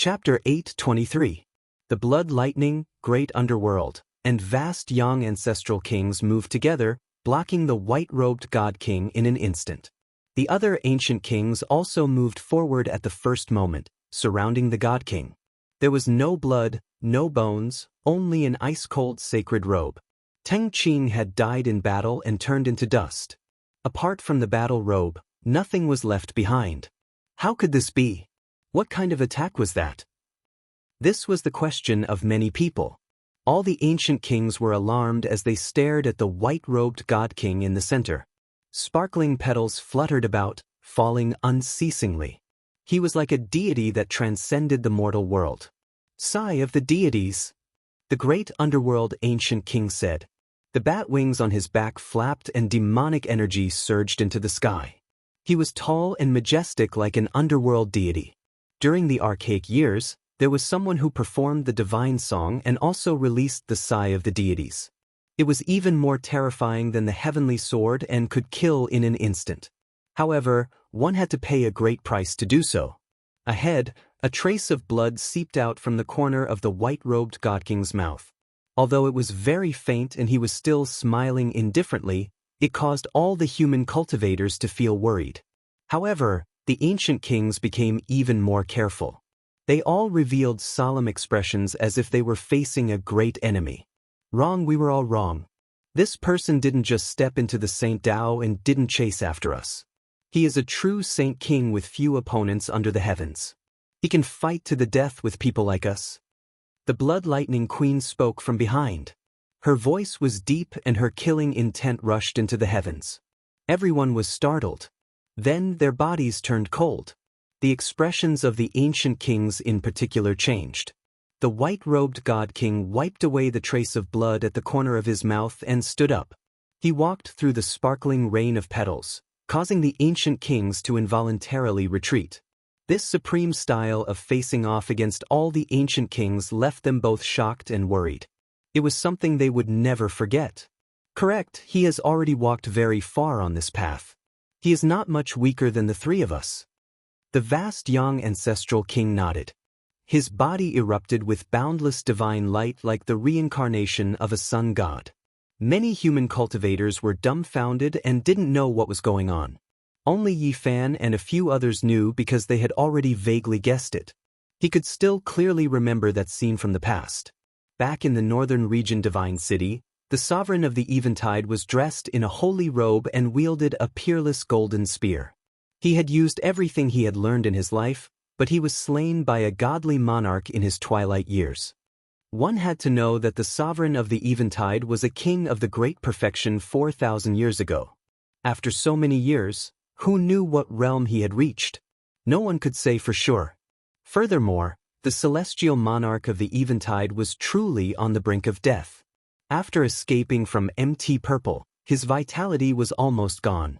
Chapter 8:23. The Blood Lightning, Great Underworld, and vast Yang ancestral kings moved together, blocking the white-robed God King in an instant. The other ancient kings also moved forward at the first moment, surrounding the God King. There was no blood, no bones, only an ice-cold sacred robe. Teng Qing had died in battle and turned into dust. Apart from the battle robe, nothing was left behind. How could this be? What kind of attack was that? This was the question of many people. All the ancient kings were alarmed as they stared at the white-robed God King in the center. Sparkling petals fluttered about, falling unceasingly. He was like a deity that transcended the mortal world. Sigh of the deities. The great underworld ancient king said. The bat wings on his back flapped and demonic energy surged into the sky. He was tall and majestic like an underworld deity. During the archaic years, there was someone who performed the divine song and also released the sigh of the deities. It was even more terrifying than the heavenly sword and could kill in an instant. However, one had to pay a great price to do so. Ahead, a trace of blood seeped out from the corner of the white-robed God King's mouth. Although it was very faint and he was still smiling indifferently, it caused all the human cultivators to feel worried. However, the ancient kings became even more careful. They all revealed solemn expressions as if they were facing a great enemy. Wrong, we were all wrong. This person didn't just step into the Saint Tao and didn't chase after us. He is a true Saint King with few opponents under the heavens. He can fight to the death with people like us. The Blood Lightning Queen spoke from behind. Her voice was deep and her killing intent rushed into the heavens. Everyone was startled. Then their bodies turned cold. The expressions of the ancient kings in particular changed. The white-robed God King wiped away the trace of blood at the corner of his mouth and stood up. He walked through the sparkling rain of petals, causing the ancient kings to involuntarily retreat. This supreme style of facing off against all the ancient kings left them both shocked and worried. It was something they would never forget. Correct, he has already walked very far on this path. He is not much weaker than the three of us. The vast Yang ancestral king nodded. His body erupted with boundless divine light like the reincarnation of a sun god. Many human cultivators were dumbfounded and didn't know what was going on. Only Yi Fan and a few others knew because they had already vaguely guessed it. He could still clearly remember that scene from the past. Back in the northern region Divine City, the sovereign of the Eventide was dressed in a holy robe and wielded a peerless golden spear. He had used everything he had learned in his life, but he was slain by a godly monarch in his twilight years. One had to know that the sovereign of the Eventide was a king of the great perfection 4,000 years ago. After so many years, who knew what realm he had reached? No one could say for sure. Furthermore, the celestial monarch of the Eventide was truly on the brink of death. After escaping from MT Purple, his vitality was almost gone.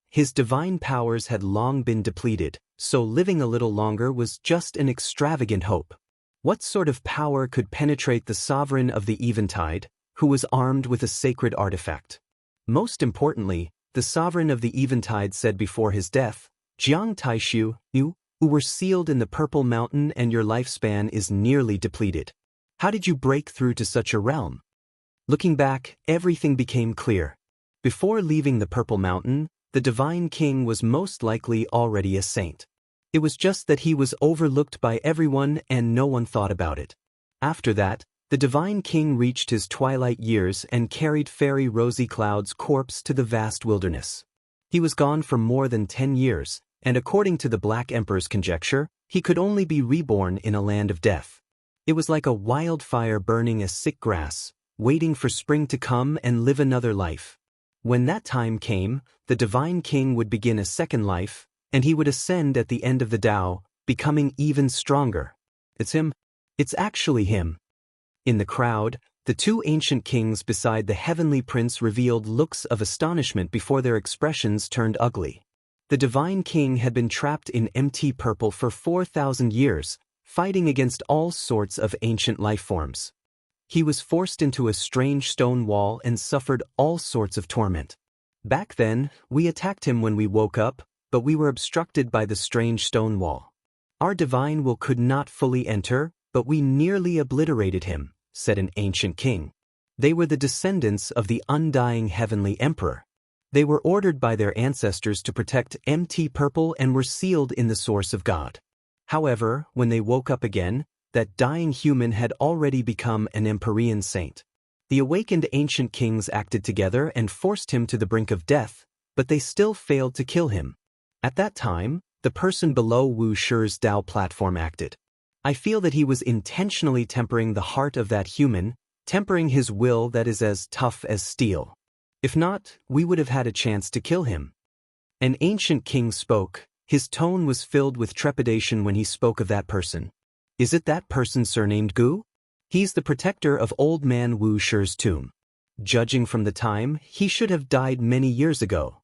His divine powers had long been depleted, so living a little longer was just an extravagant hope. What sort of power could penetrate the sovereign of the Eventide, who was armed with a sacred artifact? Most importantly, the sovereign of the Eventide said before his death, Jiang Taishu, you, who were sealed in the Purple Mountain and your lifespan is nearly depleted. How did you break through to such a realm? Looking back, everything became clear. Before leaving the Purple Mountain, the Divine King was most likely already a saint. It was just that he was overlooked by everyone and no one thought about it. After that, the Divine King reached his twilight years and carried Fairy Rosy Cloud's corpse to the vast wilderness. He was gone for more than 10 years, and according to the Black Emperor's conjecture, he could only be reborn in a land of death. It was like a wildfire burning a sick grass, waiting for spring to come and live another life. When that time came, the Divine King would begin a second life, and he would ascend at the end of the Tao, becoming even stronger. It's him. It's actually him. In the crowd, the two ancient kings beside the heavenly prince revealed looks of astonishment before their expressions turned ugly. The Divine King had been trapped in MT Purple for 4,000 years, fighting against all sorts of ancient life forms. He was forced into a strange stone wall and suffered all sorts of torment. Back then, we attacked him when we woke up, but we were obstructed by the strange stone wall. Our divine will could not fully enter, but we nearly obliterated him, said an ancient king. They were the descendants of the undying heavenly emperor. They were ordered by their ancestors to protect MT Purple and were sealed in the source of God. However, when they woke up again, that dying human had already become an Empyrean saint. The awakened ancient kings acted together and forced him to the brink of death, but they still failed to kill him. At that time, the person below Wuxia's Dao platform acted. I feel that he was intentionally tempering the heart of that human, tempering his will that is as tough as steel. If not, we would have had a chance to kill him. An ancient king spoke. His tone was filled with trepidation when he spoke of that person. Is it that person surnamed Gu? He's the protector of old man Wuxia's tomb. Judging from the time, he should have died many years ago.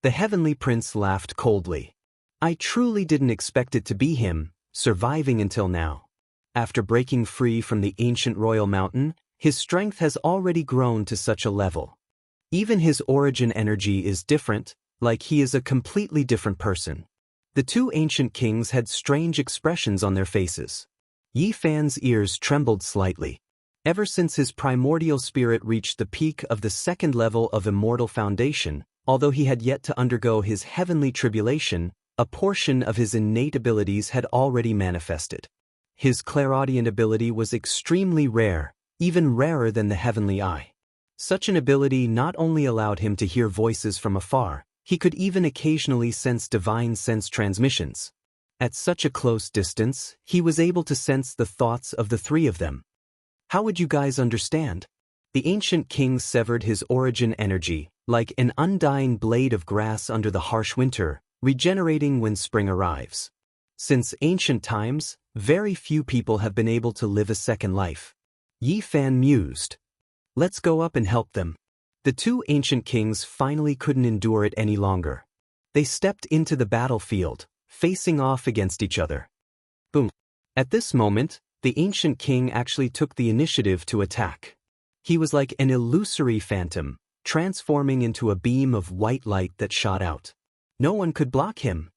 The heavenly prince laughed coldly. I truly didn't expect it to be him, surviving until now. After breaking free from the ancient royal mountain, his strength has already grown to such a level. Even his origin energy is different, like he is a completely different person. The two ancient kings had strange expressions on their faces. Yi Fan's ears trembled slightly. Ever since his primordial spirit reached the peak of the second level of Immortal Foundation, although he had yet to undergo his heavenly tribulation, a portion of his innate abilities had already manifested. His clairaudient ability was extremely rare, even rarer than the heavenly eye. Such an ability not only allowed him to hear voices from afar, he could even occasionally sense divine sense transmissions. At such a close distance, he was able to sense the thoughts of the three of them. How would you guys understand? The ancient king severed his origin energy, like an undying blade of grass under the harsh winter, regenerating when spring arrives. Since ancient times, very few people have been able to live a second life. Yi Fan mused. Let's go up and help them. The two ancient kings finally couldn't endure it any longer. They stepped into the battlefield, facing off against each other. Boom. At this moment, the ancient king actually took the initiative to attack. He was like an illusory phantom, transforming into a beam of white light that shot out. No one could block him.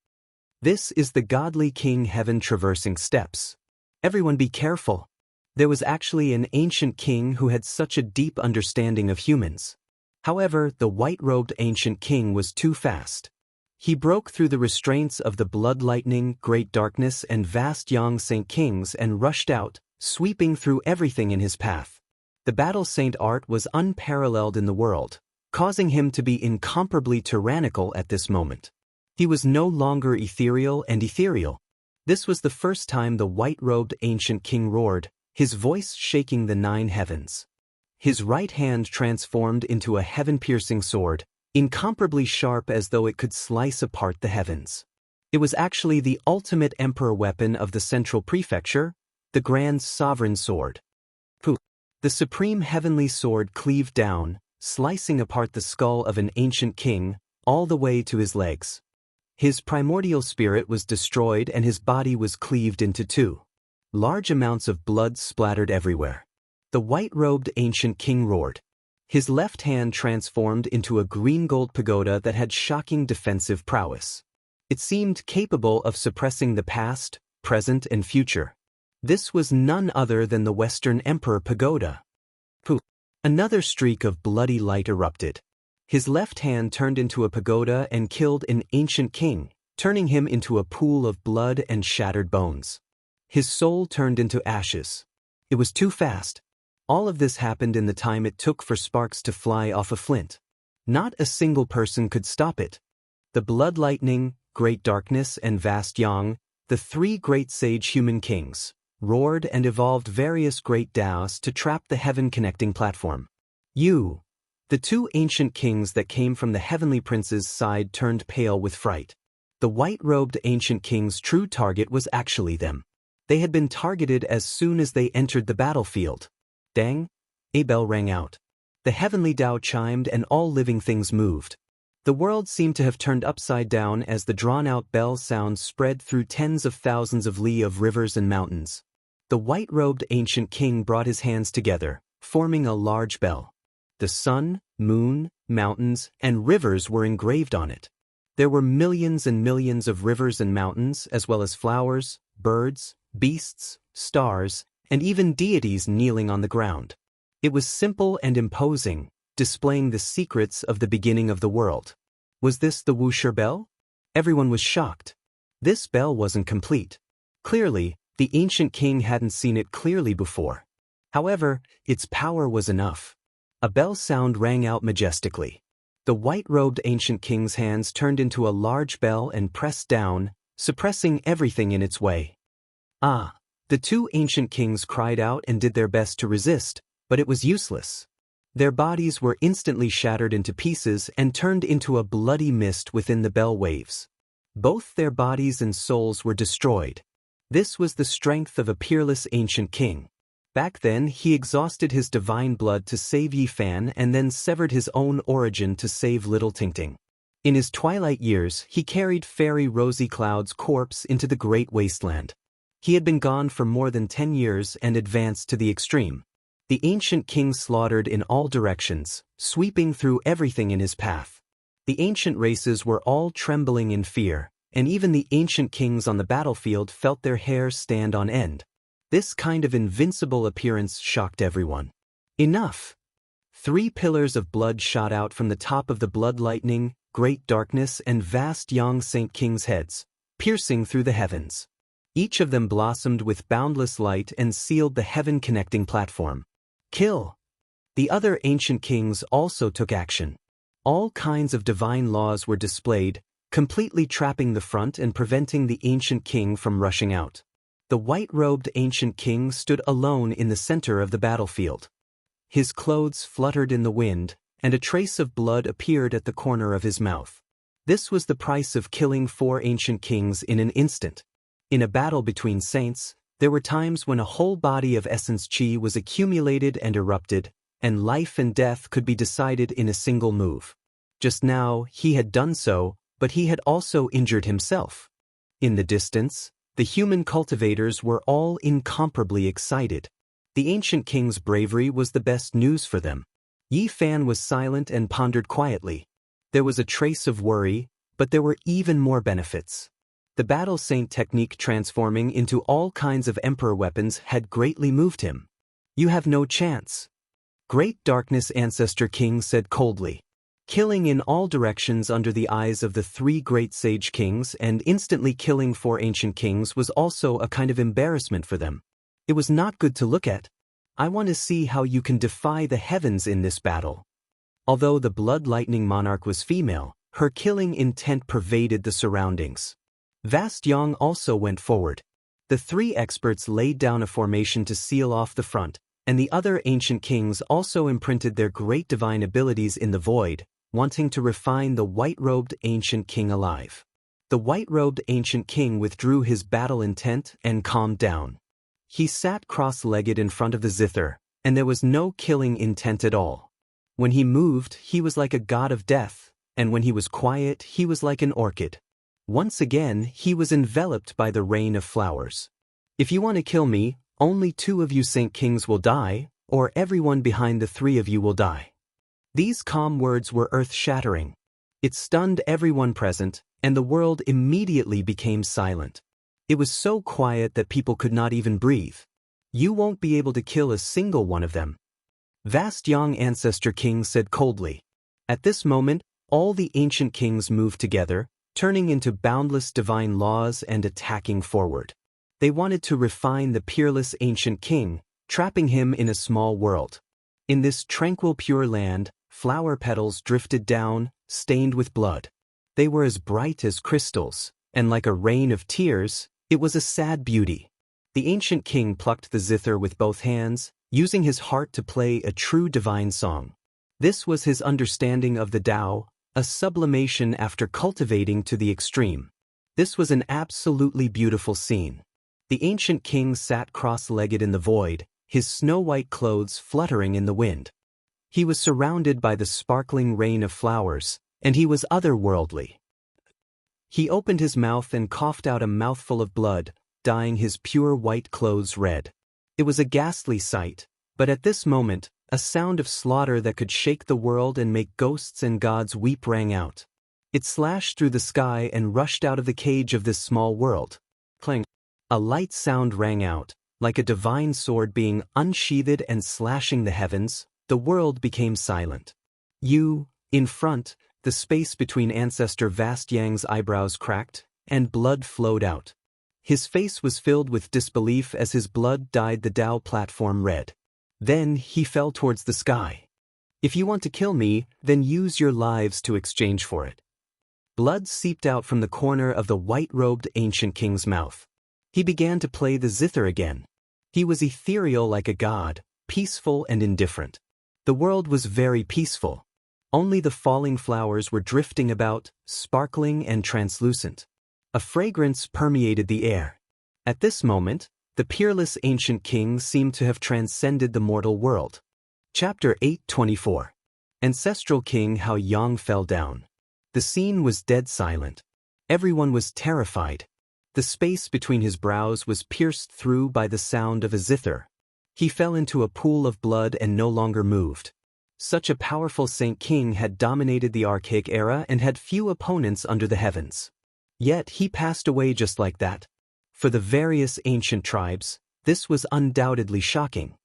This is the godly King Heaven traversing steps. Everyone be careful. There was actually an ancient king who had such a deep understanding of humans. However, the white-robed ancient king was too fast. He broke through the restraints of the blood lightning, great darkness and vast Yang Saint Kings and rushed out, sweeping through everything in his path. The battle saint art was unparalleled in the world, causing him to be incomparably tyrannical at this moment. He was no longer ethereal and ethereal. This was the first time the white-robed ancient king roared, his voice shaking the 9 heavens. His right hand transformed into a heaven-piercing sword, incomparably sharp as though it could slice apart the heavens. It was actually the ultimate emperor weapon of the central prefecture, the grand sovereign sword. Pooh! The supreme heavenly sword cleaved down, slicing apart the skull of an ancient king, all the way to his legs. His primordial spirit was destroyed and his body was cleaved into 2. Large amounts of blood splattered everywhere. The white-robed ancient king roared. His left hand transformed into a green-gold pagoda that had shocking defensive prowess. It seemed capable of suppressing the past, present, and future. This was none other than the Western Emperor Pagoda. Pooh! Another streak of bloody light erupted. His left hand turned into a pagoda and killed an ancient king, turning him into a pool of blood and shattered bones. His soul turned into ashes. It was too fast. All of this happened in the time it took for sparks to fly off a flint. Not a single person could stop it. The blood lightning, great darkness and vast yang, the 3 great sage human kings, roared and evolved various great Daos to trap the heaven-connecting platform. The 2 ancient kings that came from the heavenly prince's side turned pale with fright. The white-robed ancient king's true target was actually them. They had been targeted as soon as they entered the battlefield. Dang! A bell rang out. The heavenly Tao chimed and all living things moved. The world seemed to have turned upside down as the drawn-out bell sound spread through tens of thousands of li of rivers and mountains. The white-robed ancient king brought his hands together, forming a large bell. The sun, moon, mountains, and rivers were engraved on it. There were millions and millions of rivers and mountains, as well as flowers, birds, beasts, stars, and even deities kneeling on the ground. It was simple and imposing, displaying the secrets of the beginning of the world. Was this the Wuxia bell? Everyone was shocked. This bell wasn't complete. Clearly, the ancient king hadn't seen it clearly before. However, its power was enough. A bell sound rang out majestically. The white-robed ancient king's hands turned into a large bell and pressed down, suppressing everything in its way. Ah! The two ancient kings cried out and did their best to resist, but it was useless. Their bodies were instantly shattered into pieces and turned into a bloody mist within the bell waves. Both their bodies and souls were destroyed. This was the strength of a peerless ancient king. Back then, he exhausted his divine blood to save Yi Fan and then severed his own origin to save little Tingting. In his twilight years, he carried Fairy Rosy Cloud's corpse into the great wasteland. He had been gone for more than 10 years and advanced to the extreme. The ancient king slaughtered in all directions, sweeping through everything in his path. The ancient races were all trembling in fear, and even the ancient kings on the battlefield felt their hair stand on end. This kind of invincible appearance shocked everyone. Enough! 3 pillars of blood shot out from the top of the blood lightning, great darkness and vast young saint kings' heads, piercing through the heavens. Each of them blossomed with boundless light and sealed the heaven-connecting platform. Kill! The other ancient kings also took action. All kinds of divine laws were displayed, completely trapping the front and preventing the ancient king from rushing out. The white-robed ancient king stood alone in the center of the battlefield. His clothes fluttered in the wind, and a trace of blood appeared at the corner of his mouth. This was the price of killing 4 ancient kings in an instant. In a battle between saints, there were times when a whole body of essence chi was accumulated and erupted, and life and death could be decided in a single move. Just now, he had done so, but he had also injured himself. In the distance, the human cultivators were all incomparably excited. The ancient king's bravery was the best news for them. Yi Fan was silent and pondered quietly. There was a trace of worry, but there were even more benefits. The battle saint technique transforming into all kinds of emperor weapons had greatly moved him. You have no chance. Great Darkness Ancestor King said coldly. Killing in all directions under the eyes of the 3 great sage kings and instantly killing 4 ancient kings was also a kind of embarrassment for them. It was not good to look at. I want to see how you can defy the heavens in this battle. Although the blood lightning monarch was female, her killing intent pervaded the surroundings. Vast Yang also went forward. The 3 experts laid down a formation to seal off the front, and the other ancient kings also imprinted their great divine abilities in the void, wanting to refine the white-robed ancient king alive. The white-robed ancient king withdrew his battle intent and calmed down. He sat cross-legged in front of the zither, and there was no killing intent at all. When he moved, he was like a god of death, and when he was quiet, he was like an orchid. Once again, he was enveloped by the rain of flowers. If you want to kill me, only 2 of you Saint Kings will die, or everyone behind the 3 of you will die. These calm words were earth-shattering. It stunned everyone present, and the world immediately became silent. It was so quiet that people could not even breathe. You won't be able to kill a single one of them. Vast Yang Ancestor King said coldly. At this moment, all the ancient kings moved together, turning into boundless divine laws and attacking forward. They wanted to refine the peerless ancient king, trapping him in a small world. In this tranquil pure land, flower petals drifted down, stained with blood. They were as bright as crystals, and like a rain of tears, it was a sad beauty. The ancient king plucked the zither with both hands, using his heart to play a true divine song. This was his understanding of the Tao, a sublimation after cultivating to the extreme. This was an absolutely beautiful scene. The ancient king sat cross-legged in the void, his snow-white clothes fluttering in the wind. He was surrounded by the sparkling rain of flowers, and he was otherworldly. He opened his mouth and coughed out a mouthful of blood, dyeing his pure white clothes red. It was a ghastly sight, but at this moment, a sound of slaughter that could shake the world and make ghosts and gods weep rang out. It slashed through the sky and rushed out of the cage of this small world. Clang. A light sound rang out, like a divine sword being unsheathed and slashing the heavens. The world became silent. In front, the space between Ancestor Vast Yang's eyebrows cracked, and blood flowed out. His face was filled with disbelief as his blood dyed the Tao platform red. Then he fell towards the sky. If you want to kill me, then use your lives to exchange for it. Blood seeped out from the corner of the white-robed ancient king's mouth. He began to play the zither again. He was ethereal like a god, peaceful and indifferent. The world was very peaceful. Only the falling flowers were drifting about, sparkling and translucent. A fragrance permeated the air. At this moment, the peerless ancient king seemed to have transcended the mortal world. Chapter 8:24. Ancestral King Hao Yang fell down. The scene was dead silent. Everyone was terrified. The space between his brows was pierced through by the sound of a zither. He fell into a pool of blood and no longer moved. Such a powerful Saint King had dominated the archaic era and had few opponents under the heavens. Yet he passed away just like that. For the various ancient tribes, this was undoubtedly shocking.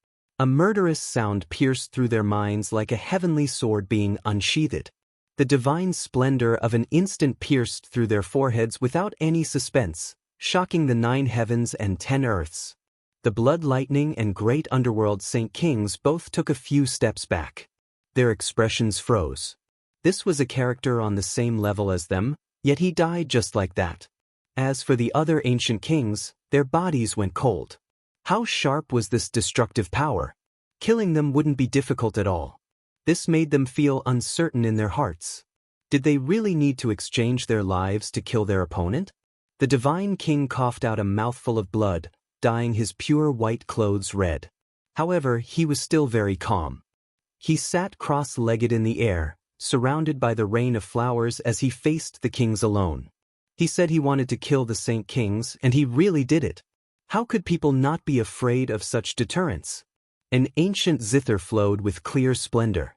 A murderous sound pierced through their minds like a heavenly sword being unsheathed. The divine splendor of an instant pierced through their foreheads without any suspense, shocking the 9 heavens and 10 earths. The blood lightning and great underworld Saint Kings both took a few steps back. Their expressions froze. This was a character on the same level as them, yet he died just like that. As for the other ancient kings, their bodies went cold. How sharp was this destructive power? Killing them wouldn't be difficult at all. This made them feel uncertain in their hearts. Did they really need to exchange their lives to kill their opponent? The divine king coughed out a mouthful of blood, dyeing his pure white clothes red. However, he was still very calm. He sat cross-legged in the air, surrounded by the rain of flowers as he faced the kings alone. He said he wanted to kill the Saint Kings, and he really did it. How could people not be afraid of such deterrence? An ancient zither flowed with clear splendor.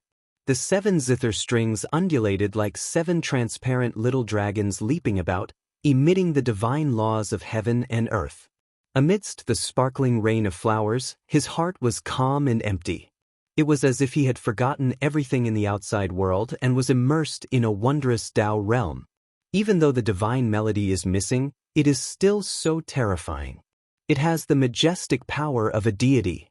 The 7 zither strings undulated like 7 transparent little dragons leaping about, emitting the divine laws of heaven and earth. Amidst the sparkling rain of flowers, his heart was calm and empty. It was as if he had forgotten everything in the outside world and was immersed in a wondrous Tao realm. Even though the divine melody is missing, it is still so terrifying. It has the majestic power of a deity.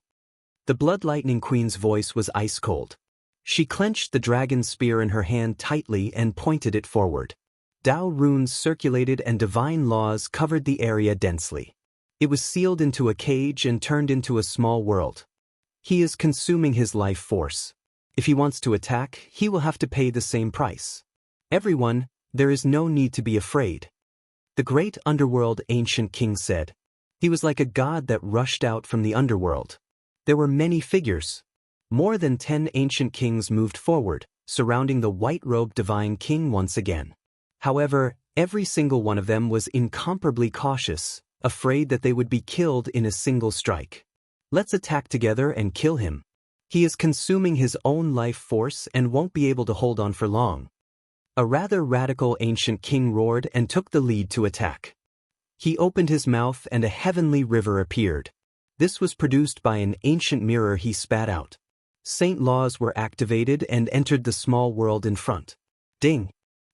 The Blood Lightning Queen's voice was ice-cold. She clenched the dragon spear in her hand tightly and pointed it forward. Tao runes circulated and divine laws covered the area densely. It was sealed into a cage and turned into a small world. He is consuming his life force. If he wants to attack, he will have to pay the same price. Everyone, there is no need to be afraid. The great underworld ancient king said. He was like a god that rushed out from the underworld. There were many figures. More than 10 ancient kings moved forward, surrounding the white-robed divine king once again. However, every single one of them was incomparably cautious, afraid that they would be killed in a single strike. Let's attack together and kill him. He is consuming his own life force and won't be able to hold on for long. A rather radical ancient king roared and took the lead to attack. He opened his mouth and a heavenly river appeared. This was produced by an ancient mirror he spat out. Saint laws were activated and entered the small world in front. Ding!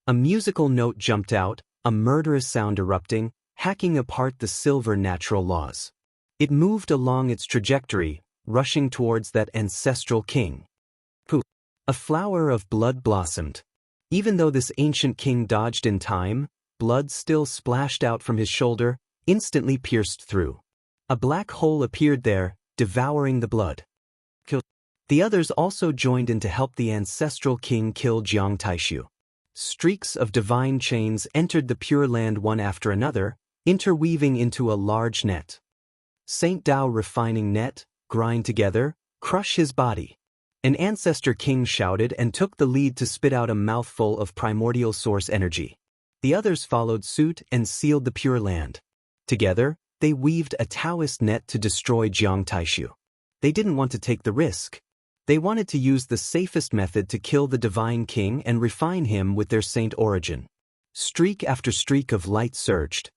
A musical note jumped out, a murderous sound erupting, hacking apart the silver natural laws. It moved along its trajectory, rushing towards that ancestral king. Poof! A flower of blood blossomed. Even though this ancient king dodged in time, blood still splashed out from his shoulder, instantly pierced through. A black hole appeared there, devouring the blood. The others also joined in to help the ancestral king kill Jiang Taishu. Streaks of divine chains entered the Pure Land one after another, interweaving into a large net. Saint Tao refining net, grind together, crush his body. An ancestor king shouted and took the lead to spit out a mouthful of primordial source energy. The others followed suit and sealed the Pure Land. Together, they weaved a Taoist net to destroy Jiang Taishu. They didn't want to take the risk. They wanted to use the safest method to kill the divine king and refine him with their saint origin. Streak after streak of light surged.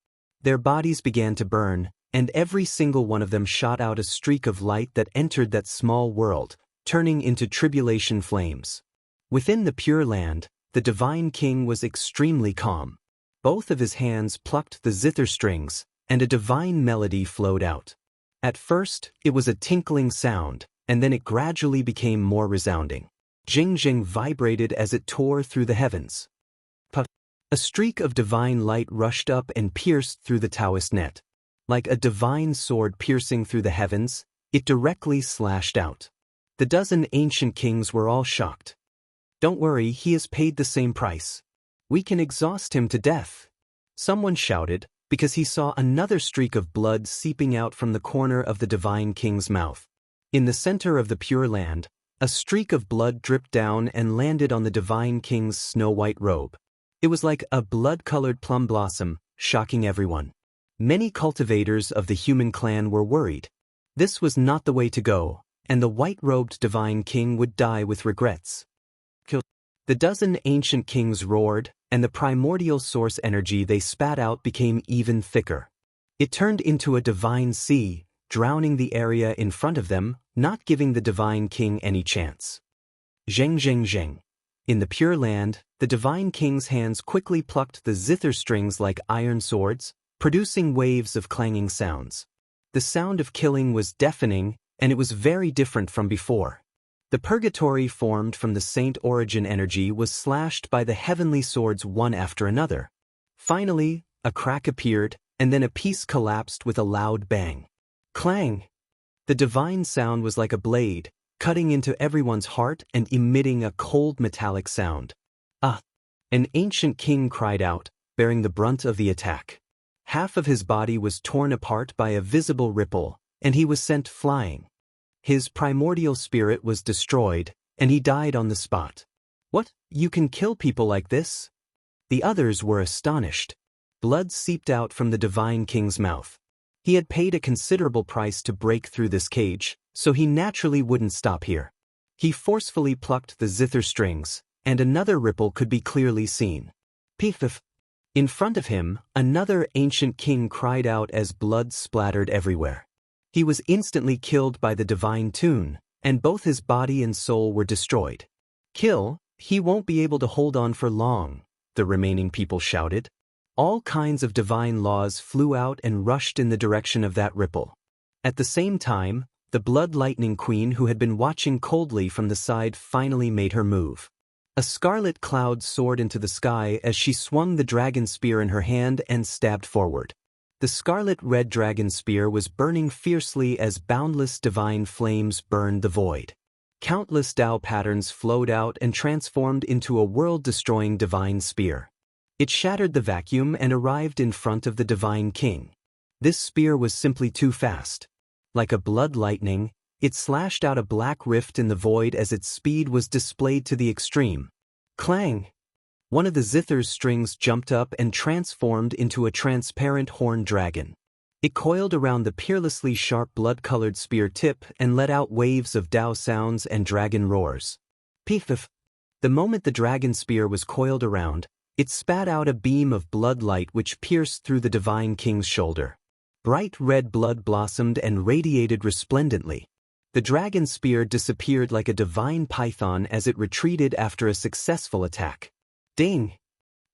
Their bodies began to burn, and every single one of them shot out a streak of light that entered that small world, turning into tribulation flames. Within the Pure Land, the Divine King was extremely calm. Both of his hands plucked the zither strings, and a divine melody flowed out. At first, it was a tinkling sound, and then it gradually became more resounding. Jing vibrated as it tore through the heavens. A streak of divine light rushed up and pierced through the Taoist net. Like a divine sword piercing through the heavens, it directly slashed out. The dozen ancient kings were all shocked. "Don't worry, he has paid the same price. We can exhaust him to death," someone shouted, because he saw another streak of blood seeping out from the corner of the Divine King's mouth. In the center of the Pure Land, a streak of blood dripped down and landed on the Divine King's snow-white robe. It was like a blood-colored plum blossom, shocking everyone. Many cultivators of the human clan were worried. This was not the way to go, and the white-robed Divine King would die with regrets. The dozen ancient kings roared, and the primordial source energy they spat out became even thicker. It turned into a divine sea, drowning the area in front of them, not giving the Divine King any chance. Zheng. In the Pure Land, the Divine King's hands quickly plucked the zither strings like iron swords, producing waves of clanging sounds. The sound of killing was deafening, and it was very different from before. The purgatory formed from the saint origin energy was slashed by the heavenly swords one after another. Finally, a crack appeared, and then a piece collapsed with a loud bang. Clang! The divine sound was like a blade, cutting into everyone's heart and emitting a cold metallic sound. "Ah!" An ancient king cried out, bearing the brunt of the attack. Half of his body was torn apart by a visible ripple, and he was sent flying. His primordial spirit was destroyed, and he died on the spot. "What? You can kill people like this?" The others were astonished. Blood seeped out from the Divine King's mouth. He had paid a considerable price to break through this cage, so he naturally wouldn't stop here. He forcefully plucked the zither strings, and another ripple could be clearly seen. "Piff!" In front of him, another ancient king cried out as blood splattered everywhere. He was instantly killed by the divine tune, and both his body and soul were destroyed. "Kill? He won't be able to hold on for long," the remaining people shouted. All kinds of divine laws flew out and rushed in the direction of that ripple. At the same time, the Blood Lightning Queen, who had been watching coldly from the side, finally made her move. A scarlet cloud soared into the sky as she swung the dragon spear in her hand and stabbed forward. The scarlet-red dragon spear was burning fiercely as boundless divine flames burned the void. Countless Tao patterns flowed out and transformed into a world-destroying divine spear. It shattered the vacuum and arrived in front of the Divine King. This spear was simply too fast. Like a blood lightning, it slashed out a black rift in the void as its speed was displayed to the extreme. Clang! One of the zither's strings jumped up and transformed into a transparent horned dragon. It coiled around the peerlessly sharp blood-colored spear tip and let out waves of Tao sounds and dragon roars. Piff! The moment the dragon spear was coiled around, it spat out a beam of blood light which pierced through the Divine King's shoulder. Bright red blood blossomed and radiated resplendently. The dragon spear disappeared like a divine python as it retreated after a successful attack. Ding!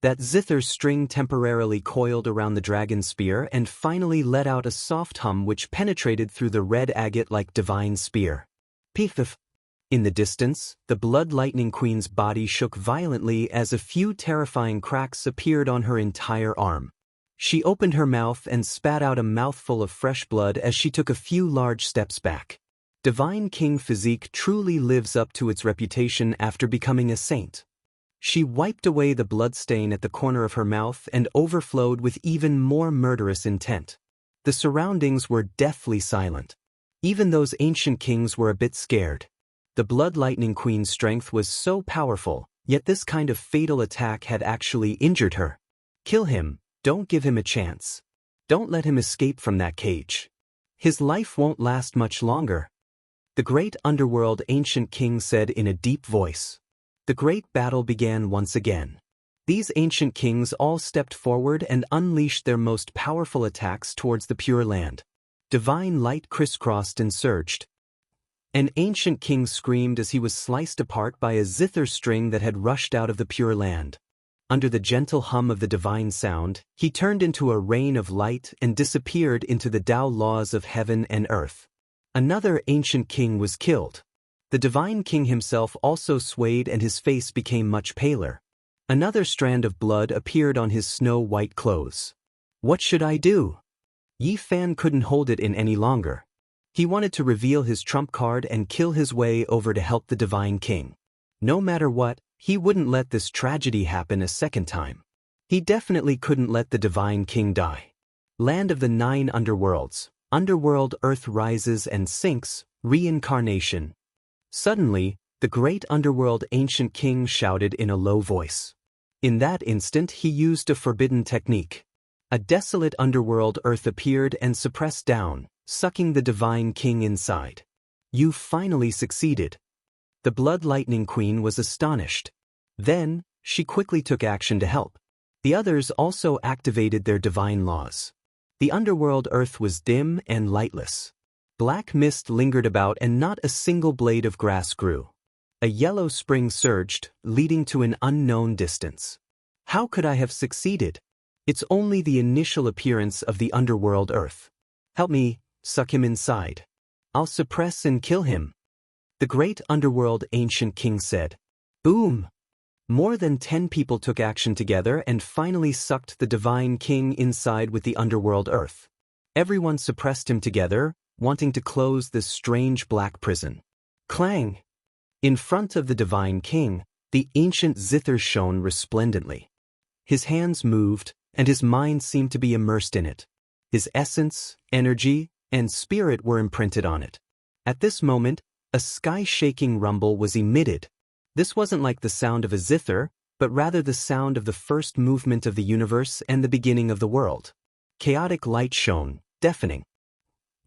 That zither string temporarily coiled around the dragon spear and finally let out a soft hum which penetrated through the red agate like divine spear. Piff! In the distance, the Blood Lightning Queen's body shook violently as a few terrifying cracks appeared on her entire arm. She opened her mouth and spat out a mouthful of fresh blood as she took a few large steps back. Divine King physique truly lives up to its reputation after becoming a saint. She wiped away the bloodstain at the corner of her mouth and overflowed with even more murderous intent. The surroundings were deathly silent. Even those ancient kings were a bit scared. The Blood Lightning Queen's strength was so powerful, yet this kind of fatal attack had actually injured her. "Kill him, don't give him a chance. Don't let him escape from that cage. His life won't last much longer," the great underworld ancient king said in a deep voice. The great battle began once again. These ancient kings all stepped forward and unleashed their most powerful attacks towards the Pure Land. Divine light crisscrossed and surged. An ancient king screamed as he was sliced apart by a zither string that had rushed out of the Pure Land. Under the gentle hum of the divine sound, he turned into a rain of light and disappeared into the Tao laws of heaven and earth. Another ancient king was killed. The divine king himself also swayed and his face became much paler. Another strand of blood appeared on his snow-white clothes. What should I do? Yi Fan couldn't hold it in any longer. He wanted to reveal his trump card and kill his way over to help the divine king. No matter what, he wouldn't let this tragedy happen a second time. He definitely couldn't let the divine king die. Land of the 9 underworlds, underworld earth rises and sinks, reincarnation. Suddenly, the great underworld ancient king shouted in a low voice. In that instant he used a forbidden technique. A desolate underworld earth appeared and suppressed down, sucking the divine king inside. You finally succeeded. The Blood Lightning Queen was astonished. Then, she quickly took action to help. The others also activated their divine laws. The underworld earth was dim and lightless. Black mist lingered about and not a single blade of grass grew. A yellow spring surged, leading to an unknown distance. How could I have succeeded? It's only the initial appearance of the underworld earth. Help me, suck him inside. I'll suppress and kill him. The great underworld ancient king said. Boom! More than 10 people took action together and finally sucked the divine king inside with the underworld earth. Everyone suppressed him together, wanting to close this strange black prison. Clang! In front of the divine king, the ancient zither shone resplendently. His hands moved, and his mind seemed to be immersed in it. His essence, energy, and spirit were imprinted on it. At this moment, a sky-shaking rumble was emitted. This wasn't like the sound of a zither, but rather the sound of the first movement of the universe and the beginning of the world. Chaotic light shone, deafening.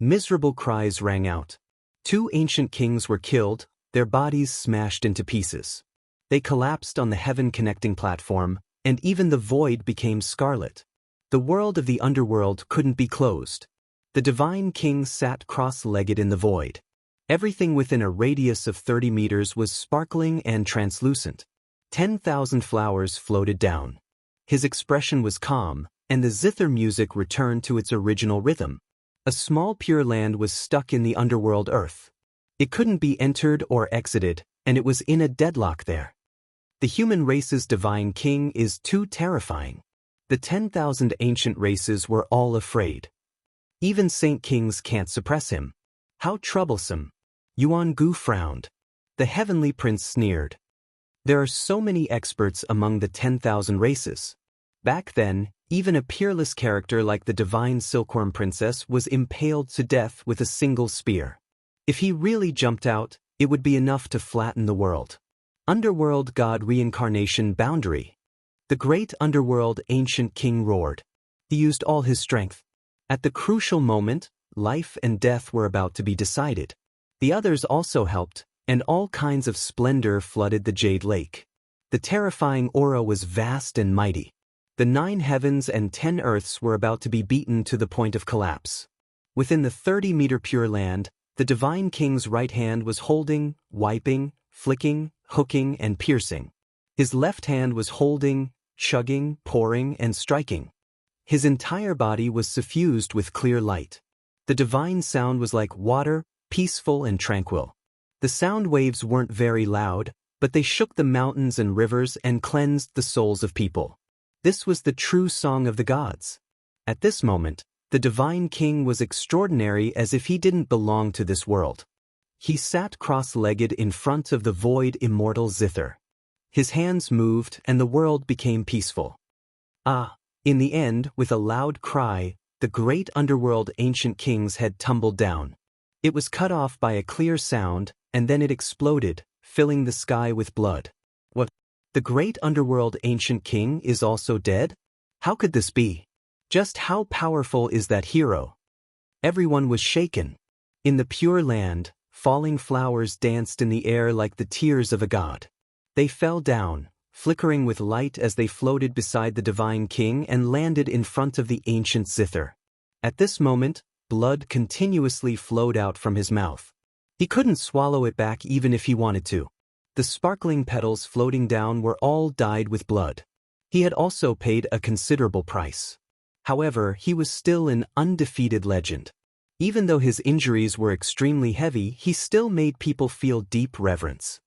Miserable cries rang out. 2 ancient kings were killed, their bodies smashed into pieces. They collapsed on the heaven-connecting platform, and even the void became scarlet. The world of the underworld couldn't be closed. The divine king sat cross-legged in the void. Everything within a radius of 30 meters was sparkling and translucent. 10,000 flowers floated down. His expression was calm, and the zither music returned to its original rhythm. A small pure land was stuck in the underworld earth. It couldn't be entered or exited, and it was in a deadlock there. The human race's divine king is too terrifying. The 10,000 ancient races were all afraid. Even saint kings can't suppress him. How troublesome. Yuan Gu frowned. The heavenly prince sneered. There are so many experts among the 10,000 races. Back then, even a peerless character like the divine silkworm princess was impaled to death with a single spear. If he really jumped out, it would be enough to flatten the world. Underworld god reincarnation boundary. The great underworld ancient king roared. He used all his strength. At the crucial moment, life and death were about to be decided. The others also helped, and all kinds of splendor flooded the Jade Lake. The terrifying aura was vast and mighty. The 9 heavens and 10 earths were about to be beaten to the point of collapse. Within the 30-meter pure land, the divine king's right hand was holding, wiping, flicking, hooking, and piercing. His left hand was holding, chugging, pouring, and striking. His entire body was suffused with clear light. The divine sound was like water, peaceful and tranquil. The sound waves weren't very loud, but they shook the mountains and rivers and cleansed the souls of people. This was the true song of the gods. At this moment, the divine king was extraordinary as if he didn't belong to this world. He sat cross-legged in front of the void immortal zither. His hands moved and the world became peaceful. In the end, with a loud cry, the great underworld ancient king's head tumbled down. It was cut off by a clear sound, and then it exploded, filling the sky with blood. What? The great underworld ancient king is also dead? How could this be? Just how powerful is that hero? Everyone was shaken. In the pure land, falling flowers danced in the air like the tears of a god. They fell down, flickering with light as they floated beside the divine king and landed in front of the ancient zither. At this moment, blood continuously flowed out from his mouth. He couldn't swallow it back even if he wanted to. The sparkling petals floating down were all dyed with blood. He had also paid a considerable price. However, he was still an undefeated legend. Even though his injuries were extremely heavy, he still made people feel deep reverence.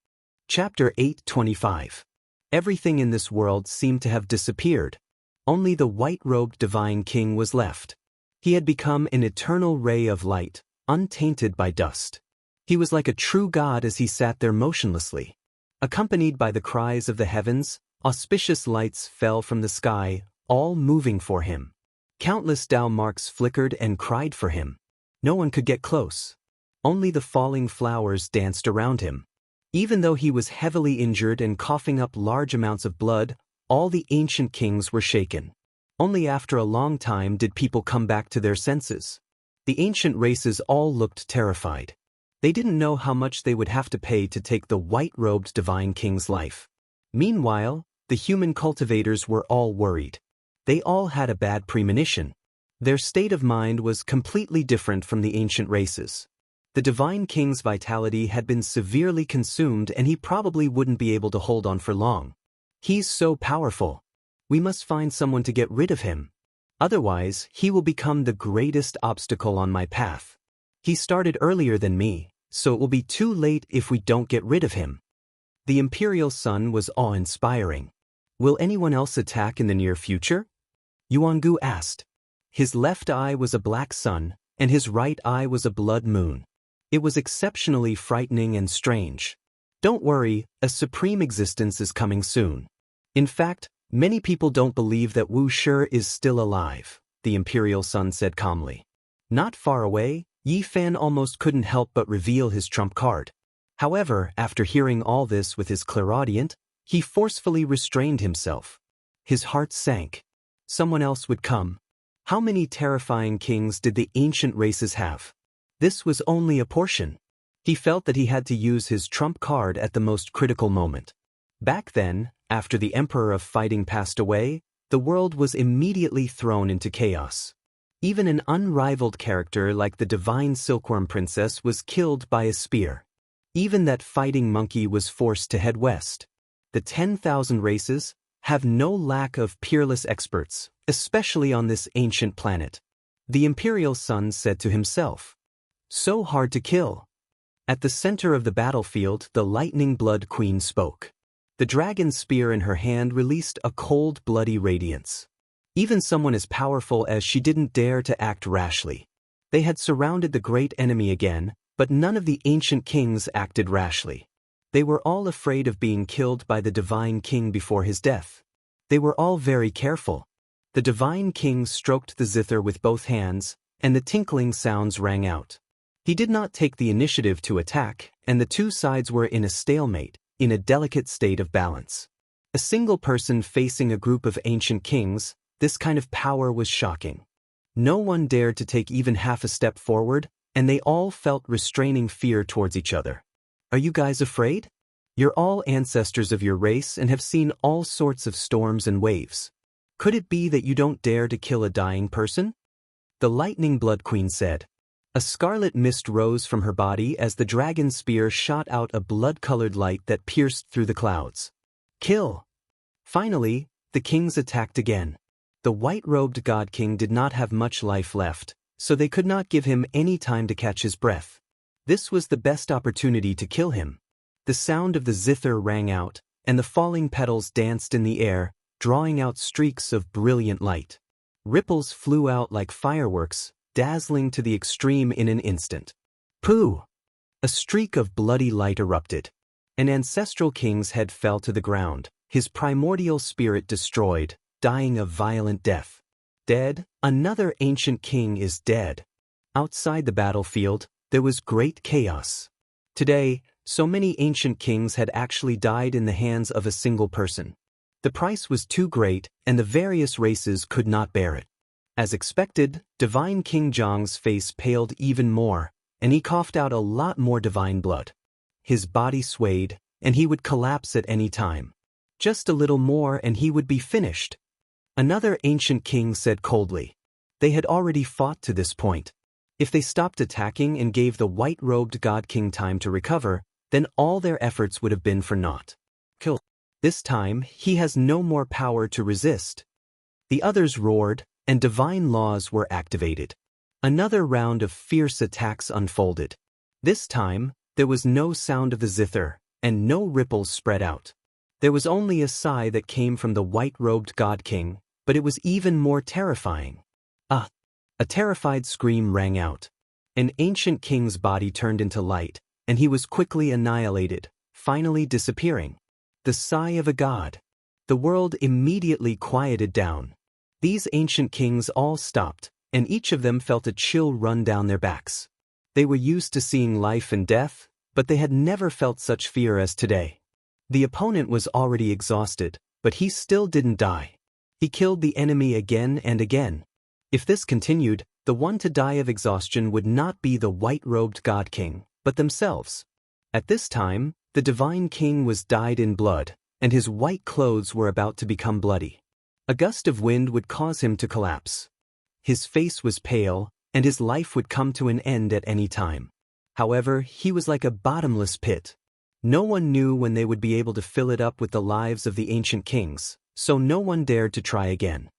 Chapter 8:25. Everything in this world seemed to have disappeared. Only the white-robed divine king was left. He had become an eternal ray of light, untainted by dust. He was like a true god as he sat there motionlessly. Accompanied by the cries of the heavens, auspicious lights fell from the sky, all moving for him. Countless Tao marks flickered and cried for him. No one could get close. Only the falling flowers danced around him. Even though he was heavily injured and coughing up large amounts of blood, all the ancient kings were shaken. Only after a long time did people come back to their senses. The ancient races all looked terrified. They didn't know how much they would have to pay to take the white-robed divine king's life. Meanwhile, the human cultivators were all worried. They all had a bad premonition. Their state of mind was completely different from the ancient races. The divine king's vitality had been severely consumed and he probably wouldn't be able to hold on for long. He's so powerful. We must find someone to get rid of him. Otherwise, he will become the greatest obstacle on my path. He started earlier than me, so it will be too late if we don't get rid of him. The imperial sun was awe-inspiring. Will anyone else attack in the near future? Jianghu asked. His left eye was a black sun, and his right eye was a blood moon. It was exceptionally frightening and strange. Don't worry, a supreme existence is coming soon. In fact, many people don't believe that Wuxia is still alive, the imperial sun said calmly. Not far away, Yi Fan almost couldn't help but reveal his trump card. However, after hearing all this with his clairaudient, he forcefully restrained himself. His heart sank. Someone else would come. How many terrifying kings did the ancient races have? This was only a portion. He felt that he had to use his trump card at the most critical moment. Back then, after the Emperor of Fighting passed away, the world was immediately thrown into chaos. Even an unrivaled character like the divine Silkworm Princess was killed by a spear. Even that fighting monkey was forced to head west. The 10,000 races have no lack of peerless experts, especially on this ancient planet. The imperial sun said to himself. So hard to kill. At the center of the battlefield, the lightning blood queen spoke. The dragon spear in her hand released a cold, bloody radiance. Even someone as powerful as she didn't dare to act rashly. They had surrounded the great enemy again, but none of the ancient kings acted rashly. They were all afraid of being killed by the divine king before his death. They were all very careful. The divine king stroked the zither with both hands, and the tinkling sounds rang out. He did not take the initiative to attack, and the two sides were in a stalemate, in a delicate state of balance. A single person facing a group of ancient kings, this kind of power was shocking. No one dared to take even half a step forward, and they all felt restraining fear towards each other. Are you guys afraid? You're all ancestors of your race and have seen all sorts of storms and waves. Could it be that you don't dare to kill a dying person? The lightning blood queen said. A scarlet mist rose from her body as the dragon spear shot out a blood-colored light that pierced through the clouds. Kill! Finally, the kings attacked again. The white-robed god king did not have much life left, so they could not give him any time to catch his breath. This was the best opportunity to kill him. The sound of the zither rang out, and the falling petals danced in the air, drawing out streaks of brilliant light. Ripples flew out like fireworks, dazzling to the extreme in an instant. Pooh! A streak of bloody light erupted. An ancestral king's head fell to the ground, his primordial spirit destroyed, dying a violent death. Dead, another ancient king is dead. Outside the battlefield, there was great chaos. Today, so many ancient kings had actually died in the hands of a single person. The price was too great, and the various races could not bear it. As expected, Divine King Jianghu's face paled even more, and he coughed out a lot more divine blood. His body swayed, and he would collapse at any time. Just a little more and he would be finished. Another ancient king said coldly. They had already fought to this point. If they stopped attacking and gave the white-robed God King time to recover, then all their efforts would have been for naught. Kill. This time, he has no more power to resist. The others roared, and divine laws were activated. Another round of fierce attacks unfolded. This time, there was no sound of the zither, and no ripples spread out. There was only a sigh that came from the white-robed God King, but it was even more terrifying. A terrified scream rang out. An ancient king's body turned into light, and he was quickly annihilated, finally disappearing. The sigh of a god. The world immediately quieted down. These ancient kings all stopped, and each of them felt a chill run down their backs. They were used to seeing life and death, but they had never felt such fear as today. The opponent was already exhausted, but he still didn't die. He killed the enemy again and again. If this continued, the one to die of exhaustion would not be the white-robed God King, but themselves. At this time, the divine king was dyed in blood, and his white clothes were about to become bloody. A gust of wind would cause him to collapse. His face was pale, and his life would come to an end at any time. However, he was like a bottomless pit. No one knew when they would be able to fill it up with the lives of the ancient kings, so no one dared to try again.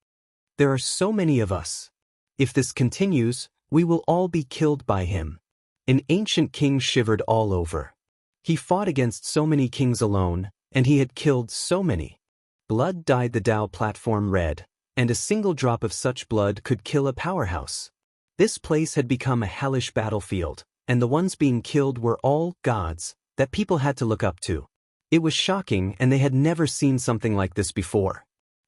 There are so many of us. If this continues, we will all be killed by him. An ancient king shivered all over. He fought against so many kings alone, and he had killed so many. Blood dyed the Tao platform red, and a single drop of such blood could kill a powerhouse. This place had become a hellish battlefield, and the ones being killed were all gods that people had to look up to. It was shocking, and they had never seen something like this before.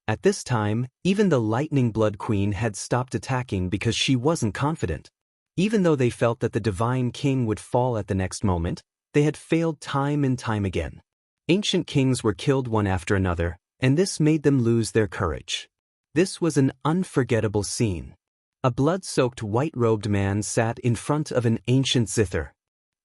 At this time, even the Lightning Blood Queen had stopped attacking because she wasn't confident. Even though they felt that the Divine King would fall at the next moment, they had failed time and time again. Ancient kings were killed one after another, and this made them lose their courage. This was an unforgettable scene. A blood-soaked white-robed man sat in front of an ancient zither.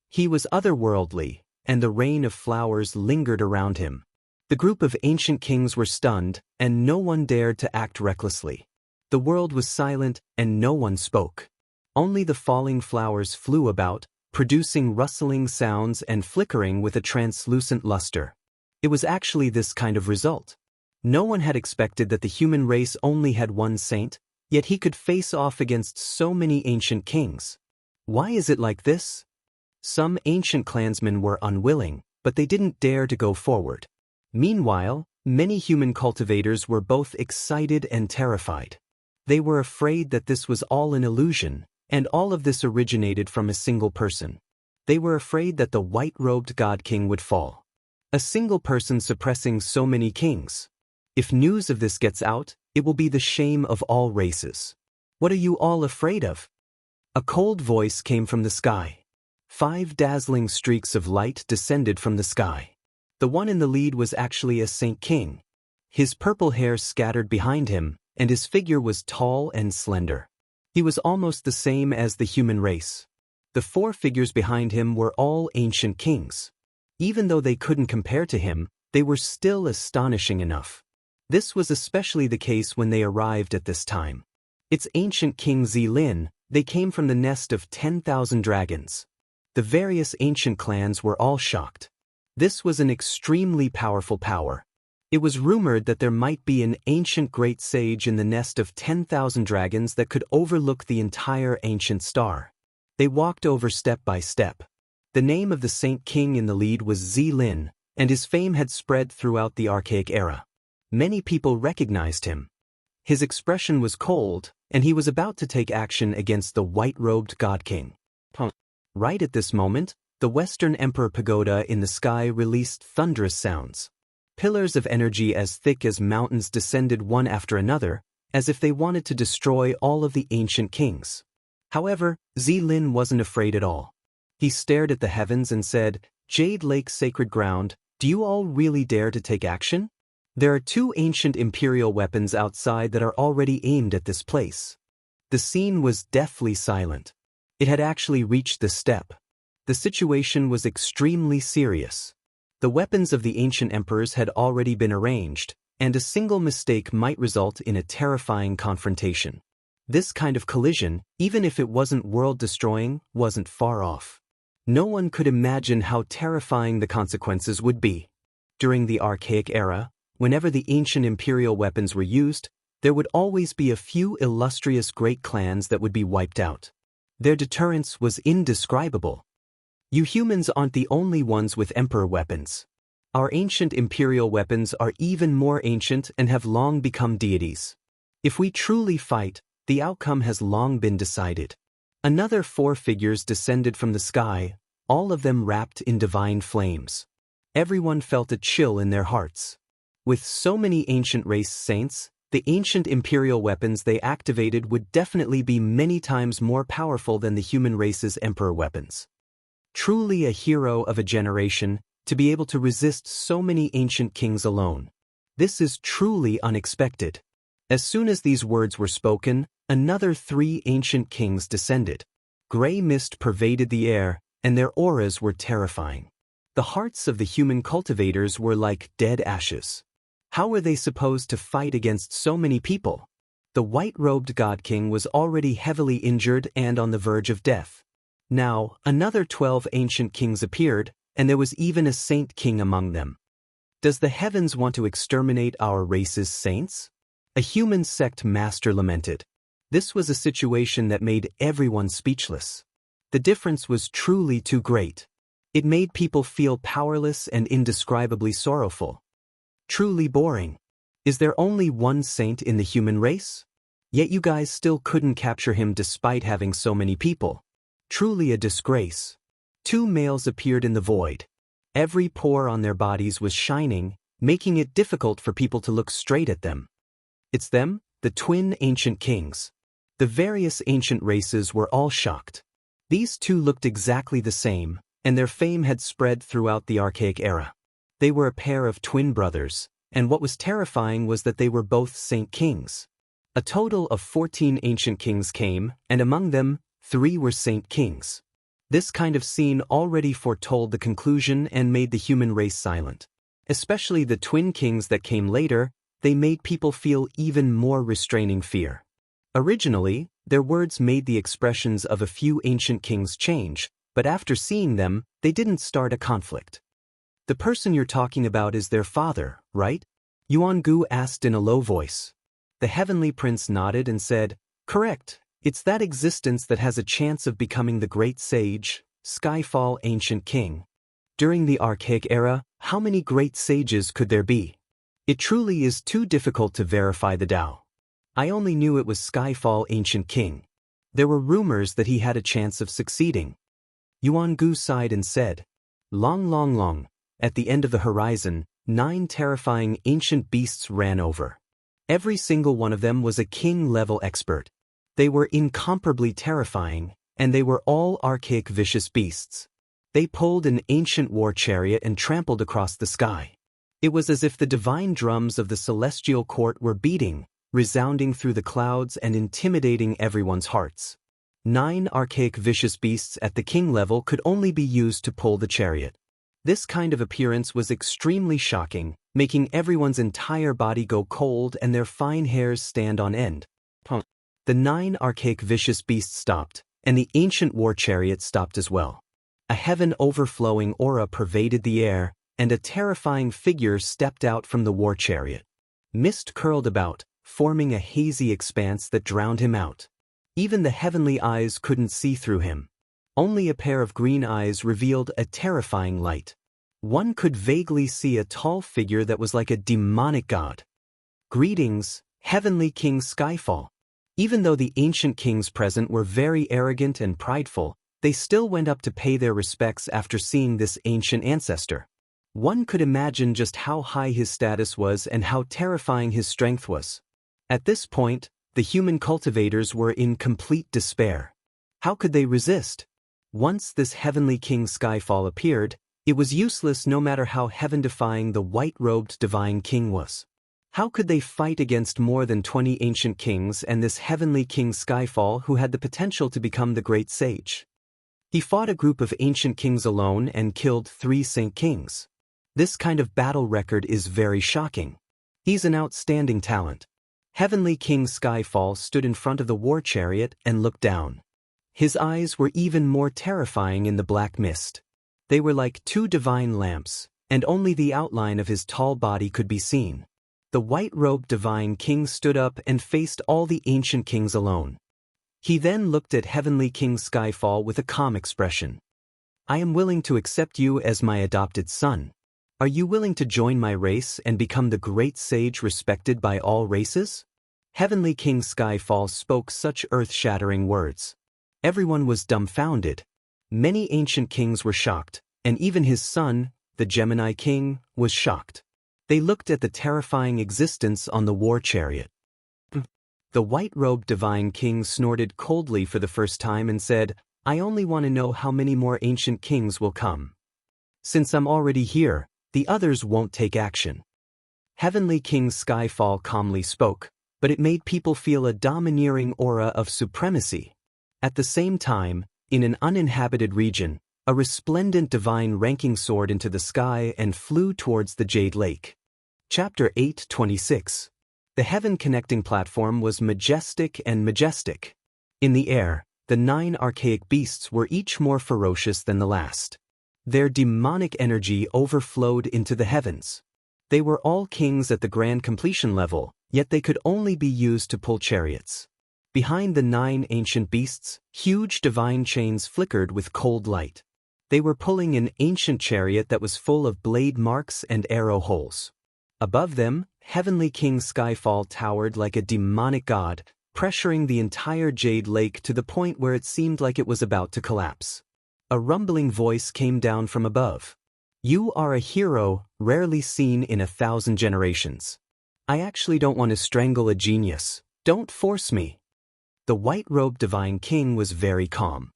He was otherworldly, and the rain of flowers lingered around him. The group of ancient kings were stunned, and no one dared to act recklessly. The world was silent, and no one spoke. Only the falling flowers flew about, producing rustling sounds and flickering with a translucent luster. It was actually this kind of result. No one had expected that the human race only had one saint, yet he could face off against so many ancient kings. Why is it like this? Some ancient clansmen were unwilling, but they didn't dare to go forward. Meanwhile, many human cultivators were both excited and terrified. They were afraid that this was all an illusion, and all of this originated from a single person. They were afraid that the white-robed God King would fall. A single person suppressing so many kings. If news of this gets out, it will be the shame of all races. What are you all afraid of? A cold voice came from the sky. 5 dazzling streaks of light descended from the sky. The one in the lead was actually a saint king. His purple hair scattered behind him, and his figure was tall and slender. He was almost the same as the human race. The 4 figures behind him were all ancient kings. Even though they couldn't compare to him, they were still astonishing enough. This was especially the case when they arrived at this time. It's ancient King Zilin. They came from the nest of 10,000 dragons. The various ancient clans were all shocked. This was an extremely powerful power. It was rumored that there might be an ancient great sage in the nest of 10,000 dragons that could overlook the entire ancient star. They walked over step by step. The name of the Saint King in the lead was Zilin, and his fame had spread throughout the archaic era. Many people recognized him. His expression was cold, and he was about to take action against the white-robed God King. Right at this moment, the Western Emperor Pagoda in the sky released thunderous sounds. Pillars of energy as thick as mountains descended one after another, as if they wanted to destroy all of the ancient kings. However, Zilin wasn't afraid at all. He stared at the heavens and said, "Jade Lake sacred ground, do you all really dare to take action? There are 2 ancient imperial weapons outside that are already aimed at this place." The scene was deathly silent. It had actually reached the step. The situation was extremely serious. The weapons of the ancient emperors had already been arranged, and a single mistake might result in a terrifying confrontation. This kind of collision, even if it wasn't world-destroying, wasn't far off. No one could imagine how terrifying the consequences would be. During the archaic era, whenever the ancient imperial weapons were used, there would always be a few illustrious great clans that would be wiped out. Their deterrence was indescribable. You humans aren't the only ones with emperor weapons. Our ancient imperial weapons are even more ancient and have long become deities. If we truly fight, the outcome has long been decided. Another 4 figures descended from the sky, all of them wrapped in divine flames. Everyone felt a chill in their hearts. With so many ancient race saints, the ancient imperial weapons they activated would definitely be many times more powerful than the human race's emperor weapons. Truly a hero of a generation, to be able to resist so many ancient kings alone. This is truly unexpected. As soon as these words were spoken, another 3 ancient kings descended. Gray mist pervaded the air, and their auras were terrifying. The hearts of the human cultivators were like dead ashes. How were they supposed to fight against so many people? The white-robed God King was already heavily injured and on the verge of death. Now, another 12 ancient kings appeared, and there was even a saint king among them. Does the heavens want to exterminate our race's saints? A human sect master lamented. This was a situation that made everyone speechless. The difference was truly too great. It made people feel powerless and indescribably sorrowful. Truly boring. Is there only one saint in the human race? Yet you guys still couldn't capture him despite having so many people. Truly a disgrace. 2 males appeared in the void. Every pore on their bodies was shining, making it difficult for people to look straight at them. It's them, the twin ancient kings. The various ancient races were all shocked. These 2 looked exactly the same, and their fame had spread throughout the archaic era. They were a pair of twin brothers, and what was terrifying was that they were both saint kings. A total of 14 ancient kings came, and among them, 3 were saint kings. This kind of scene already foretold the conclusion and made the human race silent. Especially the twin kings that came later, they made people feel even more restraining fear. Originally, their words made the expressions of a few ancient kings change, but after seeing them, they didn't start a conflict. The person you're talking about is their father, right? Jianghu asked in a low voice. The heavenly prince nodded and said, "Correct, it's that existence that has a chance of becoming the great sage, Skyfall ancient king." During the archaic era, how many great sages could there be? It truly is too difficult to verify the Tao. I only knew it was Skyfall ancient king. There were rumors that he had a chance of succeeding. Jianghu sighed and said, long. At the end of the horizon, 9 terrifying ancient beasts ran over. Every single one of them was a king-level expert. They were incomparably terrifying, and they were all archaic vicious beasts. They pulled an ancient war chariot and trampled across the sky. It was as if the divine drums of the celestial court were beating, resounding through the clouds and intimidating everyone's hearts. 9 archaic vicious beasts at the king level could only be used to pull the chariot. This kind of appearance was extremely shocking, making everyone's entire body go cold and their fine hairs stand on end. The 9 archaic vicious beasts stopped, and the ancient war chariot stopped as well. A heaven-overflowing aura pervaded the air, and a terrifying figure stepped out from the war chariot. Mist curled about, forming a hazy expanse that drowned him out. Even the heavenly eyes couldn't see through him. Only a pair of green eyes revealed a terrifying light. One could vaguely see a tall figure that was like a demonic god. "Greetings, Heavenly King Skyfall." Even though the ancient kings present were very arrogant and prideful, they still went up to pay their respects after seeing this ancient ancestor. One could imagine just how high his status was and how terrifying his strength was. At this point, the human cultivators were in complete despair. How could they resist? Once this heavenly King Skyfall appeared, it was useless no matter how heaven-defying the white-robed divine king was. How could they fight against more than 20 ancient kings and this heavenly King Skyfall who had the potential to become the great sage? He fought a group of ancient kings alone and killed 3 saint kings. This kind of battle record is very shocking. He's an outstanding talent. Heavenly King Skyfall stood in front of the war chariot and looked down. His eyes were even more terrifying in the black mist. They were like two divine lamps, and only the outline of his tall body could be seen. The white-robed divine king stood up and faced all the ancient kings alone. He then looked at Heavenly King Skyfall with a calm expression. I am willing to accept you as my adopted son. Are you willing to join my race and become the great sage respected by all races? Heavenly King Skyfall spoke such earth-shattering words. Everyone was dumbfounded. Many ancient kings were shocked, and even his son, the Gemini King, was shocked. They looked at the terrifying existence on the war chariot. The white-robed divine king snorted coldly for the first time and said, I only want to know how many more ancient kings will come. Since I'm already here, the others won't take action. Heavenly King Skyfall calmly spoke, but it made people feel a domineering aura of supremacy. At the same time, in an uninhabited region, a resplendent divine ranking soared into the sky and flew towards the Jade Lake. Chapter 8:26. The heaven-connecting platform was majestic and majestic. In the air, the 9 archaic beasts were each more ferocious than the last. Their demonic energy overflowed into the heavens. They were all kings at the grand completion level, yet they could only be used to pull chariots. Behind the 9 ancient beasts, huge divine chains flickered with cold light. They were pulling an ancient chariot that was full of blade marks and arrow holes. Above them, Heavenly King Skyfall towered like a demonic god, pressuring the entire Jade Lake to the point where it seemed like it was about to collapse. A rumbling voice came down from above. You are a hero, rarely seen in 1,000 generations. I actually don't want to strangle a genius. Don't force me. The white-robed divine king was very calm.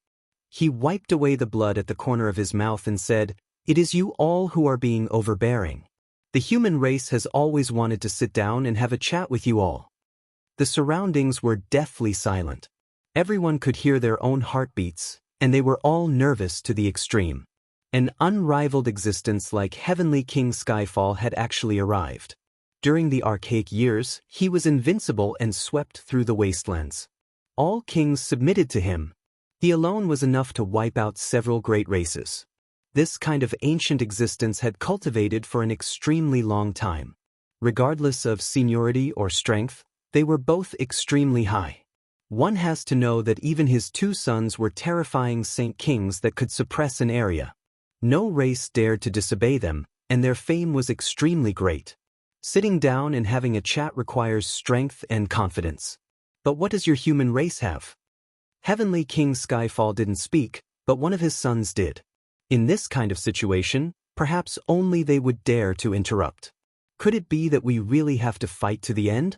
He wiped away the blood at the corner of his mouth and said, It is you all who are being overbearing. The human race has always wanted to sit down and have a chat with you all. The surroundings were deathly silent. Everyone could hear their own heartbeats, and they were all nervous to the extreme. An unrivaled existence like Heavenly King Skyfall had actually arrived. During the archaic years, he was invincible and swept through the wastelands. All kings submitted to him. He alone was enough to wipe out several great races. This kind of ancient existence had cultivated for an extremely long time. Regardless of seniority or strength, they were both extremely high. One has to know that even his 2 sons were terrifying saint kings that could suppress an area. No race dared to disobey them, and their fame was extremely great. Sitting down and having a chat requires strength and confidence. But what does your human race have? Heavenly King Skyfall didn't speak, but one of his sons did. In this kind of situation, perhaps only they would dare to interrupt. Could it be that we really have to fight to the end?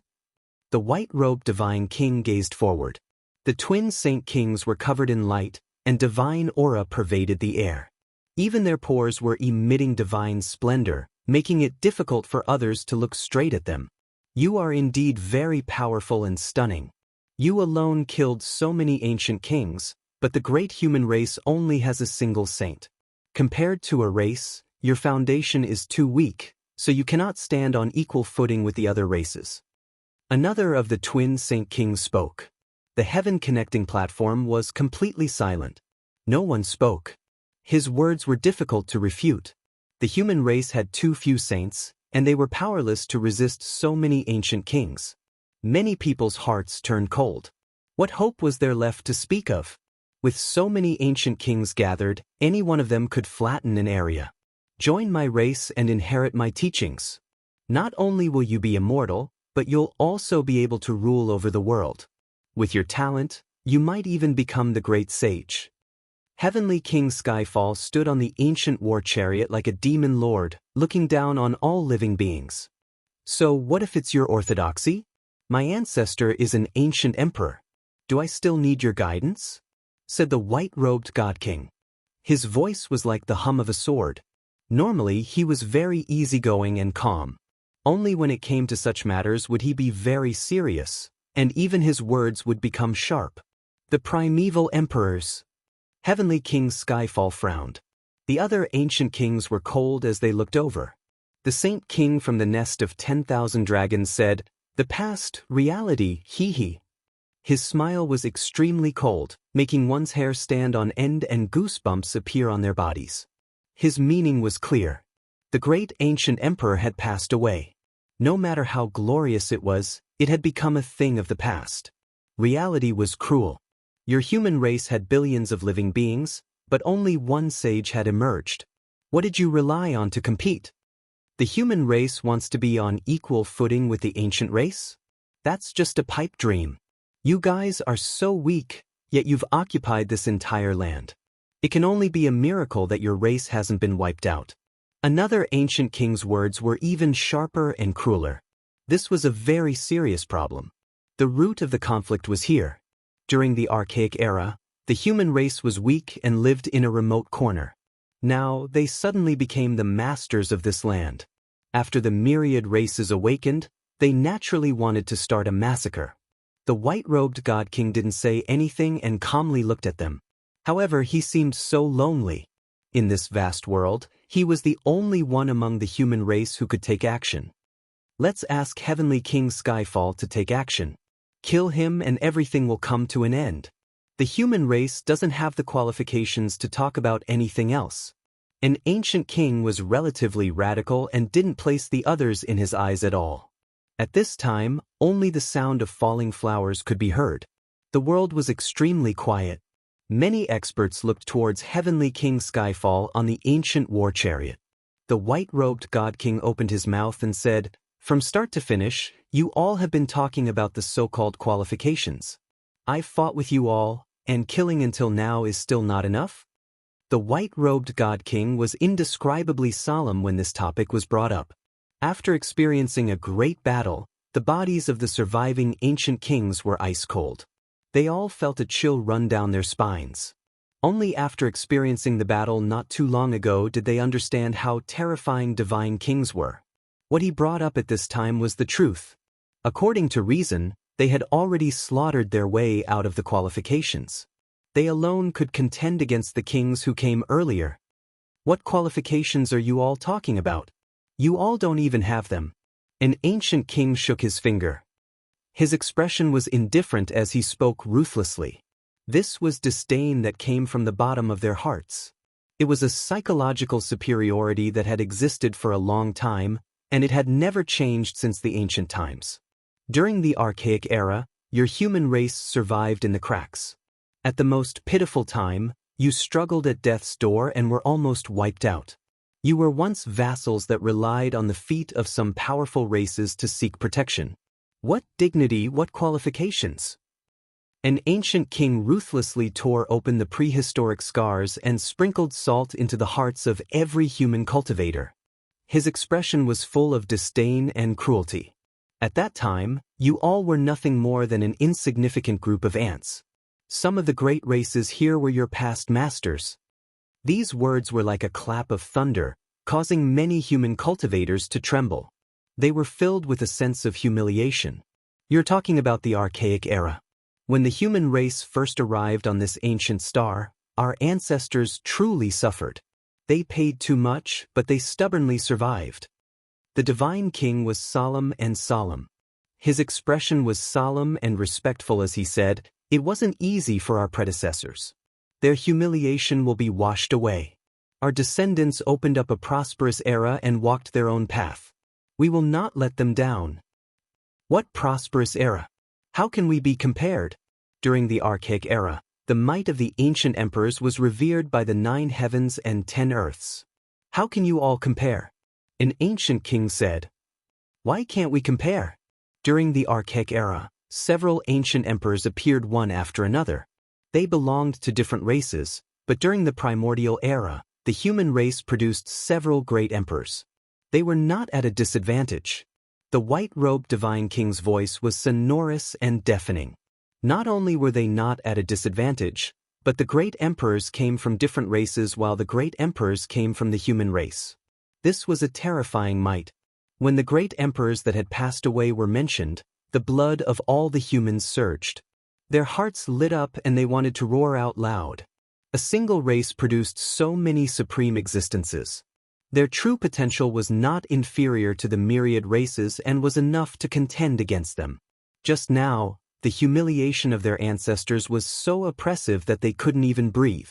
The white-robed divine king gazed forward. The twin saint kings were covered in light, and divine aura pervaded the air. Even their pores were emitting divine splendor, making it difficult for others to look straight at them. You are indeed very powerful and stunning. You alone killed so many ancient kings, but the great human race only has a single saint. Compared to a race, your foundation is too weak, so you cannot stand on equal footing with the other races. Another of the twin saint kings spoke. The heaven-connecting platform was completely silent. No one spoke. His words were difficult to refute. The human race had too few saints, and they were powerless to resist so many ancient kings. Many people's hearts turned cold. What hope was there left to speak of? With so many ancient kings gathered, any one of them could flatten an area. Join my race and inherit my teachings. Not only will you be immortal, but you'll also be able to rule over the world. With your talent, you might even become the great sage. Heavenly King Skyfall stood on the ancient war chariot like a demon lord, looking down on all living beings. So what if it's your orthodoxy? My ancestor is an ancient emperor. Do I still need your guidance? Said the white-robed god king. His voice was like the hum of a sword. Normally he was very easygoing and calm. Only when it came to such matters would he be very serious, and even his words would become sharp. The primeval emperors. Heavenly King Skyfall frowned. The other ancient kings were cold as they looked over. The Saint King from the nest of 10,000 dragons said, "The past, reality, hee." His smile was extremely cold, making one's hair stand on end and goosebumps appear on their bodies. His meaning was clear. The great ancient emperor had passed away. No matter how glorious it had become a thing of the past. Reality was cruel. Your human race had billions of living beings, but only one sage had emerged. What did you rely on to compete? The human race wants to be on equal footing with the ancient race? That's just a pipe dream. You guys are so weak, yet you've occupied this entire land. It can only be a miracle that your race hasn't been wiped out. Another ancient king's words were even sharper and crueler. This was a very serious problem. The root of the conflict was here. During the archaic era, the human race was weak and lived in a remote corner. Now, they suddenly became the masters of this land. After the myriad races awakened, they naturally wanted to start a massacre. The white-robed God King didn't say anything and calmly looked at them. However, he seemed so lonely. In this vast world, he was the only one among the human race who could take action. Let's ask Heavenly King Skyfall to take action. Kill him and everything will come to an end. The human race doesn't have the qualifications to talk about anything else. An ancient king was relatively radical and didn't place the others in his eyes at all. At this time, only the sound of falling flowers could be heard. The world was extremely quiet. Many experts looked towards Heavenly King Skyfall on the ancient war chariot. The white-robed God King opened his mouth and said, "From start to finish, you all have been talking about the so-called qualifications. I've fought with you all, and killing until now is still not enough?" The white-robed God King was indescribably solemn when this topic was brought up. After experiencing a great battle, the bodies of the surviving ancient kings were ice-cold. They all felt a chill run down their spines. Only after experiencing the battle not too long ago did they understand how terrifying divine kings were. What he brought up at this time was the truth. According to reason, they had already slaughtered their way out of the qualifications. They alone could contend against the kings who came earlier. What qualifications are you all talking about? You all don't even have them. An ancient king shook his finger. His expression was indifferent as he spoke ruthlessly. This was disdain that came from the bottom of their hearts. It was a psychological superiority that had existed for a long time, and it had never changed since the ancient times. During the archaic era, your human race survived in the cracks. At the most pitiful time, you struggled at death's door and were almost wiped out. You were once vassals that relied on the feet of some powerful races to seek protection. What dignity, what qualifications? An ancient king ruthlessly tore open the prehistoric scars and sprinkled salt into the hearts of every human cultivator. His expression was full of disdain and cruelty. At that time, you all were nothing more than an insignificant group of ants. Some of the great races here were your past masters. These words were like a clap of thunder, causing many human cultivators to tremble. They were filled with a sense of humiliation. You're talking about the archaic era. When the human race first arrived on this ancient star, our ancestors truly suffered. They paid too much, but they stubbornly survived. The divine king was solemn and solemn. His expression was solemn and respectful as he said, "It wasn't easy for our predecessors. Their humiliation will be washed away. Our descendants opened up a prosperous era and walked their own path. We will not let them down." What prosperous era? How can we be compared? During the archaic era, the might of the ancient emperors was revered by the 9 heavens and 10 earths. How can you all compare? An ancient king said, "Why can't we compare?" During the archaic era, several ancient emperors appeared one after another. They belonged to different races, but during the primordial era, the human race produced several great emperors. They were not at a disadvantage. The white-robed divine king's voice was sonorous and deafening. Not only were they not at a disadvantage, but the great emperors came from different races while the great emperors came from the human race. This was a terrifying might. When the great emperors that had passed away were mentioned, the blood of all the humans surged. Their hearts lit up and they wanted to roar out loud. A single race produced so many supreme existences. Their true potential was not inferior to the myriad races and was enough to contend against them. Just now, the humiliation of their ancestors was so oppressive that they couldn't even breathe.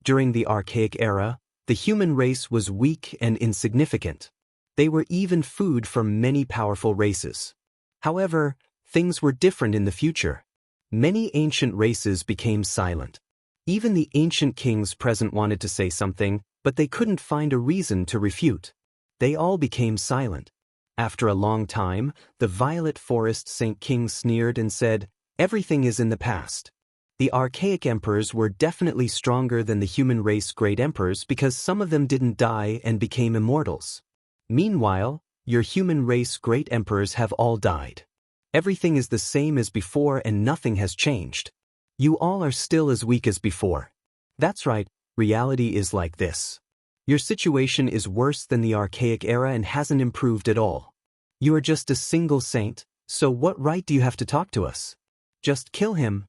During the archaic era, the human race was weak and insignificant. They were even food for many powerful races. However, things were different in the future. Many ancient races became silent. Even the ancient kings present wanted to say something, but they couldn't find a reason to refute. They all became silent. After a long time, the Violet Forest Saint King sneered and said, "Everything is in the past." The archaic emperors were definitely stronger than the human race great emperors because some of them didn't die and became immortals. Meanwhile, your human race great emperors have all died. Everything is the same as before and nothing has changed. You all are still as weak as before. That's right, reality is like this. Your situation is worse than the archaic era and hasn't improved at all. You are just a single saint, so what right do you have to talk to us? Just kill him.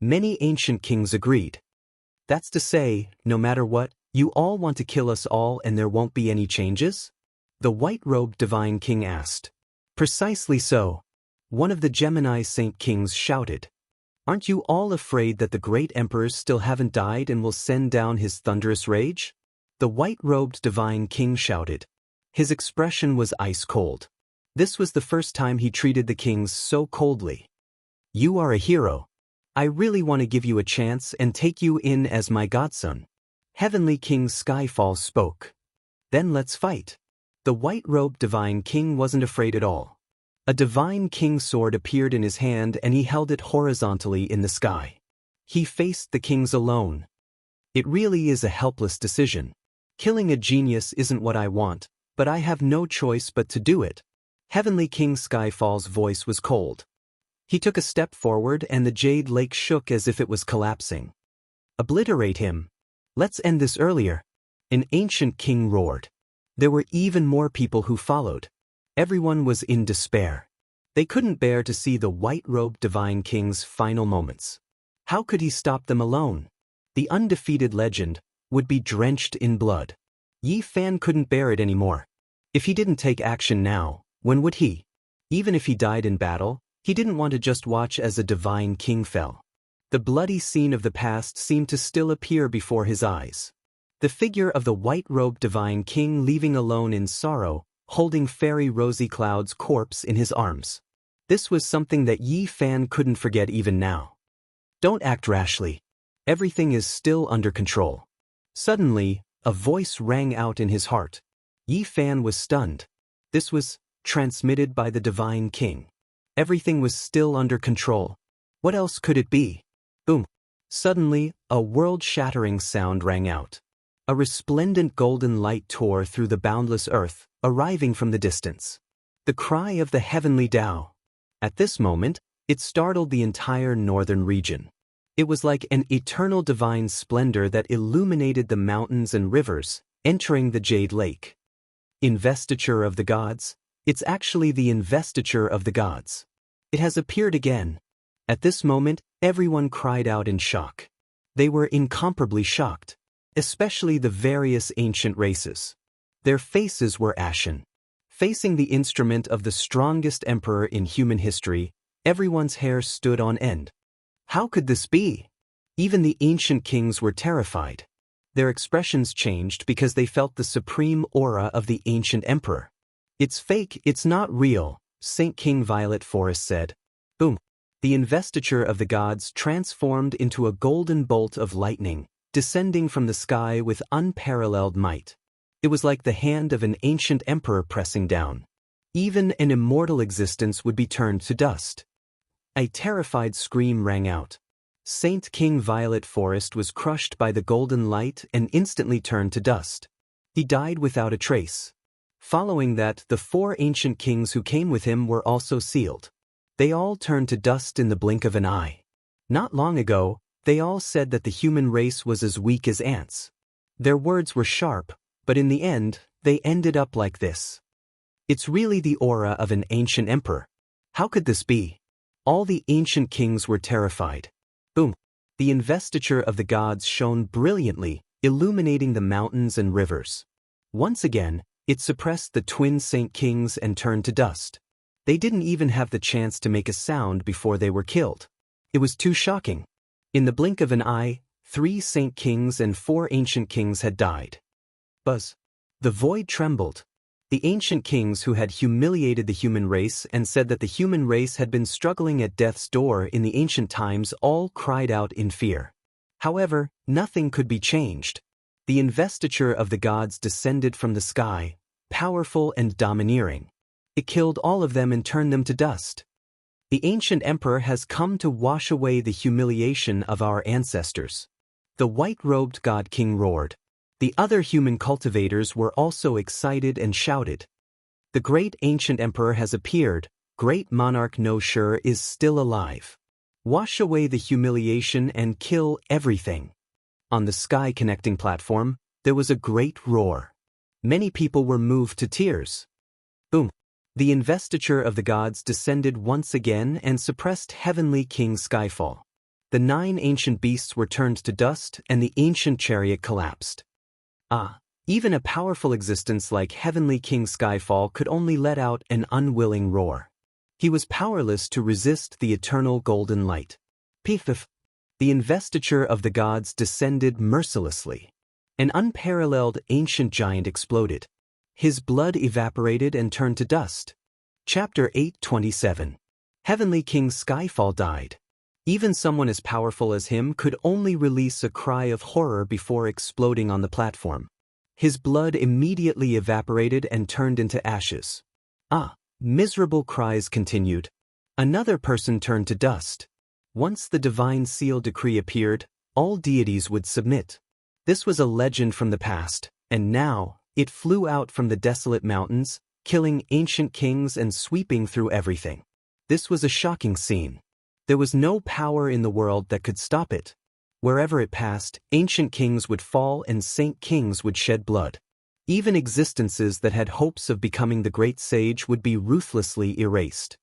Many ancient kings agreed. That's to say, no matter what, you all want to kill us all and there won't be any changes? The white-robed divine king asked. Precisely so. One of the Gemini saint kings shouted. Aren't you all afraid that the great emperors still haven't died and will send down his thunderous rage? The white-robed divine king shouted. His expression was ice-cold. This was the first time he treated the kings so coldly. You are a hero. I really want to give you a chance and take you in as my godson. Heavenly King Skyfall spoke. Then let's fight. The white-robed divine king wasn't afraid at all. A divine king sword appeared in his hand and he held it horizontally in the sky. He faced the kings alone. It really is a helpless decision. Killing a genius isn't what I want, but I have no choice but to do it. Heavenly King Skyfall's voice was cold. He took a step forward and the Jade Lake shook as if it was collapsing. Obliterate him. Let's end this earlier. An ancient king roared. There were even more people who followed. Everyone was in despair. They couldn't bear to see the white-robed divine king's final moments. How could he stop them alone? The undefeated legend would be drenched in blood. Yi Fan couldn't bear it anymore. If he didn't take action now, when would he? Even if he died in battle, he didn't want to just watch as a divine king fell. The bloody scene of the past seemed to still appear before his eyes. The figure of the white-robed divine king leaving alone in sorrow, holding Fairy Rosy Cloud's corpse in his arms. This was something that Yi Fan couldn't forget even now. Don't act rashly. Everything is still under control. Suddenly, a voice rang out in his heart. Yi Fan was stunned. This was transmitted by the divine king. Everything was still under control. What else could it be? Boom. Suddenly, a world-shattering sound rang out. A resplendent golden light tore through the boundless earth, arriving from the distance. The cry of the heavenly Tao. At this moment, it startled the entire northern region. It was like an eternal divine splendor that illuminated the mountains and rivers, entering the Jade Lake. Investiture of the gods? It's actually the investiture of the gods. It has appeared again. At this moment, everyone cried out in shock. They were incomparably shocked, especially the various ancient races. Their faces were ashen. Facing the instrument of the strongest emperor in human history, everyone's hair stood on end. How could this be? Even the ancient kings were terrified. Their expressions changed because they felt the supreme aura of the ancient emperor. It's fake, it's not real, Saint King Violet Forest said. Boom. The investiture of the gods transformed into a golden bolt of lightning, descending from the sky with unparalleled might. It was like the hand of an ancient emperor pressing down. Even an immortal existence would be turned to dust. A terrified scream rang out. Saint King Violet Forest was crushed by the golden light and instantly turned to dust. He died without a trace. Following that, the 4 ancient kings who came with him were also sealed. They all turned to dust in the blink of an eye. Not long ago, they all said that the human race was as weak as ants. Their words were sharp, but in the end, they ended up like this. It's really the aura of an ancient emperor. How could this be? All the ancient kings were terrified. Boom. The investiture of the gods shone brilliantly, illuminating the mountains and rivers. Once again, it suppressed the twin Saint Kings and turned to dust. They didn't even have the chance to make a sound before they were killed. It was too shocking. In the blink of an eye, 3 Saint Kings and 4 ancient kings had died. Buzz. The void trembled. The ancient kings who had humiliated the human race and said that the human race had been struggling at death's door in the ancient times all cried out in fear. However, nothing could be changed. The investiture of the gods descended from the sky, powerful and domineering. It killed all of them and turned them to dust. The ancient emperor has come to wash away the humiliation of our ancestors. The white-robed god king roared. The other human cultivators were also excited and shouted. The great ancient emperor has appeared, great monarch No Sure is still alive. Wash away the humiliation and kill everything. On the sky connecting platform, there was a great roar. Many people were moved to tears. Boom. The investiture of the gods descended once again and suppressed heavenly King Skyfall. The 9 ancient beasts were turned to dust and the ancient chariot collapsed. Even a powerful existence like Heavenly King Skyfall could only let out an unwilling roar. He was powerless to resist the eternal golden light. Pif. The investiture of the gods descended mercilessly. An unparalleled ancient giant exploded. His blood evaporated and turned to dust. Chapter 8:27. Heavenly King Skyfall died. Even someone as powerful as him could only release a cry of horror before exploding on the platform. His blood immediately evaporated and turned into ashes. Miserable cries continued. Another person turned to dust. Once the divine seal decree appeared, all deities would submit. This was a legend from the past, and now, it flew out from the desolate mountains, killing ancient kings and sweeping through everything. This was a shocking scene. There was no power in the world that could stop it. Wherever it passed, ancient kings would fall and saint kings would shed blood. Even existences that had hopes of becoming the great sage would be ruthlessly erased.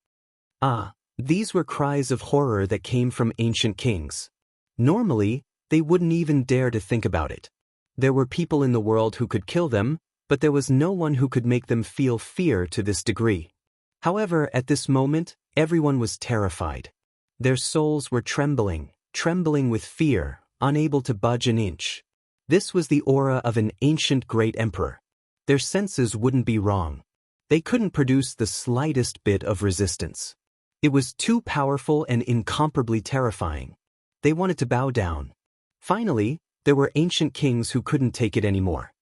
These were cries of horror that came from ancient kings. Normally, they wouldn't even dare to think about it. There were people in the world who could kill them, but there was no one who could make them feel fear to this degree. However, at this moment, everyone was terrified. Their souls were trembling with fear, unable to budge an inch. This was the aura of an ancient great emperor. Their senses wouldn't be wrong. They couldn't produce the slightest bit of resistance. It was too powerful and incomparably terrifying. They wanted to bow down. Finally, there were ancient kings who couldn't take it anymore.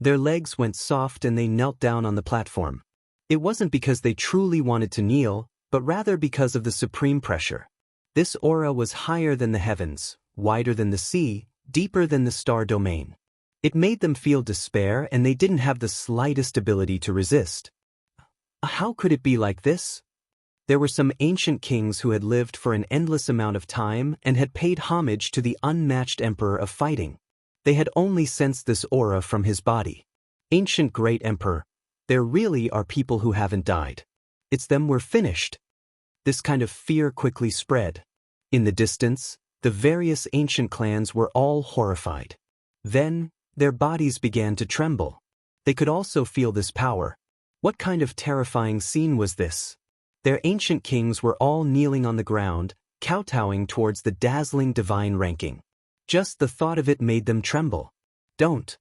Their legs went soft and they knelt down on the platform. It wasn't because they truly wanted to kneel, but rather because of the supreme pressure. This aura was higher than the heavens, wider than the sea, deeper than the star domain. It made them feel despair and they didn't have the slightest ability to resist. How could it be like this? There were some ancient kings who had lived for an endless amount of time and had paid homage to the unmatched emperor of fighting. They had only sensed this aura from his body. Ancient great emperor, there really are people who haven't died. It's them we're finished. This kind of fear quickly spread. In the distance, the various ancient clans were all horrified. Then, their bodies began to tremble. They could also feel this power. What kind of terrifying scene was this? Their ancient kings were all kneeling on the ground, kowtowing towards the dazzling divine ranking. Just the thought of it made them tremble. Don't.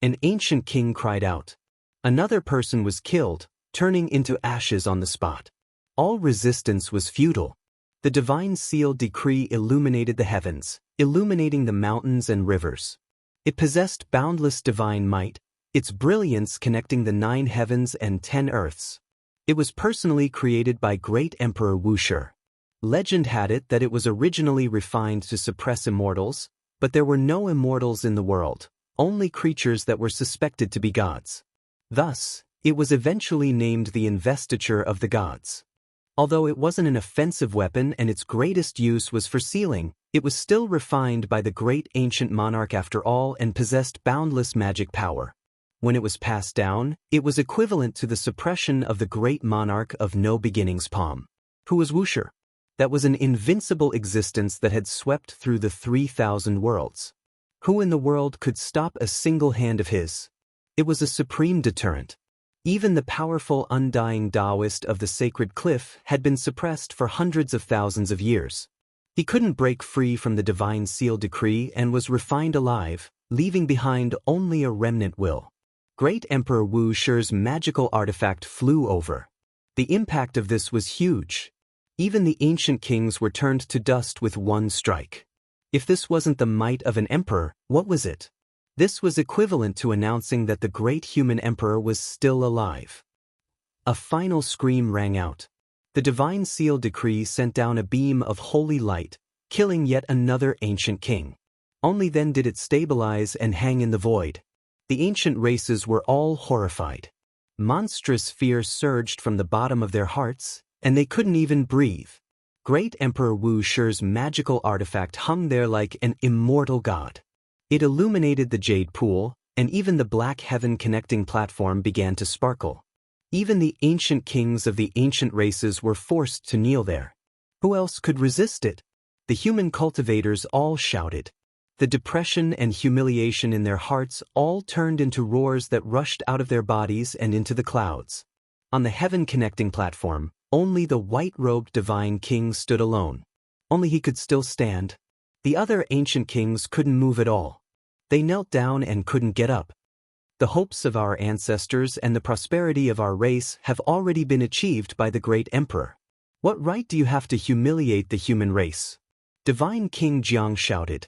An ancient king cried out. Another person was killed, turning into ashes on the spot. All resistance was futile. The divine seal decree illuminated the heavens, illuminating the mountains and rivers. It possessed boundless divine might, its brilliance connecting the 9 heavens and 10 earths. It was personally created by great Emperor Wuxia. Legend had it that it was originally refined to suppress immortals, but there were no immortals in the world, only creatures that were suspected to be gods. Thus, it was eventually named the investiture of the gods. Although it wasn't an offensive weapon and its greatest use was for sealing, it was still refined by the great ancient monarch after all and possessed boundless magic power. When it was passed down, it was equivalent to the suppression of the great monarch of No Beginnings Palm. Who was Wuxia? That was an invincible existence that had swept through the 3,000 worlds. Who in the world could stop a single hand of his? It was a supreme deterrent. Even the powerful undying Taoist of the sacred cliff had been suppressed for hundreds of thousands of years. He couldn't break free from the divine seal decree and was refined alive, leaving behind only a remnant will. Great Emperor Wuxia's magical artifact flew over. The impact of this was huge. Even the ancient kings were turned to dust with one strike. If this wasn't the might of an emperor, what was it? This was equivalent to announcing that the great human emperor was still alive. A final scream rang out. The divine seal decree sent down a beam of holy light, killing yet another ancient king. Only then did it stabilize and hang in the void. The ancient races were all horrified. Monstrous fear surged from the bottom of their hearts, and they couldn't even breathe. Great Emperor Wuxia's magical artifact hung there like an immortal god. It illuminated the jade pool, and even the black heaven connecting platform began to sparkle. Even the ancient kings of the ancient races were forced to kneel there. Who else could resist it? The human cultivators all shouted. The depression and humiliation in their hearts all turned into roars that rushed out of their bodies and into the clouds. On the heaven-connecting platform, only the white-robed divine king stood alone. Only he could still stand. The other ancient kings couldn't move at all. They knelt down and couldn't get up. The hopes of our ancestors and the prosperity of our race have already been achieved by the great emperor. What right do you have to humiliate the human race? Divine King Jianghu shouted.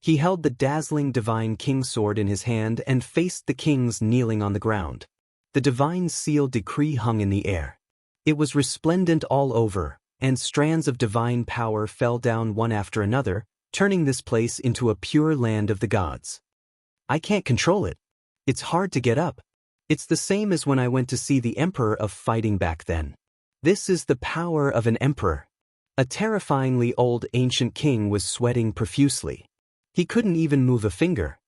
He held the dazzling divine king sword in his hand and faced the kings kneeling on the ground. The divine seal decree hung in the air. It was resplendent all over, and strands of divine power fell down one after another, turning this place into a pure land of the gods. I can't control it. It's hard to get up. It's the same as when I went to see the emperor of fighting back then. This is the power of an emperor. A terrifyingly old ancient king was sweating profusely. He couldn't even move a finger.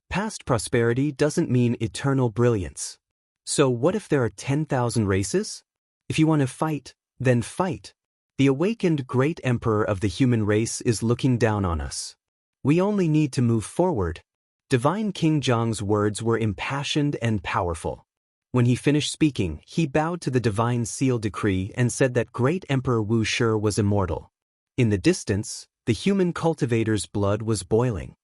Past prosperity doesn't mean eternal brilliance. So what if there are 10,000 races? If you want to fight, then fight. The awakened great emperor of the human race is looking down on us. We only need to move forward. Divine King Jianghu's words were impassioned and powerful. When he finished speaking, he bowed to the divine seal decree and said that great Emperor Wuxia was immortal. In the distance, the human cultivators' blood was boiling.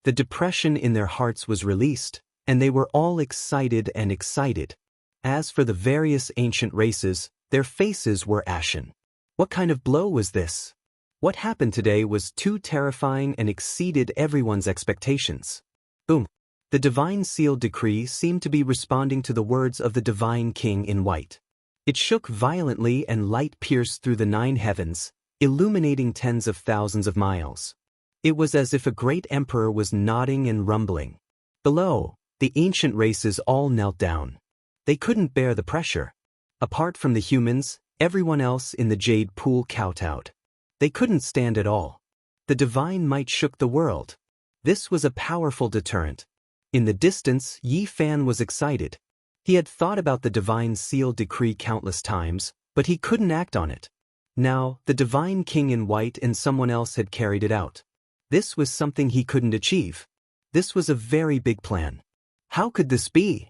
The depression in their hearts was released, and they were all excited and excited. As for the various ancient races, their faces were ashen. What kind of blow was this? What happened today was too terrifying and exceeded everyone's expectations. Boom! The divine seal decree seemed to be responding to the words of the divine king in white. It shook violently and light pierced through the 9 heavens, illuminating tens of thousands of miles. It was as if a great emperor was nodding and rumbling. Below, the ancient races all knelt down. They couldn't bear the pressure. Apart from the humans, everyone else in the jade pool kowtowed. They couldn't stand at all. The divine might shook the world. This was a powerful deterrent. In the distance, Yi Fan was excited. He had thought about the divine seal decree countless times, but he couldn't act on it. Now, the divine king in white and someone else had carried it out. This was something he couldn't achieve. This was a very big plan. How could this be?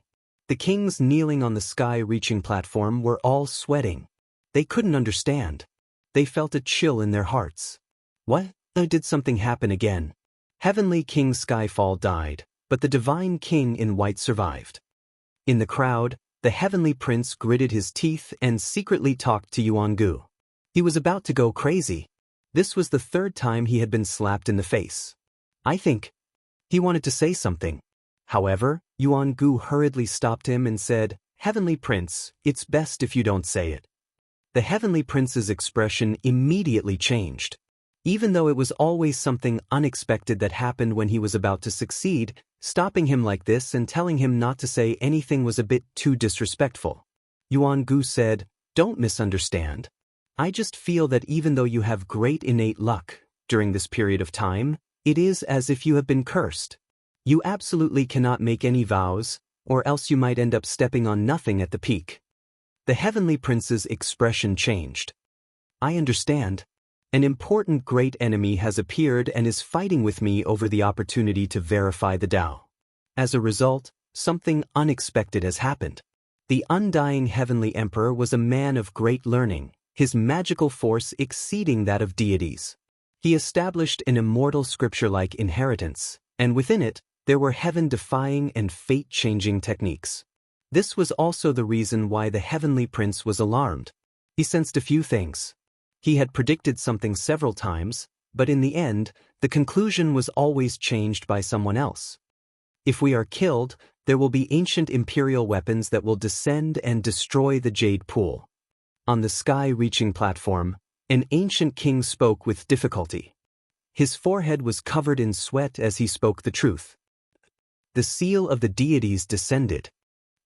The kings kneeling on the sky-reaching platform were all sweating. They couldn't understand. They felt a chill in their hearts. What? Did something happen again? Heavenly King Skyfall died, but the divine king in white survived. In the crowd, the heavenly prince gritted his teeth and secretly talked to Jianghu. He was about to go crazy. This was the 3rd time he had been slapped in the face. I think he wanted to say something. However, Jianghu hurriedly stopped him and said, "Heavenly Prince, it's best if you don't say it." The heavenly prince's expression immediately changed. Even though it was always something unexpected that happened when he was about to succeed, stopping him like this and telling him not to say anything was a bit too disrespectful. Jianghu said, "Don't misunderstand. I just feel that even though you have great innate luck, during this period of time, it is as if you have been cursed. You absolutely cannot make any vows, or else you might end up stepping on nothing at the peak." The heavenly prince's expression changed. "I understand. An important great enemy has appeared and is fighting with me over the opportunity to verify the Tao. As a result, something unexpected has happened. The undying heavenly emperor was a man of great learning, his magical force exceeding that of deities. He established an immortal scripture-like inheritance, and within it, there were heaven-defying and fate-changing techniques. This was also the reason why the heavenly prince was alarmed. He sensed a few things. He had predicted something several times, but in the end, the conclusion was always changed by someone else. If we are killed, there will be ancient imperial weapons that will descend and destroy the Jade Pool. On the sky-reaching platform, an ancient king spoke with difficulty. His forehead was covered in sweat as he spoke the truth. The seal of the deities descended.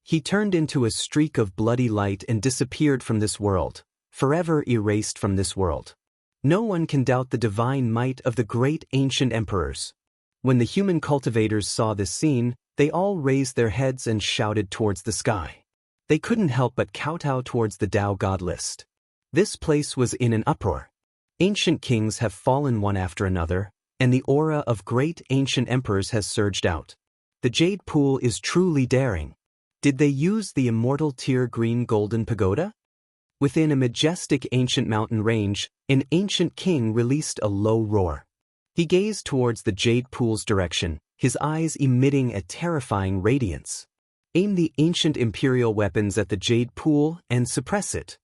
He turned into a streak of bloody light and disappeared from this world, forever erased from this world. No one can doubt the divine might of the great ancient emperors. When the human cultivators saw this scene, they all raised their heads and shouted towards the sky. They couldn't help but kowtow towards the Tao God list. This place was in an uproar. Ancient kings have fallen one after another, and the aura of great ancient emperors has surged out. The Jade Pool is truly daring. Did they use the immortal tier green golden pagoda? Within a majestic ancient mountain range, an ancient king released a low roar. He gazed towards the Jade Pool's direction, his eyes emitting a terrifying radiance. Aim the ancient imperial weapons at the Jade Pool and suppress it.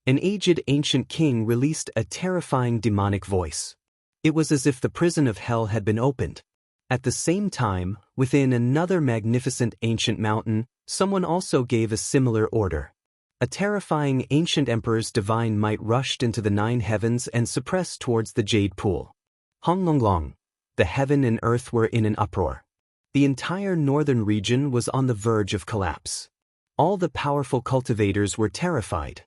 An aged ancient king released a terrifying demonic voice. It was as if the prison of hell had been opened. At the same time, within another magnificent ancient mountain, someone also gave a similar order. A terrifying ancient emperor's divine might rushed into the 9 heavens and suppressed towards the Jade Pool. Honglonglong, the heaven and earth were in an uproar. The entire northern region was on the verge of collapse. All the powerful cultivators were terrified.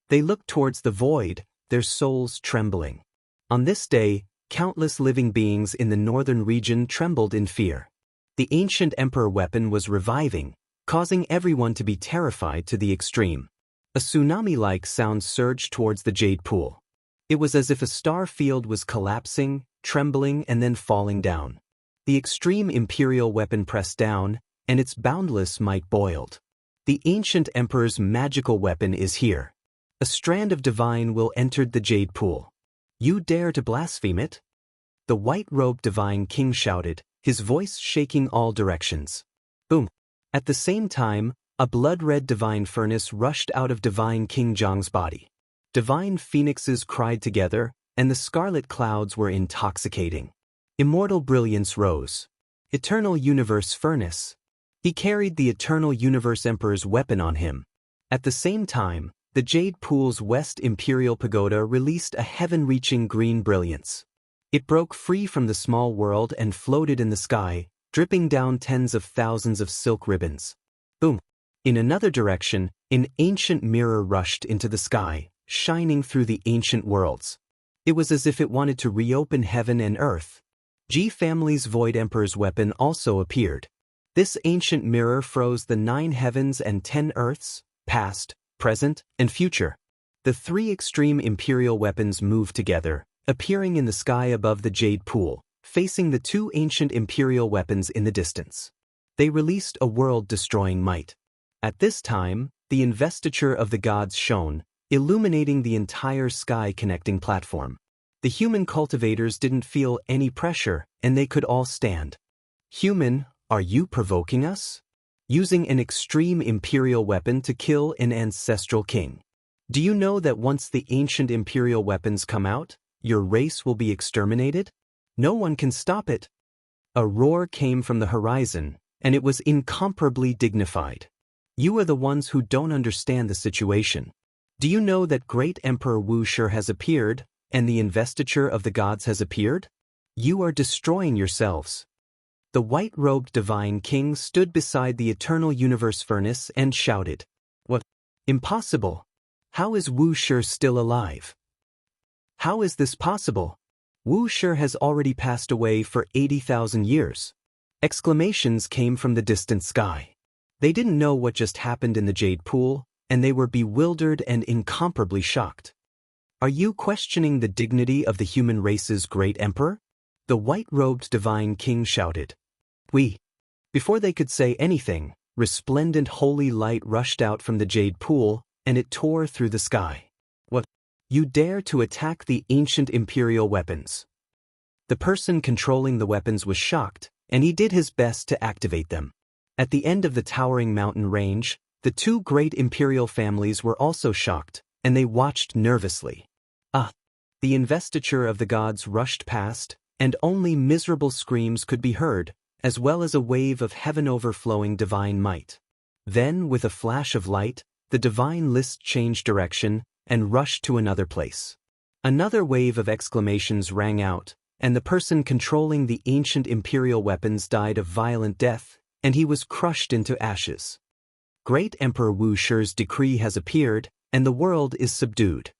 They looked towards the void, their souls trembling. On this day, countless living beings in the northern region trembled in fear. The ancient emperor weapon was reviving, causing everyone to be terrified to the extreme. A tsunami-like sound surged towards the Jade Pool. It was as if a star field was collapsing, trembling, and then falling down. The extreme imperial weapon pressed down, and its boundless might boiled. The ancient emperor's magical weapon is here. A strand of divine will enter the Jade Pool. You dare to blaspheme it? The white-robed divine king shouted, his voice shaking all directions. Boom! At the same time, a blood-red divine furnace rushed out of divine King Jianghu's body. Divine phoenixes cried together, and the scarlet clouds were intoxicating. Immortal brilliance rose. Eternal universe furnace. He carried the eternal universe emperor's weapon on him. At the same time, the Jade Pool's West Imperial Pagoda released a heaven-reaching green brilliance. It broke free from the small world and floated in the sky, dripping down tens of thousands of silk ribbons. Boom! In another direction, an ancient mirror rushed into the sky, shining through the ancient worlds. It was as if it wanted to reopen heaven and earth. Ji family's Void Emperor's weapon also appeared. This ancient mirror froze the 9 heavens and 10 earths, past, present, and future. The 3 extreme imperial weapons moved together, appearing in the sky above the Jade Pool, facing the 2 ancient imperial weapons in the distance. They released a world-destroying might. At this time, the investiture of the gods shone, illuminating the entire sky-connecting platform. The human cultivators didn't feel any pressure, and they could all stand. Human, are you provoking us? Using an extreme imperial weapon to kill an ancestral king. Do you know that once the ancient imperial weapons come out, your race will be exterminated? No one can stop it. A roar came from the horizon, and it was incomparably dignified. You are the ones who don't understand the situation. Do you know that great Emperor Wuxia has appeared, and the investiture of the gods has appeared? You are destroying yourselves. The white-robed divine king stood beside the eternal universe furnace and shouted, "What? Impossible! How is Wuxia still alive? How is this possible? Wuxia has already passed away for 80,000 years." Exclamations came from the distant sky. They didn't know what just happened in the Jade Pool, and they were bewildered and incomparably shocked. Are you questioning the dignity of the human race's great emperor? The white-robed divine king shouted. We. Before they could say anything, resplendent holy light rushed out from the jade pool, and it tore through the sky. What? You dare to attack the ancient imperial weapons? The person controlling the weapons was shocked, and he did his best to activate them. At the end of the towering mountain range, the two great imperial families were also shocked, and they watched nervously. The investiture of the gods rushed past, and only miserable screams could be heard, as well as a wave of heaven-overflowing divine might. Then, with a flash of light, the divine list changed direction and rushed to another place. Another wave of exclamations rang out, and the person controlling the ancient imperial weapons died a violent death, and he was crushed into ashes. Great Emperor Wuxia's decree has appeared, and the world is subdued.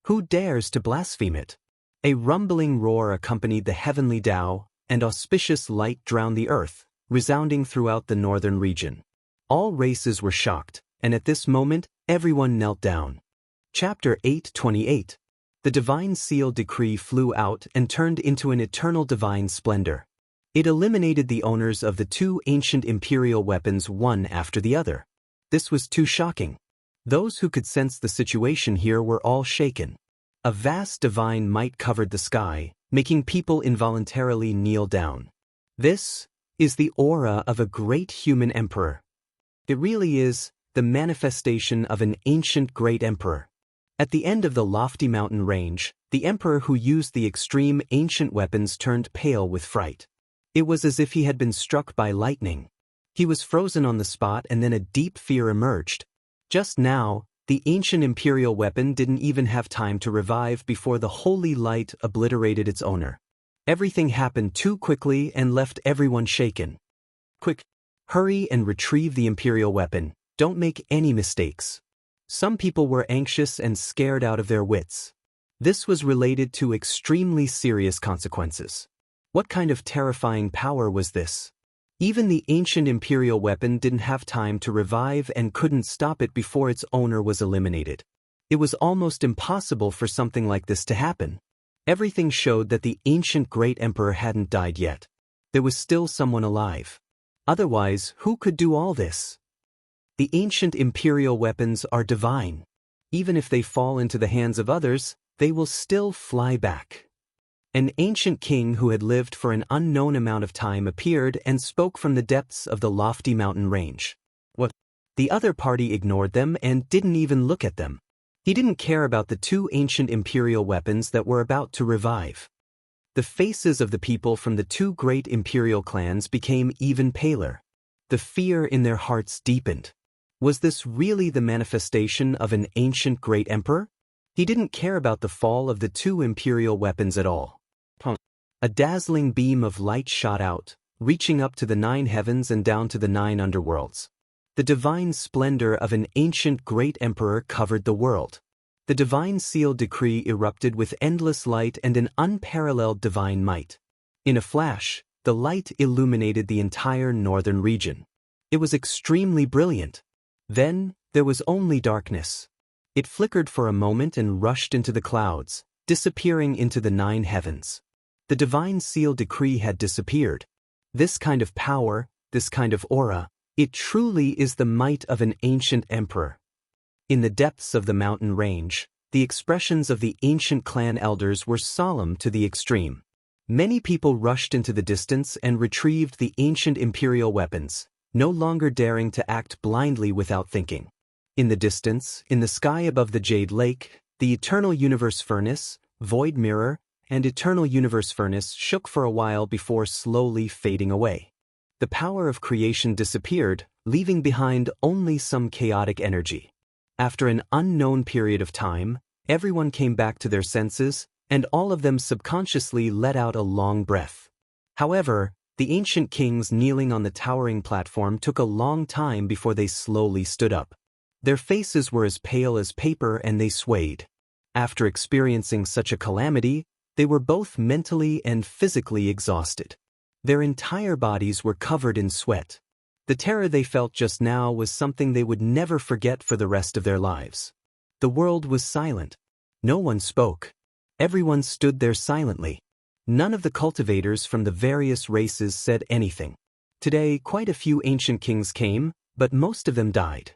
Who dares to blaspheme it? A rumbling roar accompanied the heavenly Tao, and auspicious light drowned the earth, resounding throughout the northern region. All races were shocked, and at this moment, everyone knelt down. Chapter 8:28. The divine seal decree flew out and turned into an eternal divine splendor. It eliminated the owners of the two ancient imperial weapons one after the other. This was too shocking. Those who could sense the situation here were all shaken. A vast divine might covered the sky, making people involuntarily kneel down. This is the aura of a great human emperor. It really is the manifestation of an ancient great emperor. At the end of the lofty mountain range, the emperor who used the extreme ancient weapons turned pale with fright. It was as if he had been struck by lightning. He was frozen on the spot, and then a deep fear emerged. Just now, the ancient imperial weapon didn't even have time to revive before the holy light obliterated its owner. Everything happened too quickly and left everyone shaken. Quick! Hurry and retrieve the imperial weapon. Don't make any mistakes. Some people were anxious and scared out of their wits. This was related to extremely serious consequences. What kind of terrifying power was this? Even the ancient imperial weapon didn't have time to revive and couldn't stop it before its owner was eliminated. It was almost impossible for something like this to happen. Everything showed that the ancient great emperor hadn't died yet. There was still someone alive. Otherwise, who could do all this? The ancient imperial weapons are divine. Even if they fall into the hands of others, they will still fly back. An ancient king who had lived for an unknown amount of time appeared and spoke from the depths of the lofty mountain range. What? The other party ignored them and didn't even look at them. He didn't care about the two ancient imperial weapons that were about to revive. The faces of the people from the two great imperial clans became even paler. The fear in their hearts deepened. Was this really the manifestation of an ancient great emperor? He didn't care about the fall of the two imperial weapons at all. A dazzling beam of light shot out, reaching up to the 9 heavens and down to the 9 underworlds. The divine splendor of an ancient great emperor covered the world. The divine seal decree erupted with endless light and an unparalleled divine might. In a flash, the light illuminated the entire northern region. It was extremely brilliant. Then, there was only darkness. It flickered for a moment and rushed into the clouds, disappearing into the 9 heavens. The divine seal decree had disappeared. This kind of power, this kind of aura, it truly is the might of an ancient emperor. In the depths of the mountain range, the expressions of the ancient clan elders were solemn to the extreme. Many people rushed into the distance and retrieved the ancient imperial weapons, no longer daring to act blindly without thinking. In the distance, in the sky above the Jade Lake, the eternal universe furnace, void mirror, and eternal universe furnace shook for a while before slowly fading away. The power of creation disappeared, leaving behind only some chaotic energy. After an unknown period of time, everyone came back to their senses, and all of them subconsciously let out a long breath. However, the ancient kings kneeling on the towering platform took a long time before they slowly stood up. Their faces were as pale as paper and they swayed. After experiencing such a calamity, they were both mentally and physically exhausted. Their entire bodies were covered in sweat. The terror they felt just now was something they would never forget for the rest of their lives. The world was silent. No one spoke. Everyone stood there silently. None of the cultivators from the various races said anything. Today, quite a few ancient kings came, but most of them died.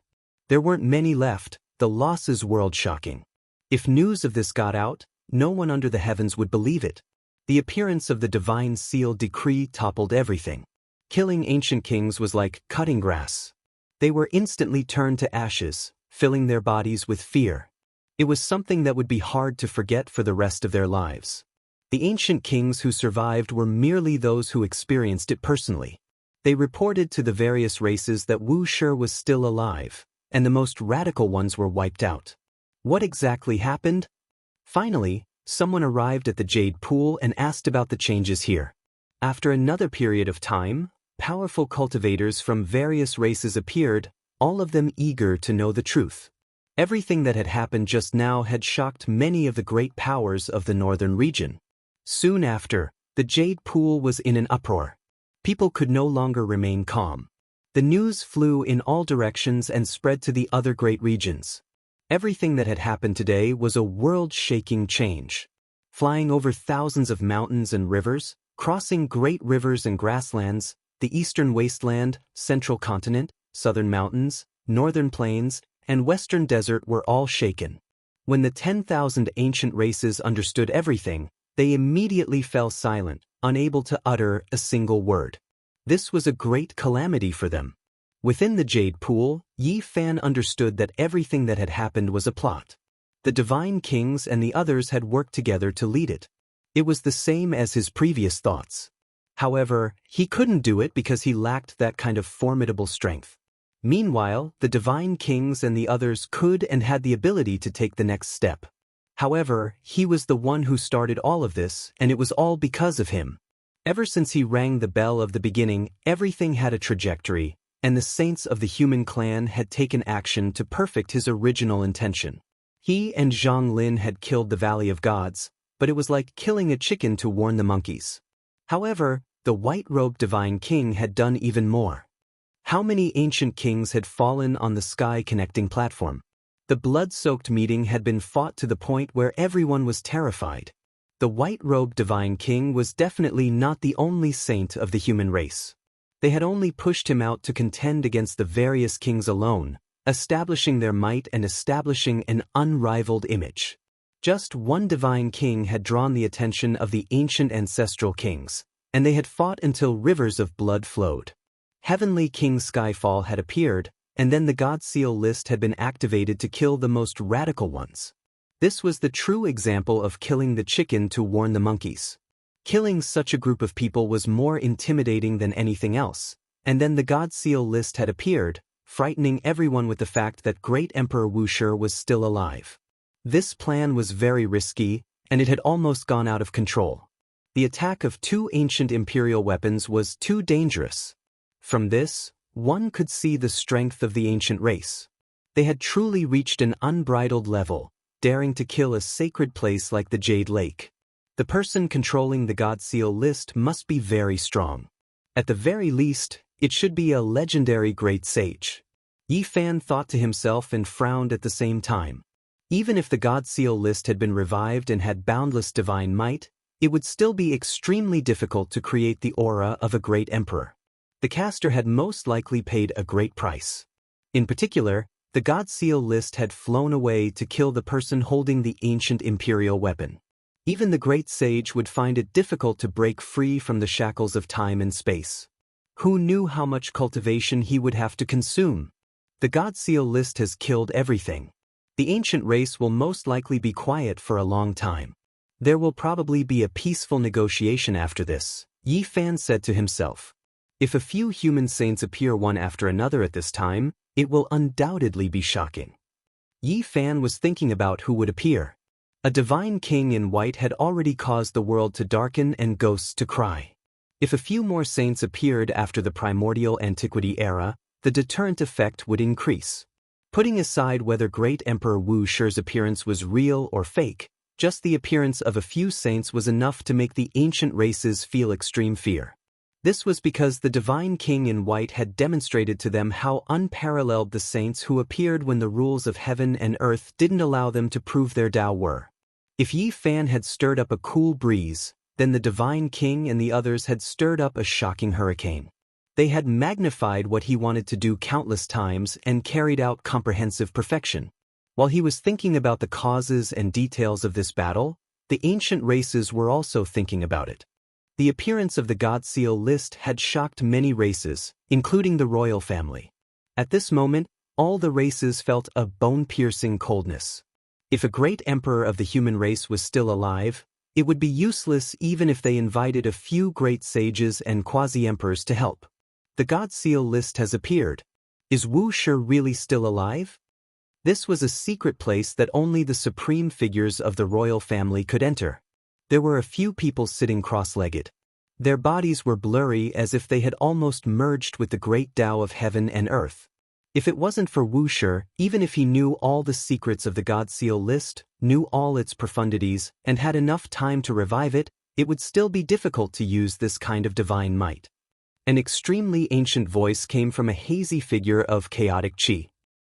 There weren't many left. The losses world-shocking. If news of this got out, no one under the heavens would believe it. The appearance of the divine seal decree toppled everything. Killing ancient kings was like cutting grass. They were instantly turned to ashes, filling their bodies with fear. It was something that would be hard to forget for the rest of their lives. The ancient kings who survived were merely those who experienced it personally. They reported to the various races that Wuxia was still alive, and the most radical ones were wiped out. What exactly happened? Finally, someone arrived at the Jade Pool and asked about the changes here. After another period of time, powerful cultivators from various races appeared, all of them eager to know the truth. Everything that had happened just now had shocked many of the great powers of the northern region. Soon after, the Jade Pool was in an uproar. People could no longer remain calm. The news flew in all directions and spread to the other great regions. Everything that had happened today was a world-shaking change. Flying over thousands of mountains and rivers, crossing great rivers and grasslands, the eastern wasteland, central continent, southern mountains, northern plains, and western desert were all shaken. When the 10,000 ancient races understood everything, they immediately fell silent, unable to utter a single word. This was a great calamity for them. Within the Jade Pool, Yi Fan understood that everything that had happened was a plot. The divine kings and the others had worked together to lead it. It was the same as his previous thoughts. However, he couldn't do it because he lacked that kind of formidable strength. Meanwhile, the divine kings and the others could and had the ability to take the next step. However, he was the one who started all of this, and it was all because of him. Ever since he rang the bell of the beginning, everything had a trajectory, and the saints of the human clan had taken action to perfect his original intention. He and Zhang Lin had killed the Valley of Gods, but it was like killing a chicken to warn the monkeys. However, the white-robed divine king had done even more. How many ancient kings had fallen on the sky-connecting platform? The blood-soaked meeting had been fought to the point where everyone was terrified. The white-robed divine king was definitely not the only saint of the human race. They had only pushed him out to contend against the various kings alone, establishing their might and establishing an unrivaled image. Just one divine king had drawn the attention of the ancient ancestral kings, and they had fought until rivers of blood flowed. Heavenly King Skyfall had appeared, and then the God Seal list had been activated to kill the most radical ones. This was the true example of killing the chicken to warn the monkeys. Killing such a group of people was more intimidating than anything else, and then the God Seal list had appeared, frightening everyone with the fact that Great Emperor Wuxia was still alive. This plan was very risky, and it had almost gone out of control. The attack of two ancient imperial weapons was too dangerous. From this, one could see the strength of the ancient race. They had truly reached an unbridled level, daring to kill a sacred place like the Jade Lake. The person controlling the God Seal list must be very strong. At the very least, it should be a legendary great sage. Yi Fan thought to himself and frowned at the same time. Even if the God Seal list had been revived and had boundless divine might, it would still be extremely difficult to create the aura of a great emperor. The caster had most likely paid a great price. In particular, the God Seal list had flown away to kill the person holding the ancient imperial weapon. Even the great sage would find it difficult to break free from the shackles of time and space. Who knew how much cultivation he would have to consume? The God Seal list has killed everything. The ancient race will most likely be quiet for a long time. There will probably be a peaceful negotiation after this, Yi Fan said to himself. If a few human saints appear one after another at this time, it will undoubtedly be shocking. Yi Fan was thinking about who would appear. A divine king in white had already caused the world to darken and ghosts to cry. If a few more saints appeared after the primordial antiquity era, the deterrent effect would increase. Putting aside whether Great Emperor Wuxia's appearance was real or fake, just the appearance of a few saints was enough to make the ancient races feel extreme fear. This was because the divine king in white had demonstrated to them how unparalleled the saints who appeared when the rules of heaven and earth didn't allow them to prove their Tao were. If Yi Fan had stirred up a cool breeze, then the Divine King and the others had stirred up a shocking hurricane. They had magnified what he wanted to do countless times and carried out comprehensive perfection. While he was thinking about the causes and details of this battle, the ancient races were also thinking about it. The appearance of the God Seal list had shocked many races, including the royal family. At this moment, all the races felt a bone-piercing coldness. If a great emperor of the human race was still alive, it would be useless even if they invited a few great sages and quasi-emperors to help. The God Seal list has appeared. Is Wuxia really still alive? This was a secret place that only the supreme figures of the royal family could enter. There were a few people sitting cross-legged. Their bodies were blurry as if they had almost merged with the great Tao of heaven and earth. If it wasn't for Wuxia, even if he knew all the secrets of the God Seal list, knew all its profundities, and had enough time to revive it, it would still be difficult to use this kind of divine might. An extremely ancient voice came from a hazy figure of chaotic chi.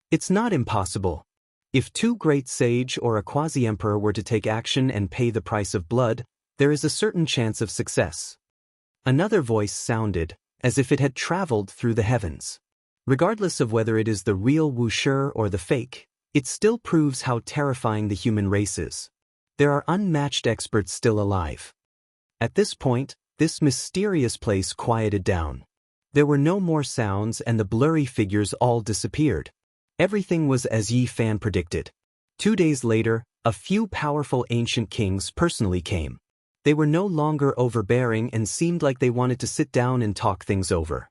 It's not impossible. If two great sage or a quasi-emperor were to take action and pay the price of blood, there is a certain chance of success. Another voice sounded, as if it had traveled through the heavens. Regardless of whether it is the real Wuxia or the fake, it still proves how terrifying the human race is. There are unmatched experts still alive. At this point, this mysterious place quieted down. There were no more sounds and the blurry figures all disappeared. Everything was as Yi Fan predicted. 2 days later, a few powerful ancient kings personally came. They were no longer overbearing and seemed like they wanted to sit down and talk things over.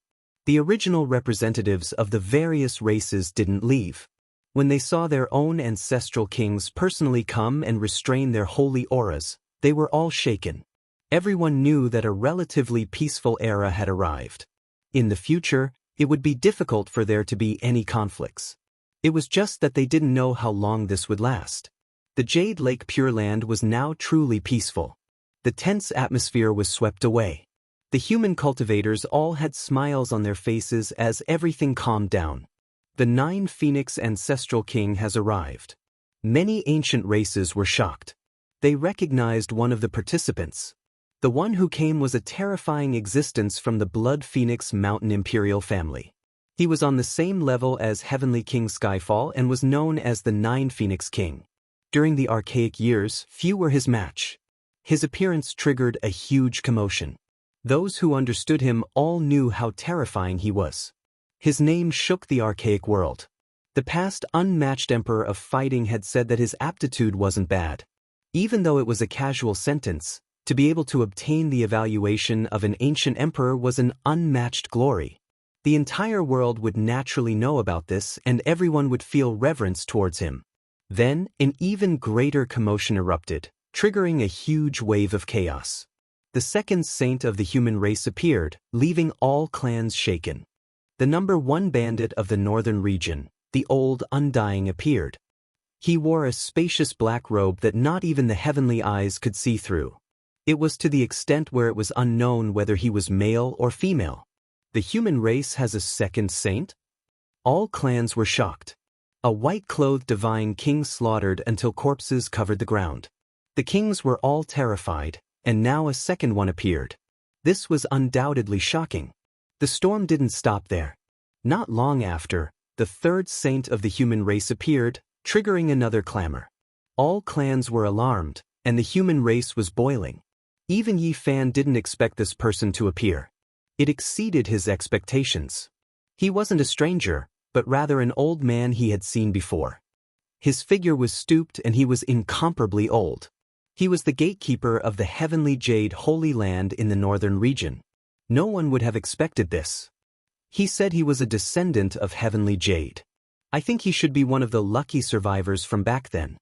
The original representatives of the various races didn't leave. When they saw their own ancestral kings personally come and restrain their holy auras, they were all shaken. Everyone knew that a relatively peaceful era had arrived. In the future, it would be difficult for there to be any conflicts. It was just that they didn't know how long this would last. The Jade Lake Pure Land was now truly peaceful. The tense atmosphere was swept away. The human cultivators all had smiles on their faces as everything calmed down. The 9 Phoenix Ancestral King has arrived. Many ancient races were shocked. They recognized one of the participants. The one who came was a terrifying existence from the Blood Phoenix Mountain Imperial family. He was on the same level as Heavenly King Skyfall and was known as the 9 Phoenix King. During the archaic years, few were his match. His appearance triggered a huge commotion. Those who understood him all knew how terrifying he was. His name shook the archaic world. The past unmatched emperor of fighting had said that his aptitude wasn't bad. Even though it was a casual sentence, to be able to obtain the evaluation of an ancient emperor was an unmatched glory. The entire world would naturally know about this and everyone would feel reverence towards him. Then, an even greater commotion erupted, triggering a huge wave of chaos. The second saint of the human race appeared, leaving all clans shaken. The number 1 bandit of the northern region, the old Undying, appeared. He wore a spacious black robe that not even the heavenly eyes could see through. It was to the extent where it was unknown whether he was male or female. The human race has a second saint? All clans were shocked. A white-clothed divine king slaughtered until corpses covered the ground. The kings were all terrified, and now a second one appeared. This was undoubtedly shocking. The storm didn't stop there. Not long after, the third saint of the human race appeared, triggering another clamor. All clans were alarmed, and the human race was boiling. Even Yi Fan didn't expect this person to appear. It exceeded his expectations. He wasn't a stranger, but rather an old man he had seen before. His figure was stooped and he was incomparably old. He was the gatekeeper of the Heavenly Jade Holy Land in the northern region. No one would have expected this. He said he was a descendant of Heavenly Jade. I think he should be one of the lucky survivors from back then.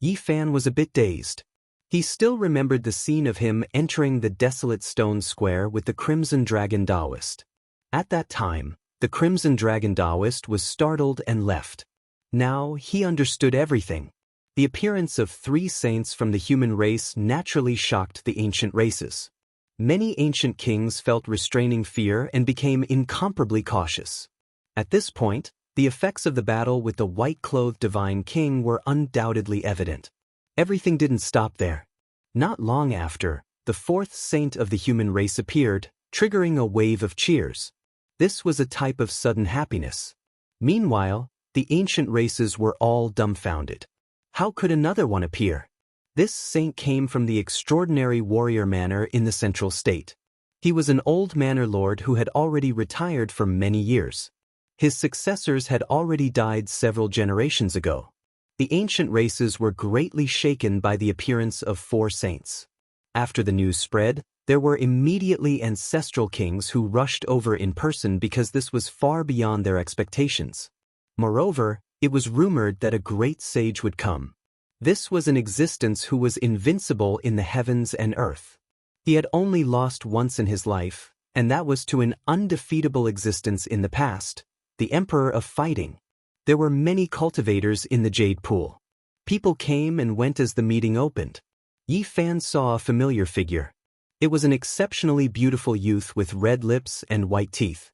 Yi Fan was a bit dazed. He still remembered the scene of him entering the desolate stone square with the Crimson Dragon Taoist. At that time, the Crimson Dragon Taoist was startled and left. Now he understood everything. The appearance of 3 saints from the human race naturally shocked the ancient races. Many ancient kings felt restraining fear and became incomparably cautious. At this point, the effects of the battle with the white-clothed divine king were undoubtedly evident. everything didn't stop there. Not long after, the fourth saint of the human race appeared, triggering a wave of cheers. This was a type of sudden happiness. Meanwhile, the ancient races were all dumbfounded. How could another one appear? This saint came from the extraordinary warrior manor in the central state. He was an old manor lord who had already retired for many years. His successors had already died several generations ago. The ancient races were greatly shaken by the appearance of four saints. After the news spread, there were immediately ancestral kings who rushed over in person because this was far beyond their expectations. Moreover, it was rumored that a great sage would come. This was an existence who was invincible in the heavens and earth. He had only lost once in his life, and that was to an undefeatable existence in the past, the Emperor of Fighting. There were many cultivators in the Jade Pool. People came and went as the meeting opened. Yi Fan saw a familiar figure. It was an exceptionally beautiful youth with red lips and white teeth.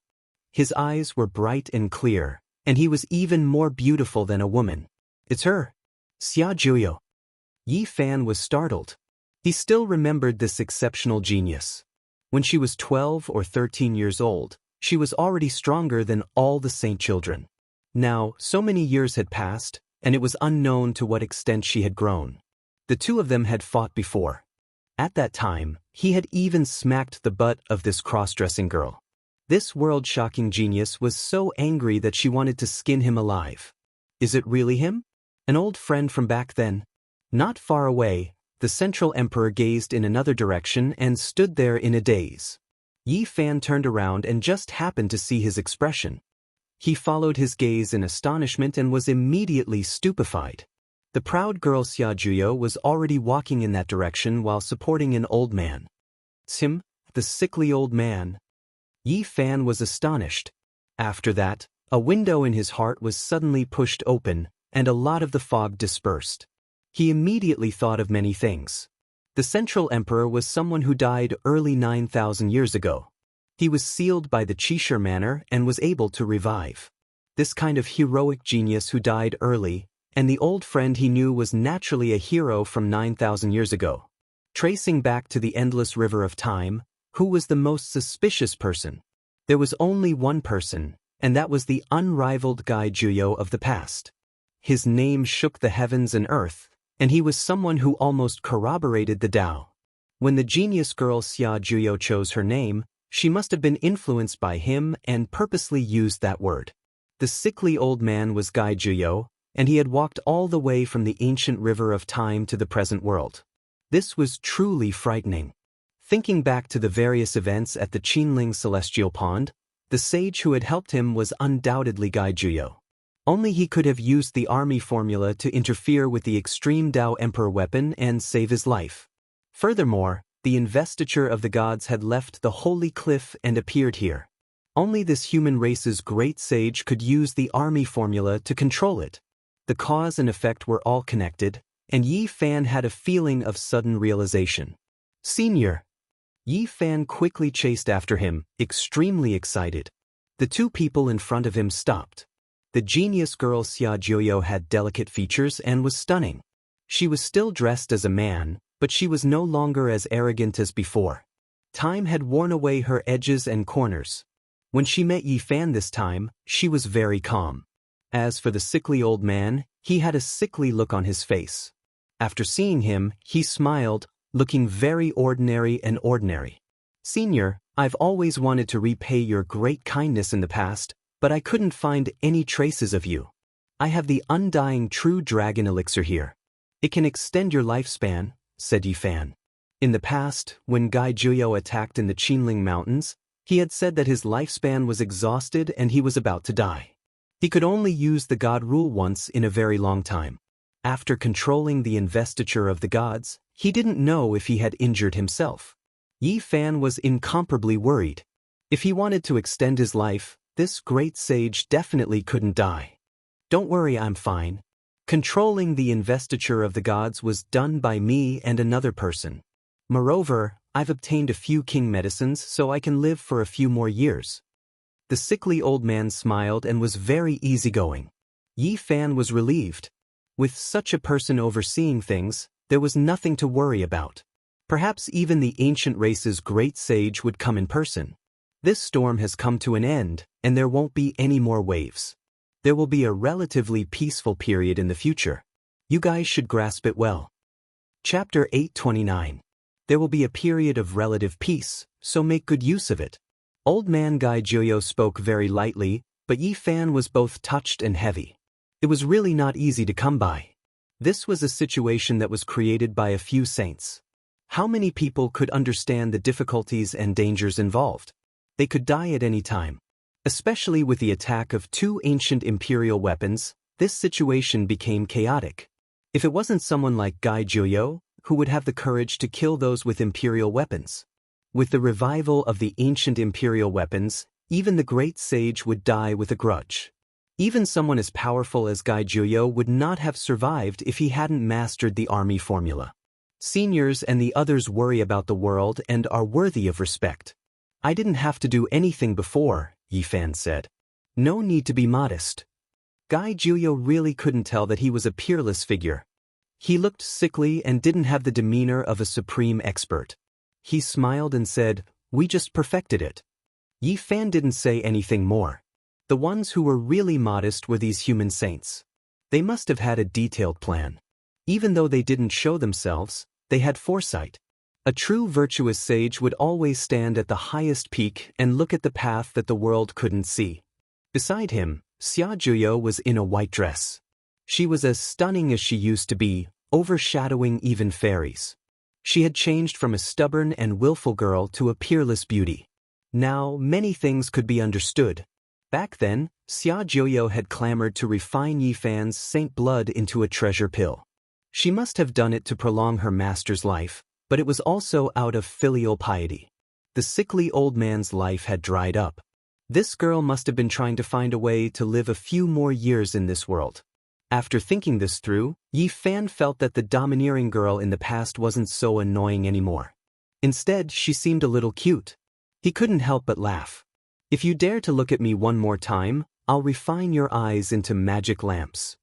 His eyes were bright and clear, and he was even more beautiful than a woman. It's her. Xia Juyo. Yi Fan was startled. He still remembered this exceptional genius. When she was 12 or 13 years old, she was already stronger than all the saint children. Now, so many years had passed, and it was unknown to what extent she had grown. The two of them had fought before. At that time, he had even smacked the butt of this cross-dressing girl. This world-shocking genius was so angry that she wanted to skin him alive. Is it really him? An old friend from back then? Not far away, the Central Emperor gazed in another direction and stood there in a daze. Yi Fan turned around and just happened to see his expression. He followed his gaze in astonishment and was immediately stupefied. The proud girl Xia Juyo was already walking in that direction while supporting an old man. It's him, the sickly old man. Yi Fan was astonished. After that, a window in his heart was suddenly pushed open, and a lot of the fog dispersed. He immediately thought of many things. The Central Emperor was someone who died early 9,000 years ago. He was sealed by the Qishir manor and was able to revive. This kind of heroic genius who died early, and the old friend he knew was naturally a hero from 9,000 years ago. Tracing back to the endless river of time, who was the most suspicious person? There was only one person, and that was the unrivaled Gai Juyo of the past. His name shook the heavens and earth, and he was someone who almost corroborated the Tao. When the genius girl Xia Juyo chose her name, she must have been influenced by him and purposely used that word. The sickly old man was Gai Juyo, and he had walked all the way from the ancient river of time to the present world. This was truly frightening. Thinking back to the various events at the Qinling Celestial Pond, the sage who had helped him was undoubtedly Gai Juyo. Only he could have used the army formula to interfere with the extreme Tao Emperor weapon and save his life. Furthermore, the investiture of the gods had left the holy cliff and appeared here. Only this human race's great sage could use the army formula to control it. The cause and effect were all connected, and Yi Fan had a feeling of sudden realization. Senior! Yi Fan quickly chased after him, extremely excited. The two people in front of him stopped. The genius girl Xia Juyo had delicate features and was stunning. She was still dressed as a man, but she was no longer as arrogant as before. Time had worn away her edges and corners. When she met Yi Fan this time, she was very calm. As for the sickly old man, he had a sickly look on his face. After seeing him, he smiled, looking very ordinary and ordinary. Senior, I've always wanted to repay your great kindness in the past, but I couldn't find any traces of you. I have the undying true dragon elixir here. It can extend your lifespan, said Yi Fan. In the past, when Gai Juyo attacked in the Qinling Mountains, he had said that his lifespan was exhausted and he was about to die. He could only use the god rule once in a very long time. After controlling the investiture of the gods, he didn't know if he had injured himself. Yi Fan was incomparably worried. If he wanted to extend his life, this great sage definitely couldn't die. Don't worry, I'm fine. Controlling the investiture of the gods was done by me and another person. Moreover, I've obtained a few king medicines so I can live for a few more years. The sickly old man smiled and was very easygoing. Yi Fan was relieved. With such a person overseeing things, there was nothing to worry about. Perhaps even the ancient race's great sage would come in person. This storm has come to an end, and there won't be any more waves. There will be a relatively peaceful period in the future. You guys should grasp it well. Chapter 829. There will be a period of relative peace, so make good use of it. Old man Gai Jiuyo spoke very lightly, but Yi Fan was both touched and heavy. It was really not easy to come by. This was a situation that was created by a few saints. How many people could understand the difficulties and dangers involved? They could die at any time. Especially with the attack of two ancient imperial weapons, this situation became chaotic. If it wasn't someone like Gai Jiuyo, who would have the courage to kill those with imperial weapons? With the revival of the ancient imperial weapons, even the great sage would die with a grudge. Even someone as powerful as Gai Jiuyo would not have survived if he hadn't mastered the army formula. Seniors and the others worry about the world and are worthy of respect. I didn't have to do anything before, Yi Fan said. No need to be modest. Gai Jiuyo really couldn't tell that he was a peerless figure. He looked sickly and didn't have the demeanor of a supreme expert. He smiled and said, "We just perfected it." Yi Fan didn't say anything more. The ones who were really modest were these human saints. They must have had a detailed plan. Even though they didn't show themselves, they had foresight. A true virtuous sage would always stand at the highest peak and look at the path that the world couldn't see. Beside him, Xia Jiuyo was in a white dress. She was as stunning as she used to be, overshadowing even fairies. She had changed from a stubborn and willful girl to a peerless beauty. Now, many things could be understood. Back then, Xia Jiuyo had clamored to refine Yi Fan's saint blood into a treasure pill. She must have done it to prolong her master's life, but it was also out of filial piety. The sickly old man's life had dried up. This girl must have been trying to find a way to live a few more years in this world. After thinking this through, Yi Fan felt that the domineering girl in the past wasn't so annoying anymore. Instead, she seemed a little cute. He couldn't help but laugh. "If you dare to look at me one more time, I'll refine your eyes into magic lamps."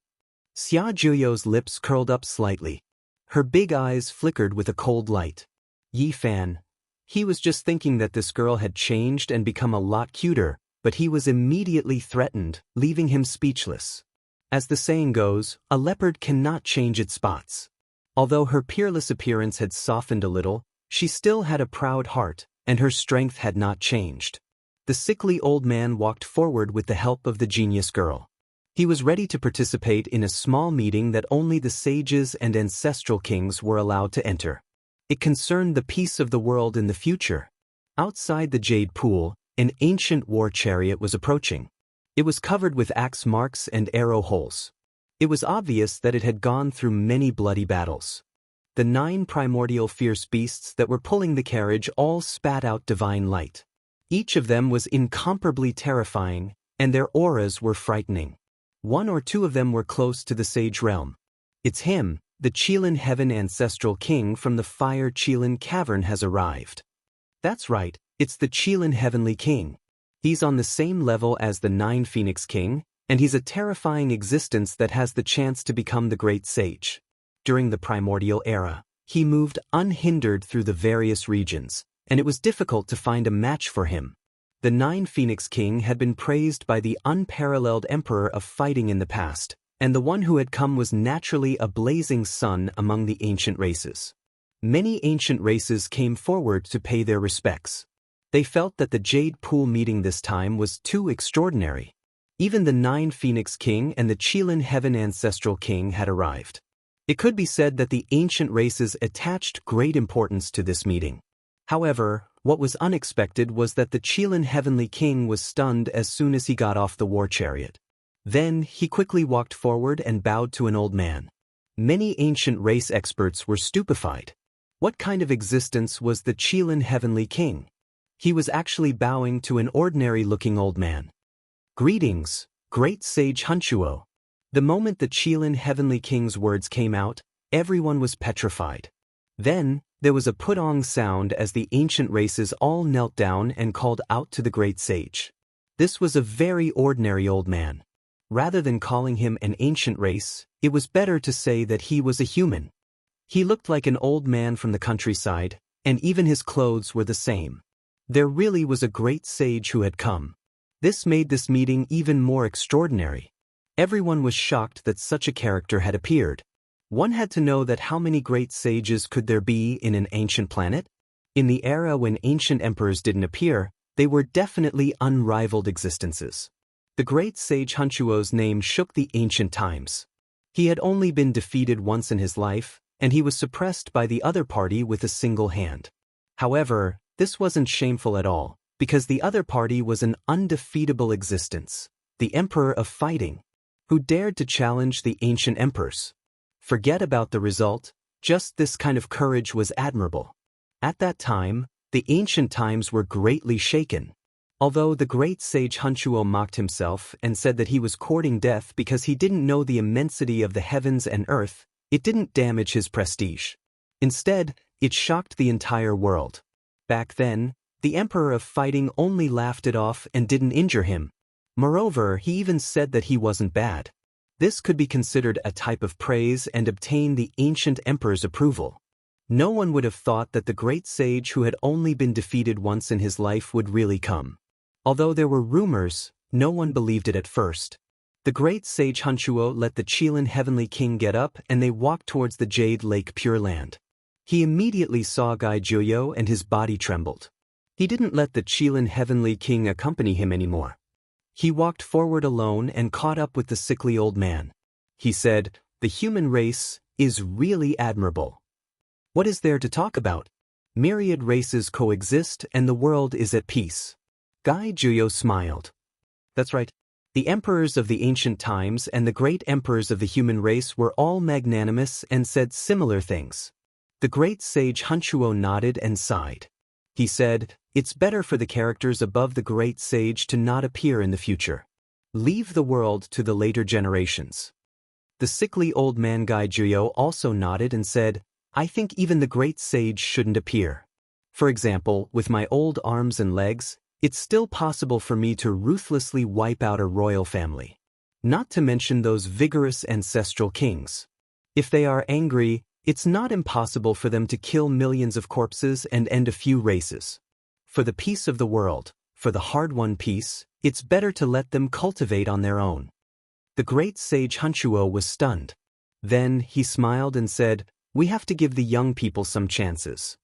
Xia Jiuyo's lips curled up slightly. Her big eyes flickered with a cold light. Yi Fan. He was just thinking that this girl had changed and become a lot cuter, but he was immediately threatened, leaving him speechless. As the saying goes, a leopard cannot change its spots. Although her peerless appearance had softened a little, she still had a proud heart, and her strength had not changed. The sickly old man walked forward with the help of the genius girl. He was ready to participate in a small meeting that only the sages and ancestral kings were allowed to enter. It concerned the peace of the world in the future. Outside the Jade Pool, an ancient war chariot was approaching. It was covered with axe marks and arrow holes. It was obvious that it had gone through many bloody battles. The 9 primordial fierce beasts that were pulling the carriage all spat out divine light. Each of them was incomparably terrifying, and their auras were frightening. 1 or 2 of them were close to the sage realm. "It's him, the Qilin Heaven ancestral king from the Fire Qilin Cavern has arrived." That's right, it's the Qilin Heavenly King. He's on the same level as the 9 Phoenix King, and he's a terrifying existence that has the chance to become the great sage. During the primordial era, he moved unhindered through the various regions, and it was difficult to find a match for him. The 9 Phoenix King had been praised by the unparalleled emperor of fighting in the past, and the one who had come was naturally a blazing sun among the ancient races. Many ancient races came forward to pay their respects. They felt that the Jade Pool meeting this time was too extraordinary. Even the 9 Phoenix King and the Qilin Heaven ancestral king had arrived. It could be said that the ancient races attached great importance to this meeting. However, what was unexpected was that the Qilin Heavenly King was stunned as soon as he got off the war chariot. Then, he quickly walked forward and bowed to an old man. Many ancient race experts were stupefied. What kind of existence was the Qilin Heavenly King? He was actually bowing to an ordinary-looking old man. "Greetings, great sage Hunchuo." The moment the Qilin Heavenly King's words came out, everyone was petrified. Then, there was a putong sound as the ancient races all knelt down and called out to the great sage. This was a very ordinary old man. Rather than calling him an ancient race, it was better to say that he was a human. He looked like an old man from the countryside, and even his clothes were the same. There really was a great sage who had come. This made this meeting even more extraordinary. Everyone was shocked that such a character had appeared. One had to know that how many great sages could there be in an ancient planet? In the era when ancient emperors didn't appear, they were definitely unrivaled existences. The great sage Hunchuo's name shook the ancient times. He had only been defeated once in his life, and he was suppressed by the other party with a single hand. However, this wasn't shameful at all, because the other party was an undefeatable existence, the Emperor of Fighting, who dared to challenge the ancient emperors. Forget about the result, just this kind of courage was admirable. At that time, the ancient times were greatly shaken. Although the great sage Hunchuo mocked himself and said that he was courting death because he didn't know the immensity of the heavens and earth, it didn't damage his prestige. Instead, it shocked the entire world. Back then, the Emperor of Fighting only laughed it off and didn't injure him. Moreover, he even said that he wasn't bad. This could be considered a type of praise and obtain the ancient emperor's approval. No one would have thought that the great sage who had only been defeated once in his life would really come. Although there were rumors, no one believed it at first. The great sage Hunchuo let the Qilin Heavenly King get up and they walked towards the Jade Lake Pure Land. He immediately saw Gai Juyo and his body trembled. He didn't let the Qilin Heavenly King accompany him anymore. He walked forward alone and caught up with the sickly old man. He said, "The human race is really admirable. What is there to talk about? Myriad races coexist and the world is at peace." Gai Juyo smiled. That's right. The emperors of the ancient times and the great emperors of the human race were all magnanimous and said similar things. The great sage Hunchuo nodded and sighed. He said, "It's better for the characters above the great sage to not appear in the future. Leave the world to the later generations." The sickly old man Gai Juyo also nodded and said, "I think even the great sage shouldn't appear. For example, with my old arms and legs, it's still possible for me to ruthlessly wipe out a royal family. Not to mention those vigorous ancestral kings. If they are angry, it's not impossible for them to kill millions of corpses and end a few races. For the peace of the world, for the hard-won peace, it's better to let them cultivate on their own." The great sage Hunchuo was stunned. Then he smiled and said, "We have to give the young people some chances."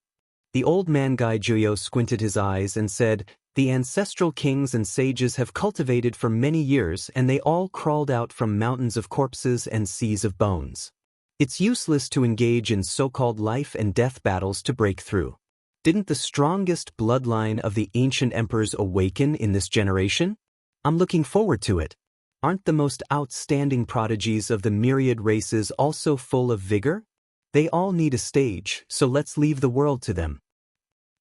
The old man Gai Juyo squinted his eyes and said, "The ancestral kings and sages have cultivated for many years and they all crawled out from mountains of corpses and seas of bones. It's useless to engage in so-called life and death battles to break through. Didn't the strongest bloodline of the ancient emperors awaken in this generation? I'm looking forward to it. Aren't the most outstanding prodigies of the myriad races also full of vigor? They all need a stage, so let's leave the world to them."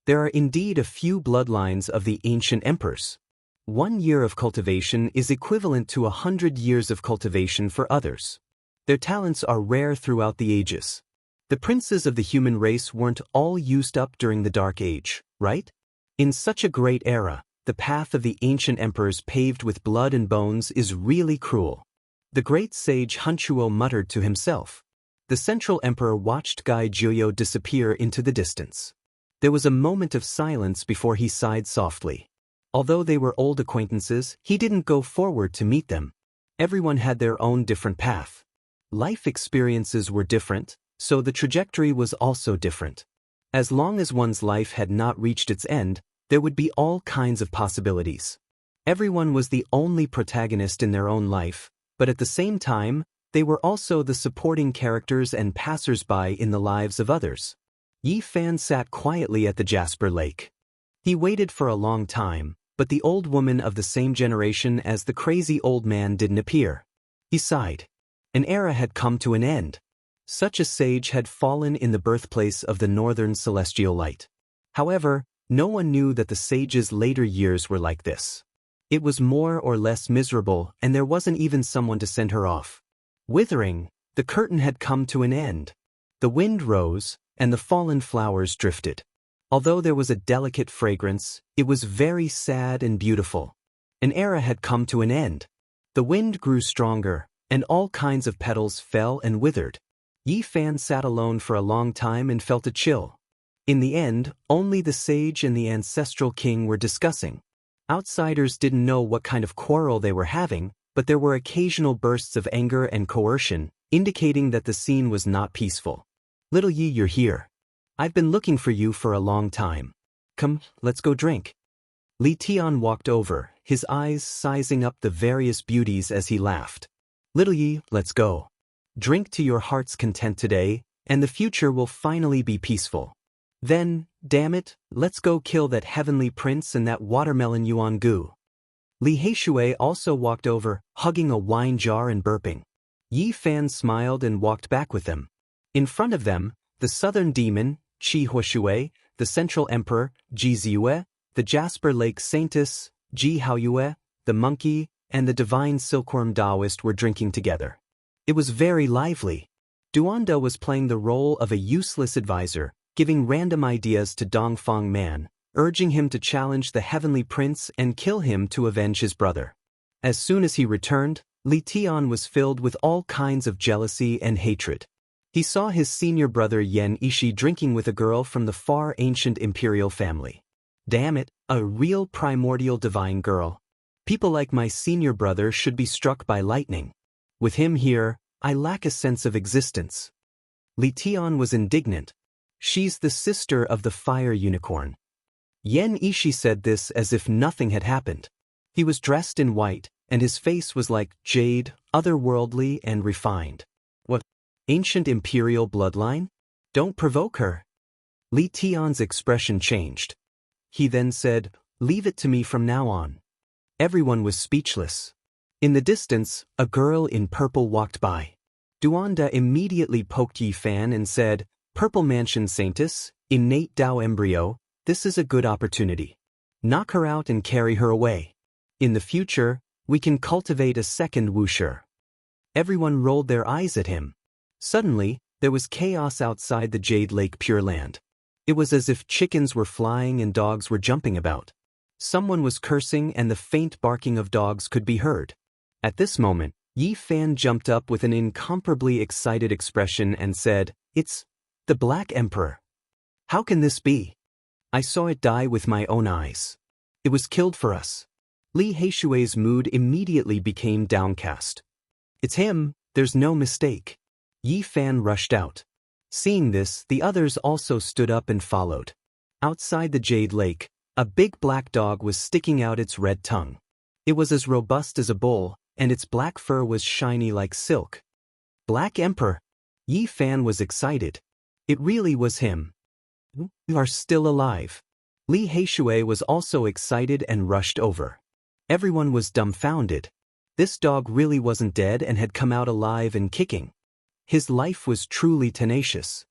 There are indeed a few bloodlines of the ancient emperors. 1 year of cultivation is equivalent to 100 years of cultivation for others. Their talents are rare throughout the ages. The princes of the human race weren't all used up during the Dark Age, right? In such a great era, the path of the ancient emperors paved with blood and bones is really cruel. The great sage Hunchuo muttered to himself. The central emperor watched Gai Juyo disappear into the distance. There was a moment of silence before he sighed softly. Although they were old acquaintances, he didn't go forward to meet them. Everyone had their own different path. Life experiences were different, so the trajectory was also different. As long as one's life had not reached its end, there would be all kinds of possibilities. Everyone was the only protagonist in their own life, but at the same time, they were also the supporting characters and passers-by in the lives of others. Yi Fan sat quietly at the Jasper Lake. He waited for a long time, but the old woman of the same generation as the crazy old man didn't appear. He sighed. An era had come to an end. Such a sage had fallen in the birthplace of the northern celestial light. However, no one knew that the sage's later years were like this. It was more or less miserable, and there wasn't even someone to send her off. Withering, the curtain had come to an end. The wind rose, and the fallen flowers drifted. Although there was a delicate fragrance, it was very sad and beautiful. An era had come to an end. The wind grew stronger, and all kinds of petals fell and withered. Yi Fan sat alone for a long time and felt a chill. In the end, only the sage and the ancestral king were discussing. Outsiders didn't know what kind of quarrel they were having, but there were occasional bursts of anger and coercion, indicating that the scene was not peaceful. Little Yi, you're here. I've been looking for you for a long time. Come, let's go drink. Li Tian walked over, his eyes sizing up the various beauties as he laughed. Little Yi, let's go. Drink to your heart's content today, and the future will finally be peaceful. Then, damn it, let's go kill that heavenly prince and that watermelon yuan gu. Li Heishui also walked over, hugging a wine jar and burping. Yi Fan smiled and walked back with them. In front of them, the southern demon, Qi Huashui, the central emperor, Ji Ziyue, the Jasper Lake Saintess, Ji Haoyue, the monkey, and the divine silkworm Taoist were drinking together. It was very lively. Duanda was playing the role of a useless advisor, giving random ideas to Dongfang Man, urging him to challenge the heavenly prince and kill him to avenge his brother. As soon as he returned, Li Tian was filled with all kinds of jealousy and hatred. He saw his senior brother Yan Ishi drinking with a girl from the far ancient imperial family. Damn it, a real primordial divine girl. People like my senior brother should be struck by lightning. With him here, I lack a sense of existence. Li Tian was indignant. She's the sister of the fire unicorn. Yan Ishi said this as if nothing had happened. He was dressed in white, and his face was like jade, otherworldly and refined. What? Ancient imperial bloodline? Don't provoke her. Li Tian's expression changed. He then said, leave it to me from now on. Everyone was speechless. In the distance, a girl in purple walked by. Duanda immediately poked Yi Fan and said, Purple Mansion Saintess, innate Tao embryo, this is a good opportunity. Knock her out and carry her away. In the future, we can cultivate a second Wuxia. Everyone rolled their eyes at him. Suddenly, there was chaos outside the Jade Lake Pure Land. It was as if chickens were flying and dogs were jumping about. Someone was cursing and the faint barking of dogs could be heard. At this moment, Yi Fan jumped up with an incomparably excited expression and said, It's the Black Emperor. How can this be? I saw it die with my own eyes. It was killed for us. Li Heishui's mood immediately became downcast. It's him, there's no mistake. Yi Fan rushed out. Seeing this, the others also stood up and followed. Outside the Jade Lake, a big black dog was sticking out its red tongue. It was as robust as a bull, and its black fur was shiny like silk. Black Emperor! Yi Fan was excited. It really was him. You are still alive. Li Heishui was also excited and rushed over. Everyone was dumbfounded. This dog really wasn't dead and had come out alive and kicking. His life was truly tenacious.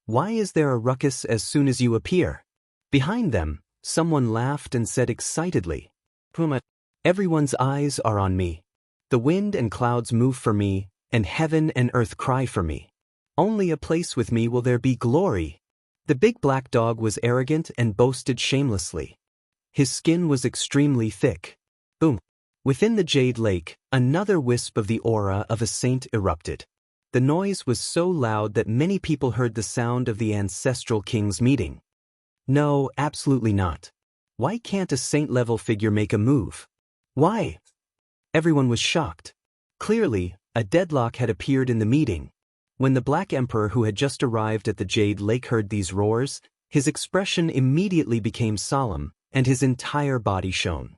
Why is there a ruckus as soon as you appear? Behind them, someone laughed and said excitedly, Puma, everyone's eyes are on me. The wind and clouds move for me, and heaven and earth cry for me. Only a place with me will there be glory. The big black dog was arrogant and boasted shamelessly. His skin was extremely thick. Boom! Within the Jade Lake, another wisp of the aura of a saint erupted. The noise was so loud that many people heard the sound of the ancestral king's meeting. No, absolutely not. Why can't a saint-level figure make a move? Why? Everyone was shocked. Clearly, a deadlock had appeared in the meeting. When the Black Emperor who had just arrived at the Jade Lake heard these roars, his expression immediately became solemn, and his entire body shone.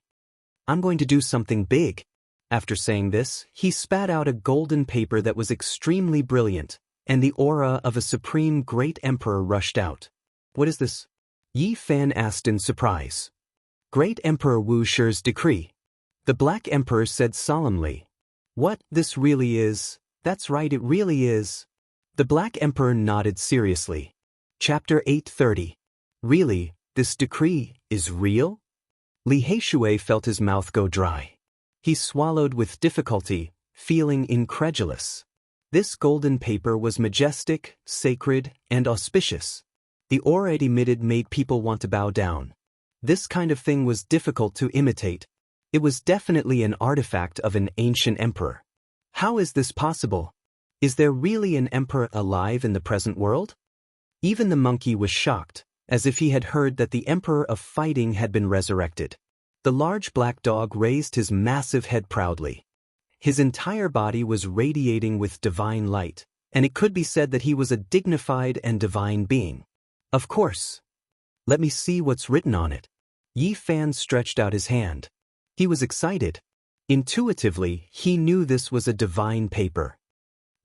I'm going to do something big. After saying this, he spat out a golden paper that was extremely brilliant, and the aura of a supreme great emperor rushed out. What is this? Yi Fan asked in surprise. Great Emperor Wu Shi's decree. The Black Emperor said solemnly. What, this really is? That's right, it really is. The Black Emperor nodded seriously. Chapter 830. Really, this decree is real? Li Heishui felt his mouth go dry. He swallowed with difficulty, feeling incredulous. This golden paper was majestic, sacred, and auspicious. The aura it emitted made people want to bow down. This kind of thing was difficult to imitate. It was definitely an artifact of an ancient emperor. How is this possible? Is there really an emperor alive in the present world? Even the monkey was shocked, as if he had heard that the emperor of fighting had been resurrected. The large black dog raised his massive head proudly. His entire body was radiating with divine light, and it could be said that he was a dignified and divine being. Of course. Let me see what's written on it. Yi Fan stretched out his hand. He was excited. Intuitively, he knew this was a divine paper.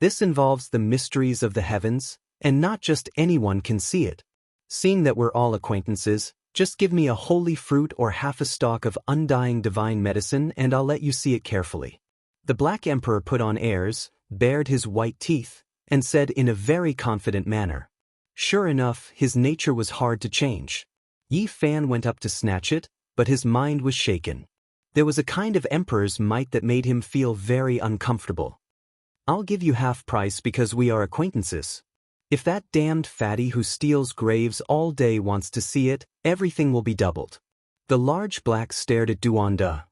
This involves the mysteries of the heavens, and not just anyone can see it. Seeing that we're all acquaintances, just give me a holy fruit or half a stalk of undying divine medicine and I'll let you see it carefully. The Black Emperor put on airs, bared his white teeth, and said in a very confident manner. Sure enough, his nature was hard to change. Yi Fan went up to snatch it, but his mind was shaken. There was a kind of emperor's might that made him feel very uncomfortable. I'll give you half price because we are acquaintances. If that damned fatty who steals graves all day wants to see it, everything will be doubled. The large black stared at Duanda.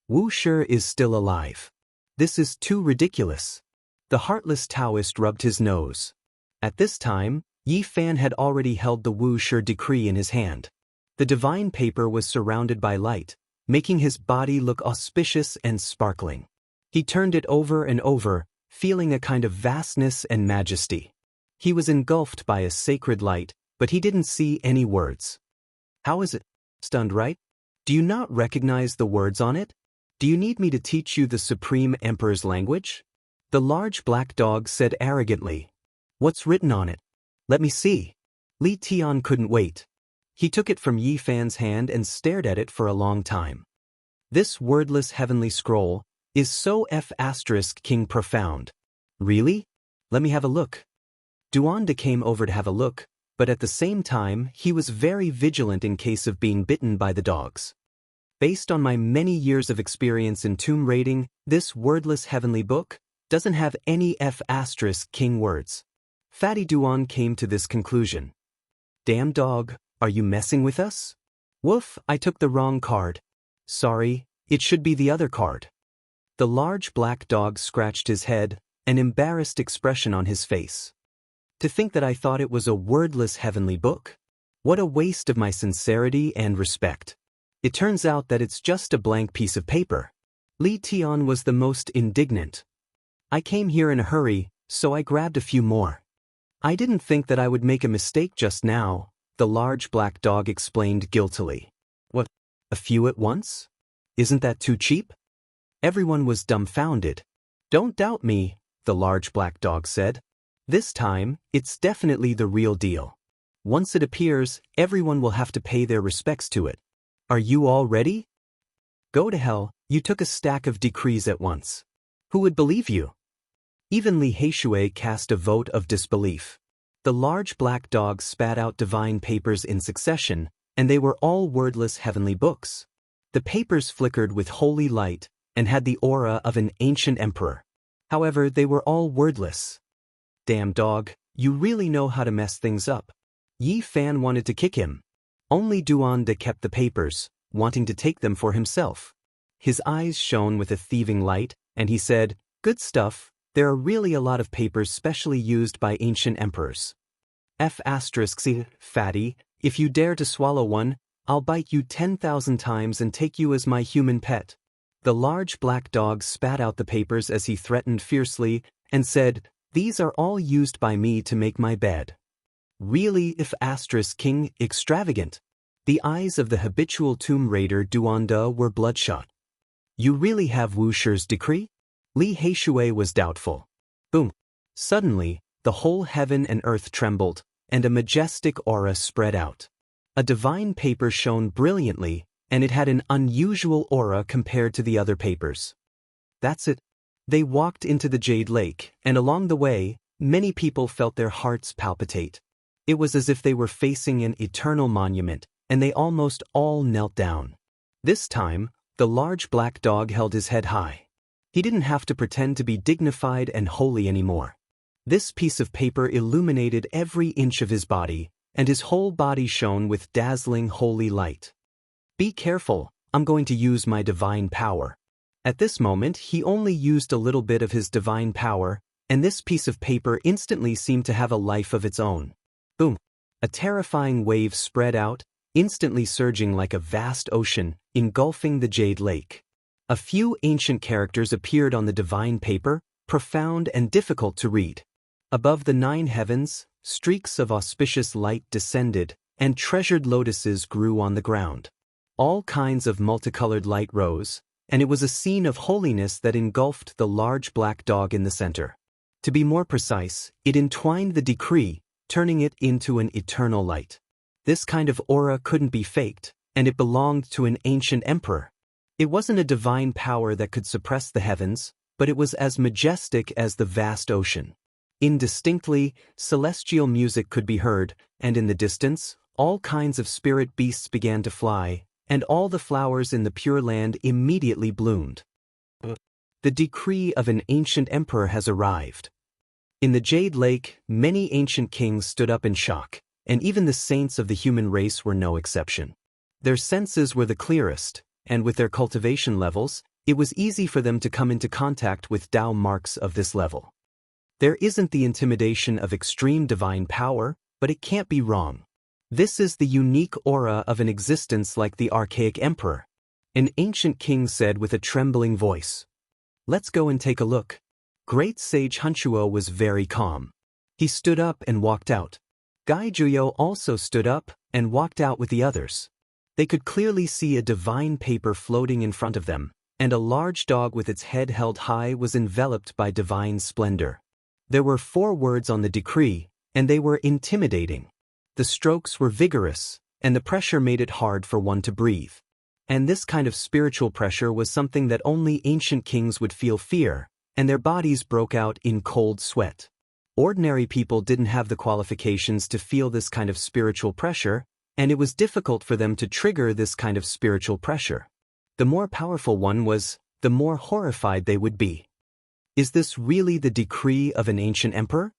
Wuxia is still alive. This is too ridiculous. The heartless Taoist rubbed his nose. At this time, Yi Fan had already held the Wuxia decree in his hand. The divine paper was surrounded by light, making his body look auspicious and sparkling. He turned it over and over, feeling a kind of vastness and majesty. He was engulfed by a sacred light, but he didn't see any words. How is it? Stunned, right? Do you not recognize the words on it? Do you need me to teach you the Supreme Emperor's language? The large black dog said arrogantly. What's written on it? Let me see. Li Tian couldn't wait. He took it from Yi Fan's hand and stared at it for a long time. This wordless heavenly scroll is so King profound. Really? Let me have a look. Duanda came over to have a look, but at the same time he was very vigilant in case of being bitten by the dogs. Based on my many years of experience in tomb raiding, this wordless heavenly book doesn't have any King words. Fatty Duan came to this conclusion. Damn dog, are you messing with us? Woof, I took the wrong card. Sorry, it should be the other card. The large black dog scratched his head, an embarrassed expression on his face. To think that I thought it was a wordless heavenly book? What a waste of my sincerity and respect. It turns out that it's just a blank piece of paper. Li Tian was the most indignant. I came here in a hurry, so I grabbed a few more. I didn't think that I would make a mistake just now, the large black dog explained guiltily. What, a few at once? Isn't that too cheap? Everyone was dumbfounded. Don't doubt me, the large black dog said. This time, it's definitely the real deal. Once it appears, everyone will have to pay their respects to it. Are you all ready? Go to hell, you took a stack of decrees at once. Who would believe you? Even Li Heishui cast a vote of disbelief. The large black dog spat out divine papers in succession, and they were all wordless heavenly books. The papers flickered with holy light, and had the aura of an ancient emperor. However, they were all wordless. Damn dog, you really know how to mess things up. Yi Fan wanted to kick him. Only Duanda kept the papers, wanting to take them for himself. His eyes shone with a thieving light, and he said, good stuff, there are really a lot of papers specially used by ancient emperors. Fatty, if you dare to swallow one, I'll bite you 10,000 times and take you as my human pet. The large black dog spat out the papers as he threatened fiercely, and said, these are all used by me to make my bed. Really King, extravagant. The eyes of the habitual tomb raider Duanda were bloodshot. You really have Wuxia's decree? Li Heishui was doubtful. Boom. Suddenly, the whole heaven and earth trembled, and a majestic aura spread out. A divine paper shone brilliantly, and it had an unusual aura compared to the other papers. That's it. They walked into the Jade Lake, and along the way, many people felt their hearts palpitate. It was as if they were facing an eternal monument, and they almost all knelt down. This time, the large black dog held his head high. He didn't have to pretend to be dignified and holy anymore. This piece of paper illuminated every inch of his body, and his whole body shone with dazzling holy light. Be careful, I'm going to use my divine power. At this moment he only used a little bit of his divine power, and this piece of paper instantly seemed to have a life of its own. Boom! A terrifying wave spread out, instantly surging like a vast ocean, engulfing the Jade Lake. A few ancient characters appeared on the divine paper, profound and difficult to read. Above the 9 heavens, streaks of auspicious light descended, and treasured lotuses grew on the ground. All kinds of multicolored light rose, and it was a scene of holiness that engulfed the large black dog in the center. To be more precise, it entwined the decree, turning it into an eternal light. This kind of aura couldn't be faked, and it belonged to an ancient emperor. It wasn't a divine power that could suppress the heavens, but it was as majestic as the vast ocean. Indistinctly, celestial music could be heard, and in the distance, all kinds of spirit beasts began to fly, and all the flowers in the Pure Land immediately bloomed. The decree of an ancient emperor has arrived. In the Jade Lake, many ancient kings stood up in shock, and even the saints of the human race were no exception. Their senses were the clearest, and with their cultivation levels, it was easy for them to come into contact with Tao marks of this level. There isn't the intimidation of extreme divine power, but it can't be wrong. This is the unique aura of an existence like the archaic emperor. An ancient king said with a trembling voice. Let's go and take a look. Great sage Hunchuo was very calm. He stood up and walked out. Gai Juyo also stood up and walked out with the others. They could clearly see a divine paper floating in front of them, and a large dog with its head held high was enveloped by divine splendor. There were 4 words on the decree, and they were intimidating. The strokes were vigorous, and the pressure made it hard for one to breathe. And this kind of spiritual pressure was something that only ancient kings would feel fear, and their bodies broke out in cold sweat. Ordinary people didn't have the qualifications to feel this kind of spiritual pressure, and it was difficult for them to trigger this kind of spiritual pressure. The more powerful one was, the more horrified they would be. Is this really the decree of an ancient emperor?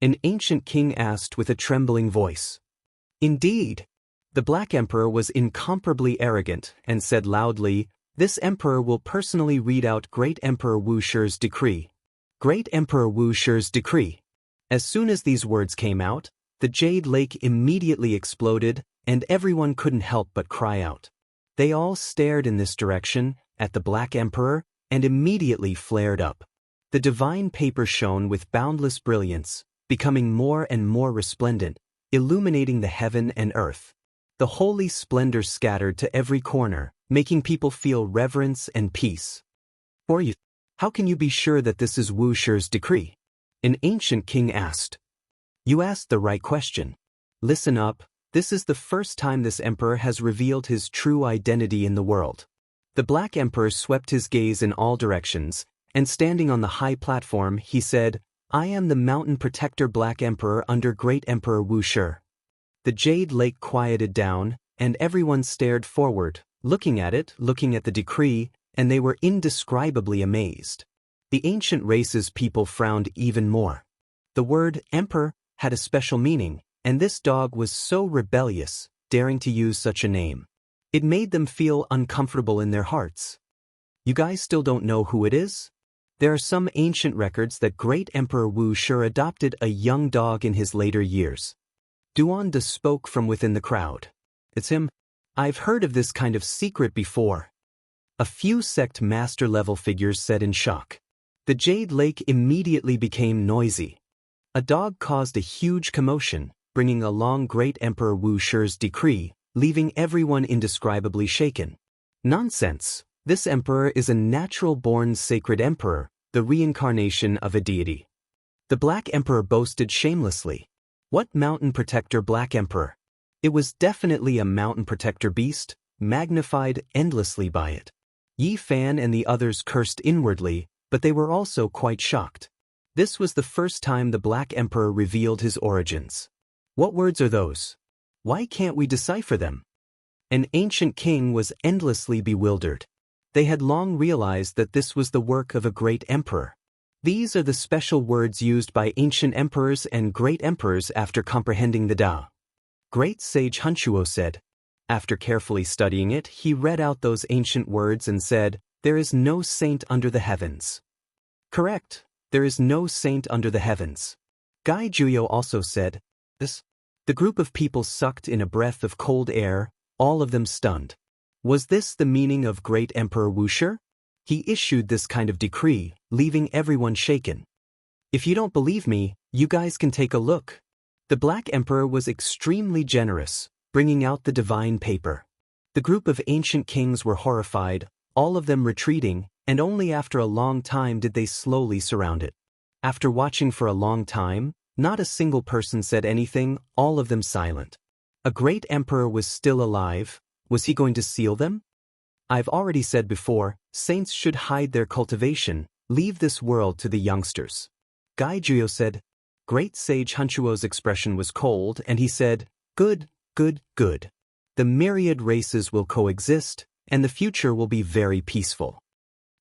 An ancient king asked with a trembling voice. Indeed. The Black Emperor was incomparably arrogant and said loudly, "This emperor will personally read out Great Emperor Wuxia's decree." Great Emperor Wuxia's decree. As soon as these words came out, the Jade Lake immediately exploded, and everyone couldn't help but cry out. They all stared in this direction, at the Black Emperor, and immediately flared up. The divine paper shone with boundless brilliance, becoming more and more resplendent, illuminating the heaven and earth. The holy splendor scattered to every corner, making people feel reverence and peace. For you, how can you be sure that this is Wuxia's decree? An ancient king asked. You asked the right question. Listen up, this is the first time this emperor has revealed his true identity in the world. The Black Emperor swept his gaze in all directions, and standing on the high platform, he said, "I am the Mountain Protector Black Emperor under Great Emperor Wuxia." The Jade Lake quieted down, and everyone stared forward, looking at the decree, and they were indescribably amazed. The ancient race's people frowned even more. The word emperor had a special meaning, and this dog was so rebellious, daring to use such a name. It made them feel uncomfortable in their hearts. You guys still don't know who it is? There are some ancient records that Great Emperor Wuxia adopted a young dog in his later years. Duanda spoke from within the crowd. It's him. I've heard of this kind of secret before. A few sect master-level figures said in shock. The Jade Lake immediately became noisy. A dog caused a huge commotion, bringing along Great Emperor Wuxia's decree, leaving everyone indescribably shaken. Nonsense! This emperor is a natural-born sacred emperor, the reincarnation of a deity. The Black Emperor boasted shamelessly. What mountain protector Black Emperor? It was definitely a mountain protector beast, magnified endlessly by it. Yi Fan and the others cursed inwardly, but they were also quite shocked. This was the first time the Black Emperor revealed his origins. What words are those? Why can't we decipher them? An ancient king was endlessly bewildered. They had long realized that this was the work of a great emperor. These are the special words used by ancient emperors and great emperors after comprehending the Tao. Great sage Hunchuo said. After carefully studying it, he read out those ancient words and said, "There is no saint under the heavens." Correct. There is no saint under the heavens. Guy Juyo also said this. The group of people sucked in a breath of cold air, all of them stunned. Was this the meaning of Great Emperor Wuxia? He issued this kind of decree, leaving everyone shaken. If you don't believe me, you guys can take a look. The Black Emperor was extremely generous, bringing out the divine paper. The group of ancient kings were horrified, all of them retreating, and only after a long time did they slowly surround it. After watching for a long time, not a single person said anything, all of them silent. A great emperor was still alive. Was he going to seal them? I've already said before, saints should hide their cultivation, leave this world to the youngsters. Guy Juyo said. Great sage Hunchuo's expression was cold, and he said, good, good, good. The myriad races will coexist, and the future will be very peaceful.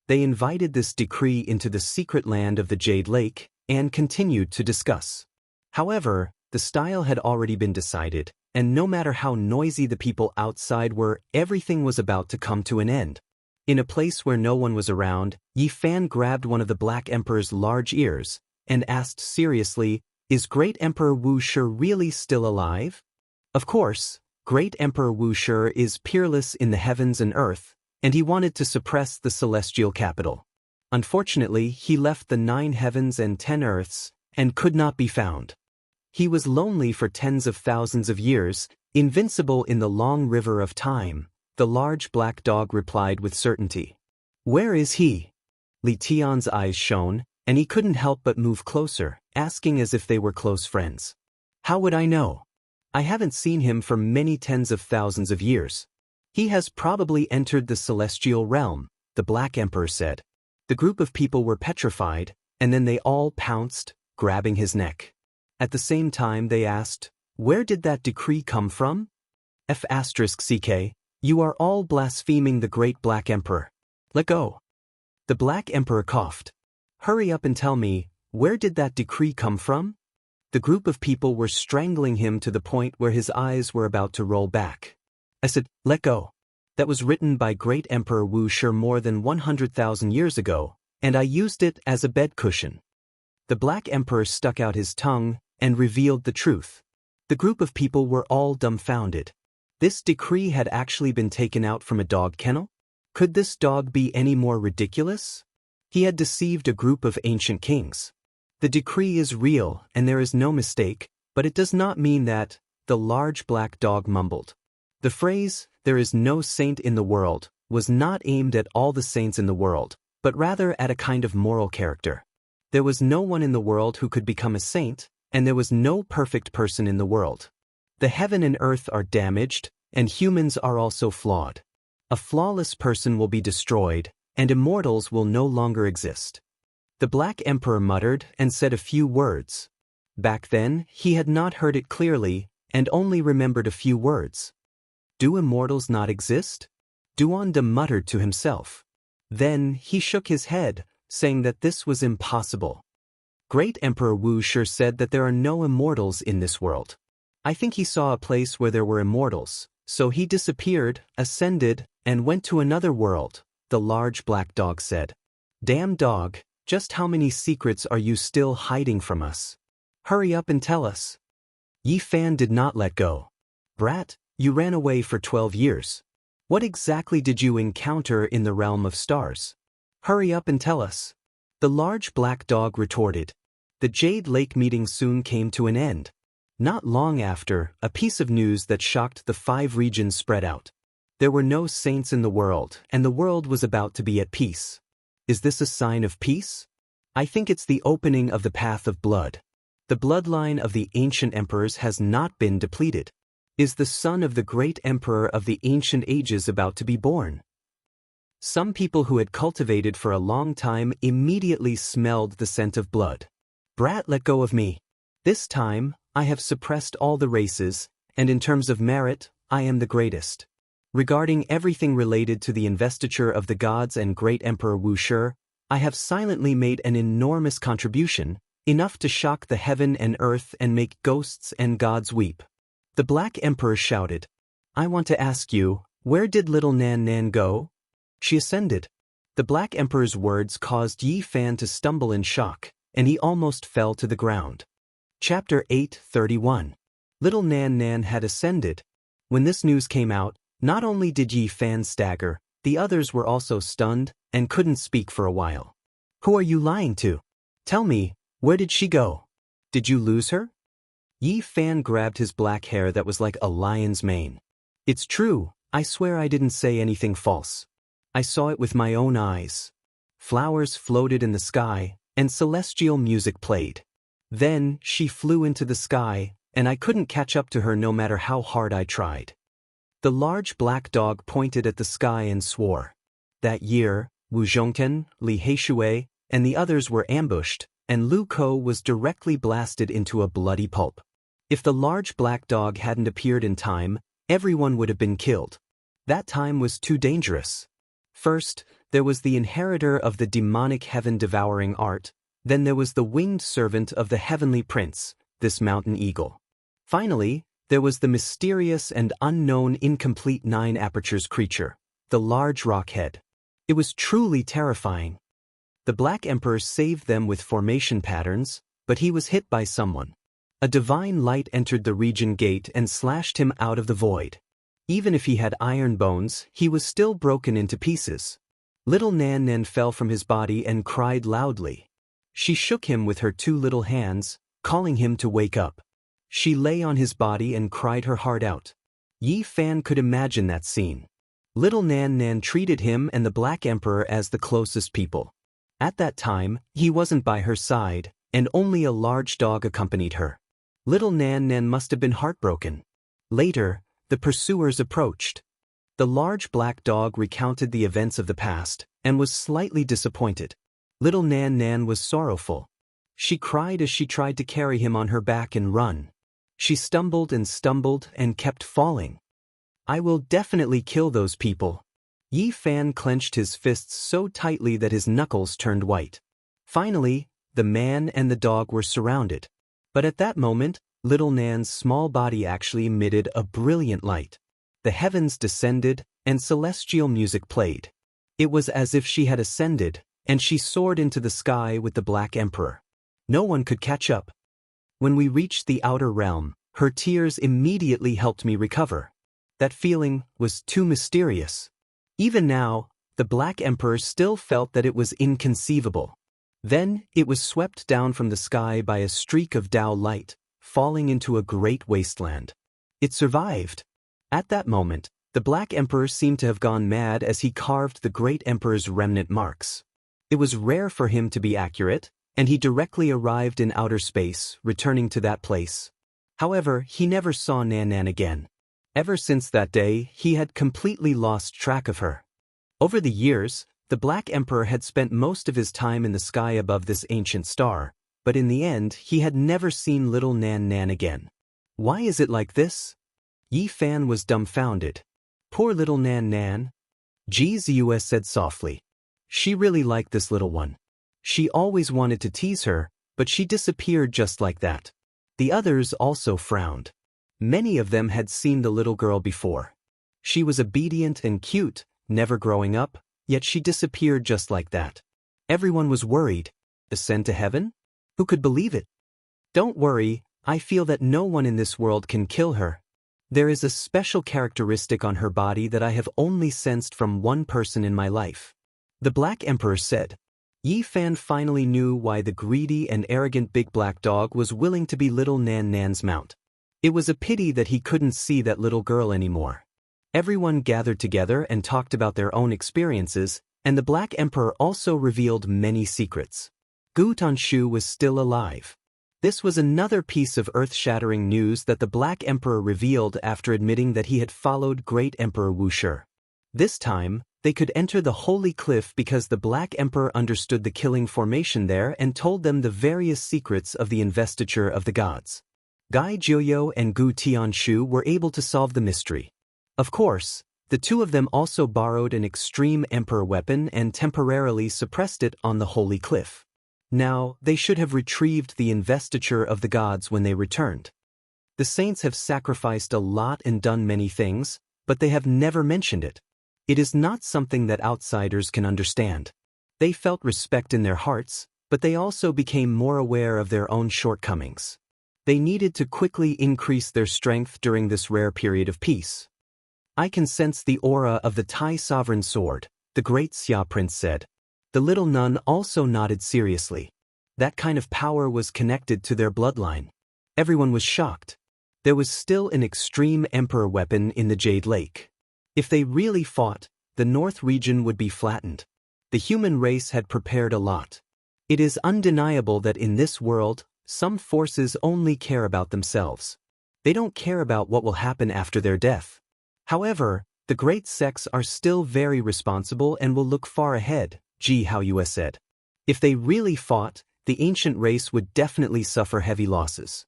They invited this decree into the secret land of the Jade Lake, and continued to discuss. However, the style had already been decided, and no matter how noisy the people outside were, everything was about to come to an end. In a place where no one was around, Yi Fan grabbed one of the Black Emperor's large ears, and asked seriously, is Great Emperor Wuxia really still alive? Of course, Great Emperor Wuxia is peerless in the heavens and earth, and he wanted to suppress the celestial capital. Unfortunately, he left the 9 heavens and 10 earths, and could not be found. He was lonely for tens of thousands of years, invincible in the long river of time, the large black dog replied with certainty. Where is he? Li Tian's eyes shone, and he couldn't help but move closer, asking as if they were close friends. How would I know? I haven't seen him for many tens of thousands of years. He has probably entered the celestial realm, the Black Emperor said. The group of people were petrified, and then they all pounced, grabbing his neck. At the same time they asked, where did that decree come from? F***ck, you are all blaspheming the great Black Emperor. Let go. The Black Emperor coughed. Hurry up and tell me, where did that decree come from? The group of people were strangling him to the point where his eyes were about to roll back. I said, let go. That was written by Great Emperor Wuxia more than 100,000 years ago, and I used it as a bed cushion. The Black Emperor stuck out his tongue and revealed the truth. The group of people were all dumbfounded. This decree had actually been taken out from a dog kennel? Could this dog be any more ridiculous? He had deceived a group of ancient kings. The decree is real and there is no mistake, but it does not mean that, the large black dog mumbled. The phrase, there is no saint in the world, was not aimed at all the saints in the world, but rather at a kind of moral character. There was no one in the world who could become a saint, and there was no perfect person in the world. The heaven and earth are damaged, and humans are also flawed. A flawless person will be destroyed, and immortals will no longer exist. The Black Emperor muttered and said a few words. Back then, he had not heard it clearly, and only remembered a few words. Do immortals not exist? Duanda muttered to himself. Then he shook his head, saying that this was impossible. Great Emperor Wuxia said that there are no immortals in this world. I think he saw a place where there were immortals, so he disappeared, ascended, and went to another world, the large black dog said. Damn dog, just how many secrets are you still hiding from us? Hurry up and tell us. Yi Fan did not let go. Brat, you ran away for 12 years. What exactly did you encounter in the realm of stars? Hurry up and tell us. The large black dog retorted. The Jade Lake meeting soon came to an end. Not long after, a piece of news that shocked the 5 regions spread out. There were no saints in the world, and the world was about to be at peace. Is this a sign of peace? I think it's the opening of the path of blood. The bloodline of the ancient emperors has not been depleted. Is the son of the great emperor of the ancient ages about to be born? Some people who had cultivated for a long time immediately smelled the scent of blood. Brat, let go of me. This time, I have suppressed all the races, and in terms of merit, I am the greatest. Regarding everything related to the investiture of the gods and great Emperor Wuxia, I have silently made an enormous contribution, enough to shock the heaven and earth and make ghosts and gods weep. The Black Emperor shouted, I want to ask you, where did little Nan Nan go? She ascended. The Black Emperor's words caused Yi Fan to stumble in shock, and he almost fell to the ground. Chapter 8:31. Little Nan Nan had ascended. When this news came out, not only did Yi Fan stagger, the others were also stunned and couldn't speak for a while. Who are you lying to? Tell me, where did she go? Did you lose her? Yi Fan grabbed his black hair that was like a lion's mane. It's true, I swear I didn't say anything false. I saw it with my own eyes. Flowers floated in the sky, and celestial music played. Then she flew into the sky, and I couldn't catch up to her no matter how hard I tried. The large black dog pointed at the sky and swore. That year, Wu Zhongken, Li Heishui, and the others were ambushed, and Lu Ko was directly blasted into a bloody pulp. If the large black dog hadn't appeared in time, everyone would have been killed. That time was too dangerous. First, there was the inheritor of the demonic heaven-devouring art, then there was the winged servant of the heavenly prince, this mountain eagle. Finally, there was the mysterious and unknown incomplete 9 apertures creature, the large rockhead. It was truly terrifying. The Black Emperor saved them with formation patterns, but he was hit by someone. A divine light entered the region gate and slashed him out of the void. Even if he had iron bones, he was still broken into pieces. Little Nan Nan fell from his body and cried loudly. She shook him with her 2 little hands, calling him to wake up. She lay on his body and cried her heart out. Yi Fan could imagine that scene. Little Nan Nan treated him and the Black Emperor as the closest people. At that time, he wasn't by her side, and only a large dog accompanied her. Little Nan Nan must have been heartbroken. Later, the pursuers approached. The large black dog recounted the events of the past, and was slightly disappointed. Little Nan Nan was sorrowful. She cried as she tried to carry him on her back and run. She stumbled and kept falling. I will definitely kill those people. Yi Fan clenched his fists so tightly that his knuckles turned white. Finally, the man and the dog were surrounded. But at that moment, Little Nan's small body actually emitted a brilliant light. The heavens descended, and celestial music played. It was as if she had ascended, and she soared into the sky with the Black Emperor. No one could catch up. When we reached the outer realm, her tears immediately helped me recover. That feeling was too mysterious. Even now, the Black Emperor still felt that it was inconceivable. Then, it was swept down from the sky by a streak of Tao light, falling into a great wasteland. It survived. At that moment, the Black Emperor seemed to have gone mad as he carved the Great Emperor's remnant marks. It was rare for him to be accurate, and he directly arrived in outer space, returning to that place. However, he never saw Nan Nan again. Ever since that day, he had completely lost track of her. Over the years, the Black Emperor had spent most of his time in the sky above this ancient star, but in the end, he had never seen little Nan Nan again. Why is it like this? Yi Fan was dumbfounded. Poor little Nan Nan. Jianghu said softly. She really liked this little one. She always wanted to tease her, but she disappeared just like that. The others also frowned. Many of them had seen the little girl before. She was obedient and cute, never growing up, yet she disappeared just like that. Everyone was worried. Ascend to heaven? Who could believe it? Don't worry, I feel that no one in this world can kill her. There is a special characteristic on her body that I have only sensed from one person in my life. The Black Emperor said. Yi Fan finally knew why the greedy and arrogant big black dog was willing to be little Nan Nan's mount. It was a pity that he couldn't see that little girl anymore. Everyone gathered together and talked about their own experiences, and the Black Emperor also revealed many secrets. Gu Tanshu was still alive. This was another piece of earth-shattering news that the Black Emperor revealed after admitting that he had followed Great Emperor Wuxia. This time, they could enter the Holy Cliff because the Black Emperor understood the killing formation there and told them the various secrets of the investiture of the gods. Gai Jiuyo and Gu Tianshu were able to solve the mystery. Of course, the two of them also borrowed an extreme emperor weapon and temporarily suppressed it on the Holy Cliff. Now, they should have retrieved the investiture of the gods when they returned. The saints have sacrificed a lot and done many things, but they have never mentioned it. It is not something that outsiders can understand. They felt respect in their hearts, But they also became more aware of their own shortcomings. They needed to quickly increase their strength during this rare period of peace. I can sense the aura of the Tai Sovereign Sword, the great Xia Prince said. The little nun also nodded seriously. That kind of power was connected to their bloodline. Everyone was shocked. There was still an extreme emperor weapon in the Jade Lake. If they really fought, the North region would be flattened. The human race had prepared a lot. It is undeniable that in this world, some forces only care about themselves. They don't care about what will happen after their death. However, the great sects are still very responsible and will look far ahead, Ji Haoyue said. If they really fought, the ancient race would definitely suffer heavy losses.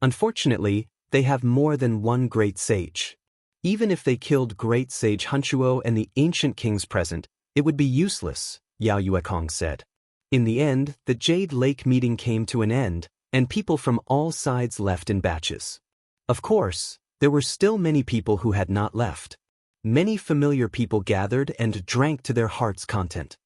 Unfortunately, they have more than one great sage. Even if they killed great sage Hunchuo and the ancient kings present, it would be useless, Yao Yuekong said. In the end, the Jade Lake meeting came to an end, and people from all sides left in batches. Of course, there were still many people who had not left. Many familiar people gathered and drank to their heart's content.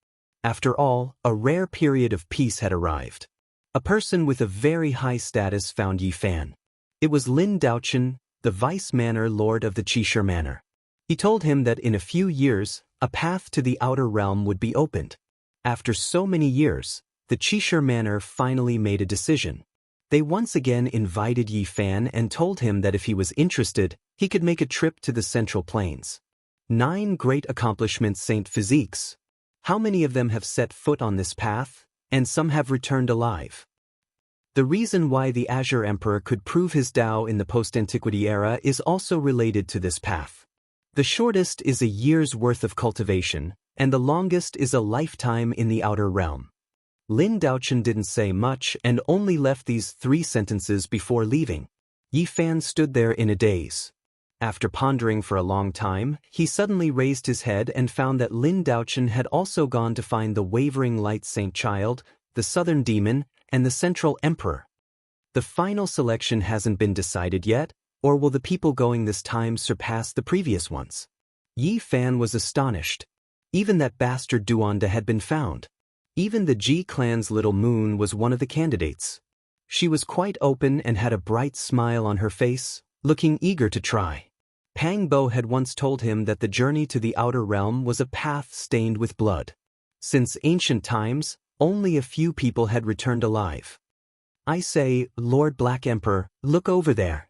After all, a rare period of peace had arrived. A person with a very high status found Yi Fan. It was Lin Daochen, the vice manor lord of the Qishir Manor. He told him that in a few years, a path to the outer realm would be opened. After so many years, the Qishir Manor finally made a decision. They once again invited Yi Fan and told him that if he was interested, he could make a trip to the Central Plains. 9 great accomplishments Saint Physiques. How many of them have set foot on this path, and some have returned alive? The reason why the Azure Emperor could prove his Tao in the post-antiquity era is also related to this path. The shortest is a year's worth of cultivation, and the longest is a lifetime in the outer realm. Lin Daochen didn't say much and only left these 3 sentences before leaving. Yi Fan stood there in a daze. After pondering for a long time, he suddenly raised his head and found that Lin Daochen had also gone to find the Wavering Light Saint Child, the Southern Demon, and the Central Emperor. The final selection hasn't been decided yet, or will the people going this time surpass the previous ones? Yi Fan was astonished. Even that bastard Duanda had been found. Even the Ji clan's little moon was one of the candidates. She was quite open and had a bright smile on her face, looking eager to try. Pang Bo had once told him that the journey to the outer realm was a path stained with blood. Since ancient times, only a few people had returned alive. I say, Lord Black Emperor, look over there.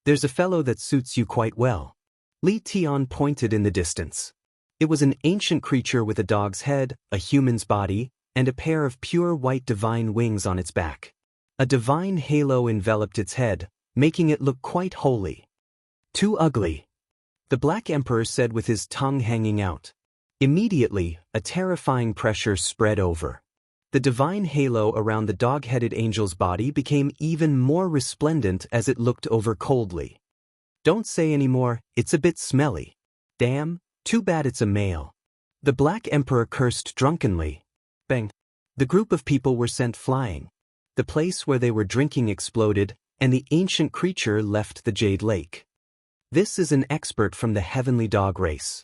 There's a fellow that suits you quite well. Li Tian pointed in the distance. It was an ancient creature with a dog's head, a human's body, and a pair of pure white divine wings on its back. A divine halo enveloped its head, making it look quite holy. Too ugly, the Black Emperor said with his tongue hanging out. Immediately, a terrifying pressure spread over. The divine halo around the dog-headed angel's body became even more resplendent as it looked over coldly. Don't say any more, it's a bit smelly. Damn, too bad it's a male. The Black Emperor cursed drunkenly. Bang. The group of people were sent flying. The place where they were drinking exploded, and the ancient creature left the Jade Lake. This is an expert from the heavenly dog race.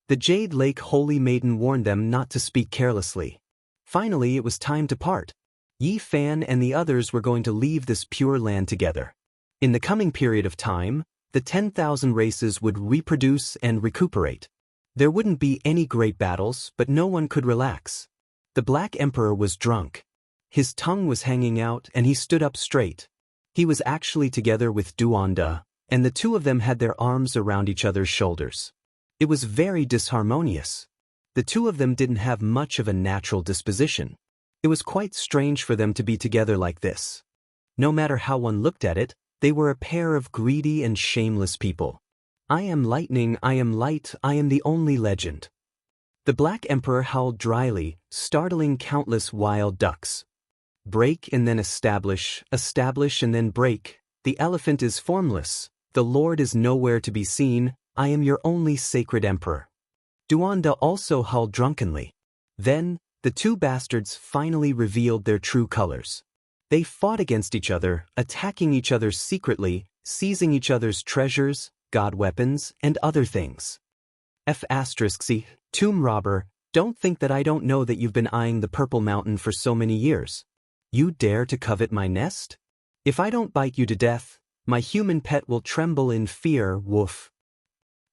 The Jade Lake Holy Maiden warned them not to speak carelessly. Finally, it was time to part. Yi Fan and the others were going to leave this pure land together. In the coming period of time, the 10,000 races would reproduce and recuperate. There wouldn't be any great battles, but no one could relax. The Black Emperor was drunk. His tongue was hanging out and he stood up straight. He was actually together with Duanda, and the two of them had their arms around each other's shoulders. It was very disharmonious. The two of them didn't have much of a natural disposition. It was quite strange for them to be together like this. No matter how one looked at it, they were a pair of greedy and shameless people. I am lightning, I am light, I am the only legend. The Black Emperor howled dryly, startling countless wild ducks. Break and then establish and then break. The elephant is formless. The Lord is nowhere to be seen. I am your only sacred emperor. Duanda also howled drunkenly. Then, the two bastards finally revealed their true colors. They fought against each other, attacking each other secretly, seizing each other's treasures, god weapons, and other things. F***C, tomb robber, don't think that I don't know that you've been eyeing the Purple Mountain for so many years. You dare to covet my nest? If I don't bite you to death, my human pet will tremble in fear, woof.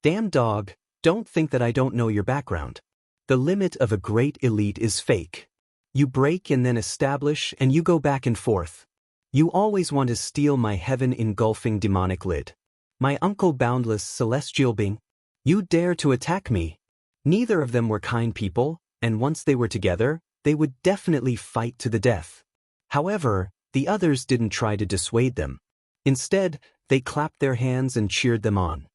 Damn dog, don't think that I don't know your background. The limit of a great elite is fake. You break and then establish, and you go back and forth. You always want to steal my heaven-engulfing demonic lid. My uncle boundless celestial being. You dare to attack me. Neither of them were kind people, and once they were together, they would definitely fight to the death. However, the others didn't try to dissuade them. Instead, they clapped their hands and cheered them on.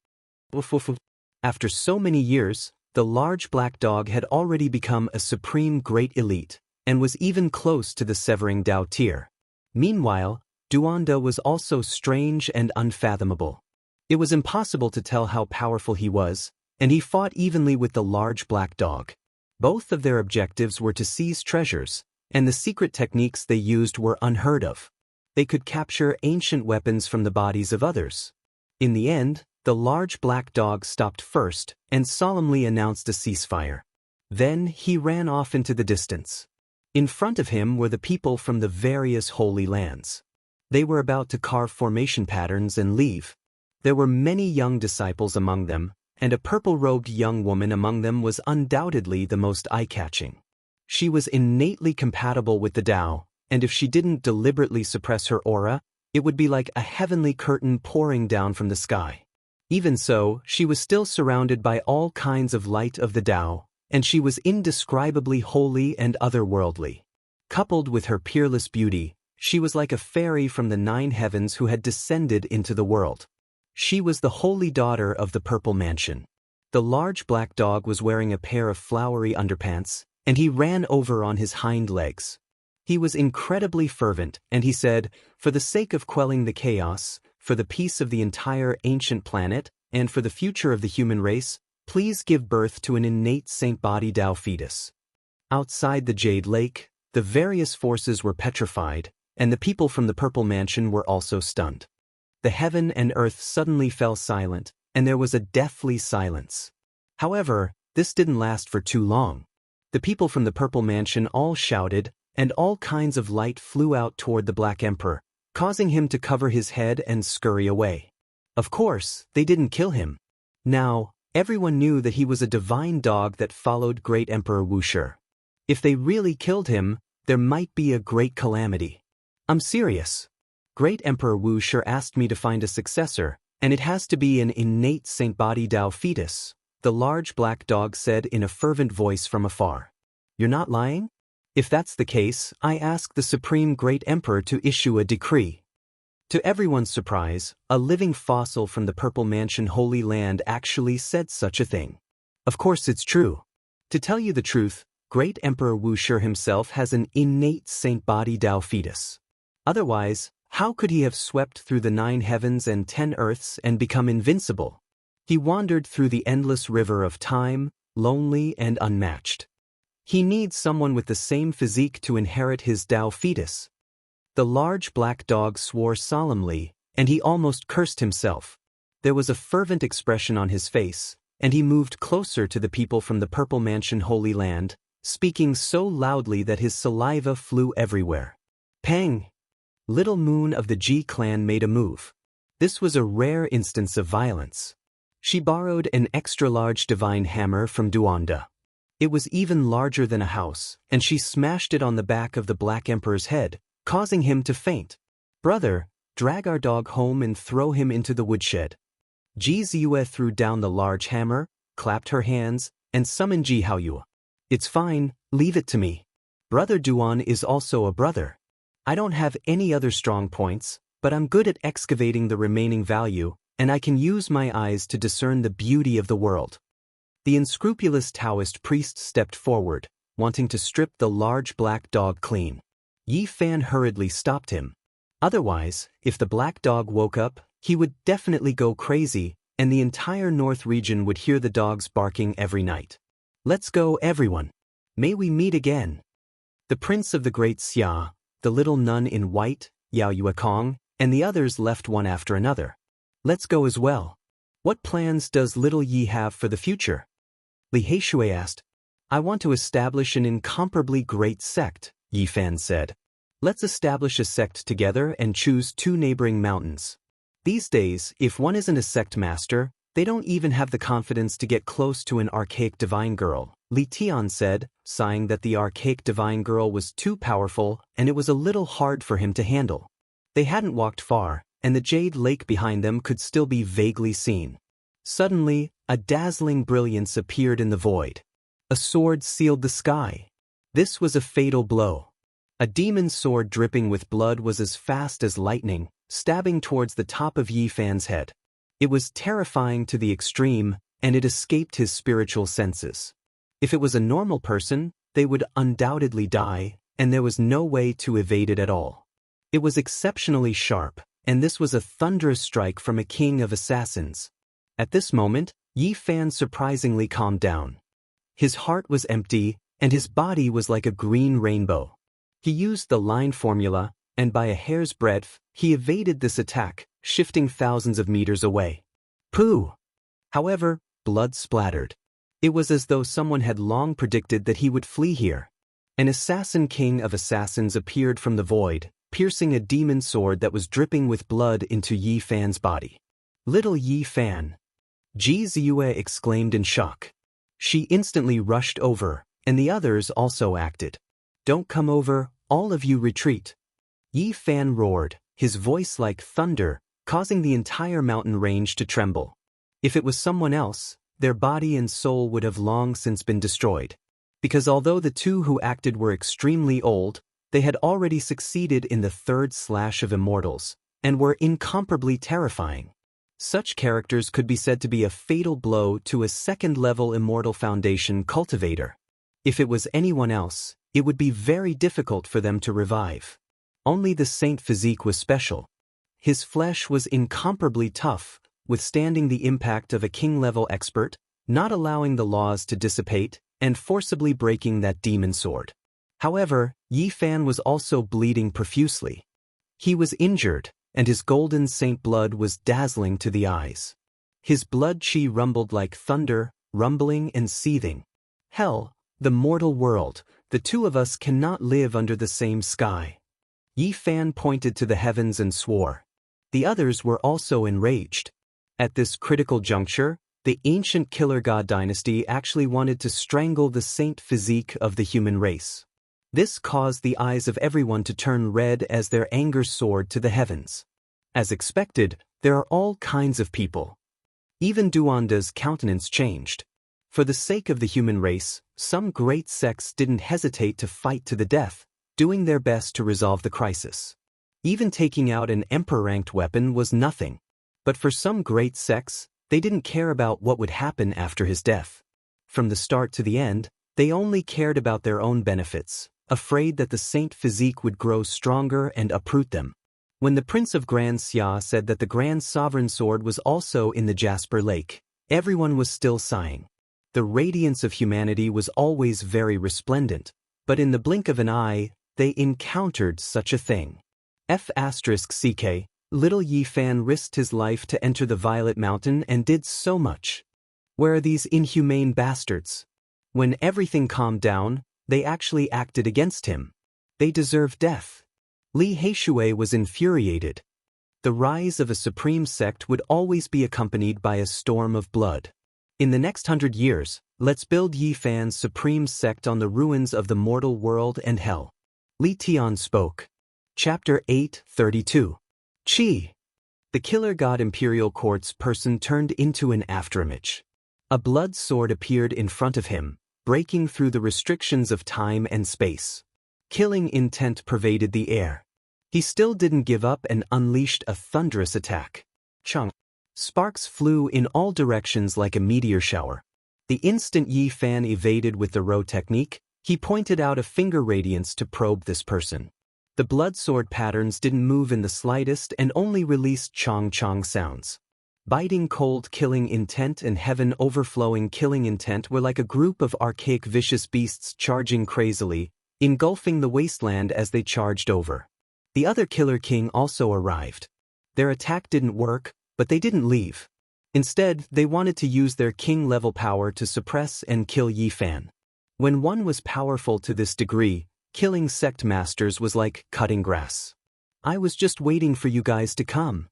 After so many years, the large black dog had already become a supreme great elite, and was even close to the severing Dao tier. Meanwhile, Duanda was also strange and unfathomable. It was impossible to tell how powerful he was, and he fought evenly with the large black dog. Both of their objectives were to seize treasures, and the secret techniques they used were unheard of. They could capture ancient weapons from the bodies of others. In the end, the large black dog stopped first and solemnly announced a ceasefire. Then he ran off into the distance. In front of him were the people from the various holy lands. They were about to carve formation patterns and leave. There were many young disciples among them, and a purple-robed young woman among them was undoubtedly the most eye-catching. She was innately compatible with the Tao, and if she didn't deliberately suppress her aura, it would be like a heavenly curtain pouring down from the sky. Even so, she was still surrounded by all kinds of light of the Tao, and she was indescribably holy and otherworldly. Coupled with her peerless beauty, she was like a fairy from the 9 heavens who had descended into the world. She was the holy daughter of the Purple Mansion. The large black dog was wearing a pair of flowery underpants, and he ran over on his hind legs. He was incredibly fervent, and he said, "For the sake of quelling the chaos, for the peace of the entire ancient planet, and for the future of the human race, please give birth to an innate Saint Body Tao fetus." Outside the Jade Lake, the various forces were petrified, and the people from the Purple Mansion were also stunned. The heaven and earth suddenly fell silent, and there was a deathly silence. However, this didn't last for too long. The people from the Purple Mansion all shouted, and all kinds of light flew out toward the Black Emperor, causing him to cover his head and scurry away. Of course, they didn't kill him. Now, everyone knew that he was a divine dog that followed Great Emperor Wuxia. If they really killed him, there might be a great calamity. I'm serious. Great Emperor Wuxia asked me to find a successor, and it has to be an innate Saint Body Tao fetus, the large black dog said in a fervent voice from afar. You're not lying? If that's the case, I ask the Supreme Great Emperor to issue a decree. To everyone's surprise, a living fossil from the Purple Mansion Holy Land actually said such a thing. Of course it's true. To tell you the truth, Great Emperor Wuxia himself has an innate Saint Body Tao fetus. Otherwise, how could he have swept through the 9 heavens and 10 earths and become invincible? He wandered through the endless river of time, lonely and unmatched. He needs someone with the same physique to inherit his Tao fetus. The large black dog swore solemnly, and he almost cursed himself. There was a fervent expression on his face, and he moved closer to the people from the Purple Mansion Holy Land, speaking so loudly that his saliva flew everywhere. Pang! Little Moon of the Ji clan made a move. This was a rare instance of violence. She borrowed an extra-large divine hammer from Duanda. It was even larger than a house, and she smashed it on the back of the Black Emperor's head, causing him to faint. Brother, drag our dog home and throw him into the woodshed. Ji Ziyue threw down the large hammer, clapped her hands, and summoned Ji Haoyue. It's fine, leave it to me. Brother Duan is also a brother. I don't have any other strong points, but I'm good at excavating the remaining value, and I can use my eyes to discern the beauty of the world. The unscrupulous Taoist priest stepped forward, wanting to strip the large black dog clean. Yi Fan hurriedly stopped him. Otherwise, if the black dog woke up, he would definitely go crazy, and the entire north region would hear the dogs barking every night. Let's go, everyone. May we meet again. The prince of the great Xia, the little nun in white, Yao Yuekong, and the others left one after another. Let's go as well. What plans does little Yi have for the future? Li Heishui asked. I want to establish an incomparably great sect, Yi Fan said. Let's establish a sect together and choose 2 neighboring mountains. These days, if one isn't a sect master, they don't even have the confidence to get close to an archaic divine girl, Li Tian said, sighing that the archaic divine girl was too powerful and it was a little hard for him to handle. They hadn't walked far, and the jade lake behind them could still be vaguely seen. Suddenly, a dazzling brilliance appeared in the void. A sword sealed the sky. This was a fatal blow. A demon sword dripping with blood was as fast as lightning, stabbing towards the top of Yi Fan's head. It was terrifying to the extreme, and it escaped his spiritual senses. If it was a normal person, they would undoubtedly die, and there was no way to evade it at all. It was exceptionally sharp, and this was a thunderous strike from a king of assassins. At this moment, Yi Fan surprisingly calmed down. His heart was empty, and his body was like a green rainbow. He used the line formula, and by a hair's breadth, he evaded this attack, shifting thousands of meters away. Pooh! However, blood splattered. It was as though someone had long predicted that he would flee here. An assassin king of assassins appeared from the void, piercing a demon sword that was dripping with blood into Yi Fan's body. Little Yi Fan! Ji Ziyue exclaimed in shock. She instantly rushed over, and the others also acted. Don't come over, all of you retreat. Yi Fan roared, his voice like thunder, causing the entire mountain range to tremble. If it was someone else, their body and soul would have long since been destroyed. Because although the 2 who acted were extremely old, they had already succeeded in the 3rd slash of Immortals, and were incomparably terrifying. Such characters could be said to be a fatal blow to a 2nd-level Immortal Foundation cultivator. If it was anyone else, it would be very difficult for them to revive. Only the Saint physique was special. His flesh was incomparably tough, withstanding the impact of a king-level expert, not allowing the laws to dissipate, and forcibly breaking that demon sword. However, Yi Fan was also bleeding profusely. He was injured, and his golden saint blood was dazzling to the eyes. His blood chi rumbled like thunder, rumbling and seething. Hell, the mortal world, the 2 of us cannot live under the same sky. Yi Fan pointed to the heavens and swore. The others were also enraged. At this critical juncture, the ancient killer god dynasty actually wanted to strangle the saint physique of the human race. This caused the eyes of everyone to turn red as their anger soared to the heavens. As expected, there are all kinds of people. Even Duanda's countenance changed. For the sake of the human race, some great sects didn't hesitate to fight to the death, doing their best to resolve the crisis. Even taking out an emperor-ranked weapon was nothing. But for some great sects, they didn't care about what would happen after his death. From the start to the end, they only cared about their own benefits, afraid that the saint physique would grow stronger and uproot them. When the Prince of Grand Xia said that the Grand Sovereign Sword was also in the Jasper Lake, everyone was still sighing. The radiance of humanity was always very resplendent, but in the blink of an eye, they encountered such a thing. F***ck, little Yi Fan risked his life to enter the Violet Mountain and did so much. Where are these inhumane bastards? When everything calmed down, they actually acted against him. They deserve death. Li Heishui was infuriated. The rise of a supreme sect would always be accompanied by a storm of blood. In the next 100 years, let's build Yi Fan's supreme sect on the ruins of the mortal world and hell. Li Tian spoke. Chapter 8:32. Qi. The killer god Imperial Court's person turned into an afterimage. A blood sword appeared in front of him, breaking through the restrictions of time and space. Killing intent pervaded the air. He still didn't give up and unleashed a thunderous attack. Chung. Sparks flew in all directions like a meteor shower. The instant Yi Fan evaded with the row technique, he pointed out a finger radiance to probe this person. The blood sword patterns didn't move in the slightest and only released chong-chong sounds. Biting cold killing intent and heaven overflowing killing intent were like a group of archaic vicious beasts charging crazily, engulfing the wasteland as they charged over. The other killer king also arrived. Their attack didn't work, but they didn't leave. Instead, they wanted to use their king-level power to suppress and kill Yi Fan. When one was powerful to this degree, killing sect masters was like cutting grass. I was just waiting for you guys to come.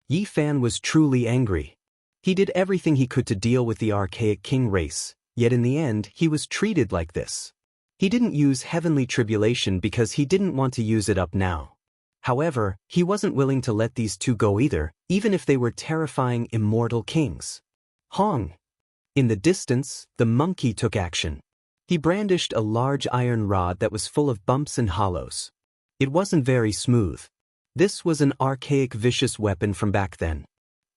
Yi Fan was truly angry. He did everything he could to deal with the archaic king race, yet in the end he was treated like this. He didn't use heavenly tribulation because he didn't want to use it up now. However, he wasn't willing to let these two go either, even if they were terrifying immortal kings. Hong! In the distance, the monkey took action. He brandished a large iron rod that was full of bumps and hollows. It wasn't very smooth. This was an archaic vicious weapon from back then.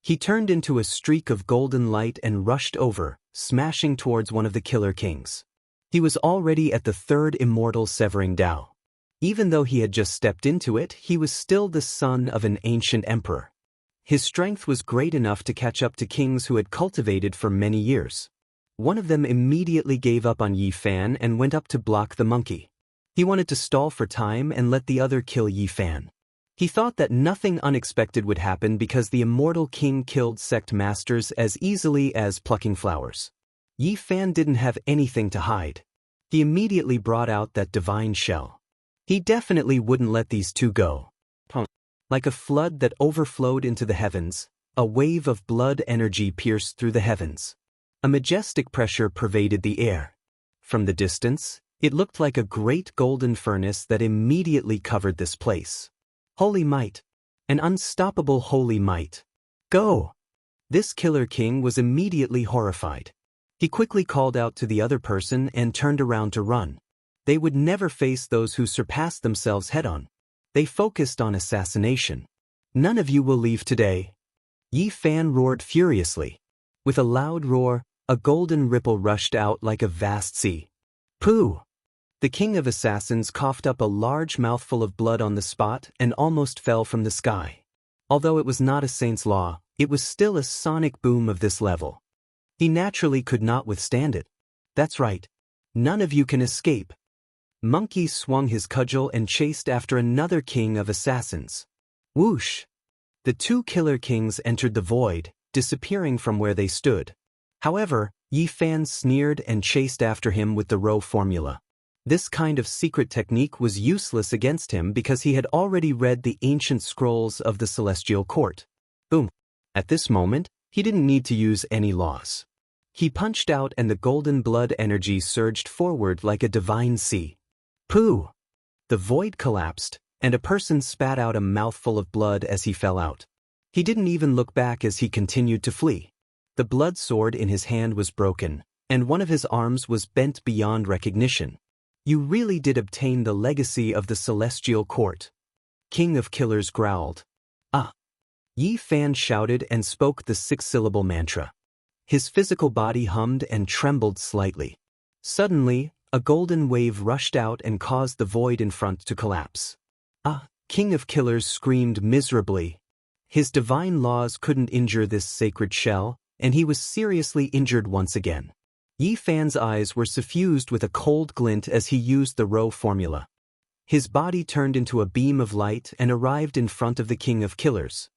He turned into a streak of golden light and rushed over, smashing towards one of the killer kings. He was already at the third immortal severing Dao. Even though he had just stepped into it, he was still the son of an ancient emperor. His strength was great enough to catch up to kings who had cultivated for many years. One of them immediately gave up on Yi Fan and went up to block the monkey. He wanted to stall for time and let the other kill Yi Fan. He thought that nothing unexpected would happen because the immortal king killed sect masters as easily as plucking flowers. Yi Fan didn't have anything to hide. He immediately brought out that divine shell. He definitely wouldn't let these two go. Like a flood that overflowed into the heavens, a wave of blood energy pierced through the heavens. A majestic pressure pervaded the air. From the distance, it looked like a great golden furnace that immediately covered this place. Holy might! An unstoppable holy might! Go! This killer king was immediately horrified. He quickly called out to the other person and turned around to run. They would never face those who surpassed themselves head-on. They focused on assassination. None of you will leave today. Yi Fan roared furiously. With a loud roar, a golden ripple rushed out like a vast sea. Pooh! The king of assassins coughed up a large mouthful of blood on the spot and almost fell from the sky. Although it was not a saint's law, it was still a sonic boom of this level. He naturally could not withstand it. That's right. None of you can escape. Monkey swung his cudgel and chased after another king of assassins. Whoosh! The two killer kings entered the void, disappearing from where they stood. However, Yi Fan sneered and chased after him with the row formula. This kind of secret technique was useless against him because he had already read the ancient scrolls of the celestial court. Boom! At this moment, he didn't need to use any laws. He punched out and the golden blood energy surged forward like a divine sea. Pooh! The void collapsed, and a person spat out a mouthful of blood as he fell out. He didn't even look back as he continued to flee. The blood sword in his hand was broken, and one of his arms was bent beyond recognition. You really did obtain the legacy of the celestial court. King of Killers growled. Ah! Yi Fan shouted and spoke the six-syllable mantra. His physical body hummed and trembled slightly. Suddenly, a golden wave rushed out and caused the void in front to collapse. Ah! King of Killers screamed miserably. His divine laws couldn't injure this sacred shell, and he was seriously injured once again. Yi Fan's eyes were suffused with a cold glint as he used the row formula. His body turned into a beam of light and arrived in front of the King of Killers.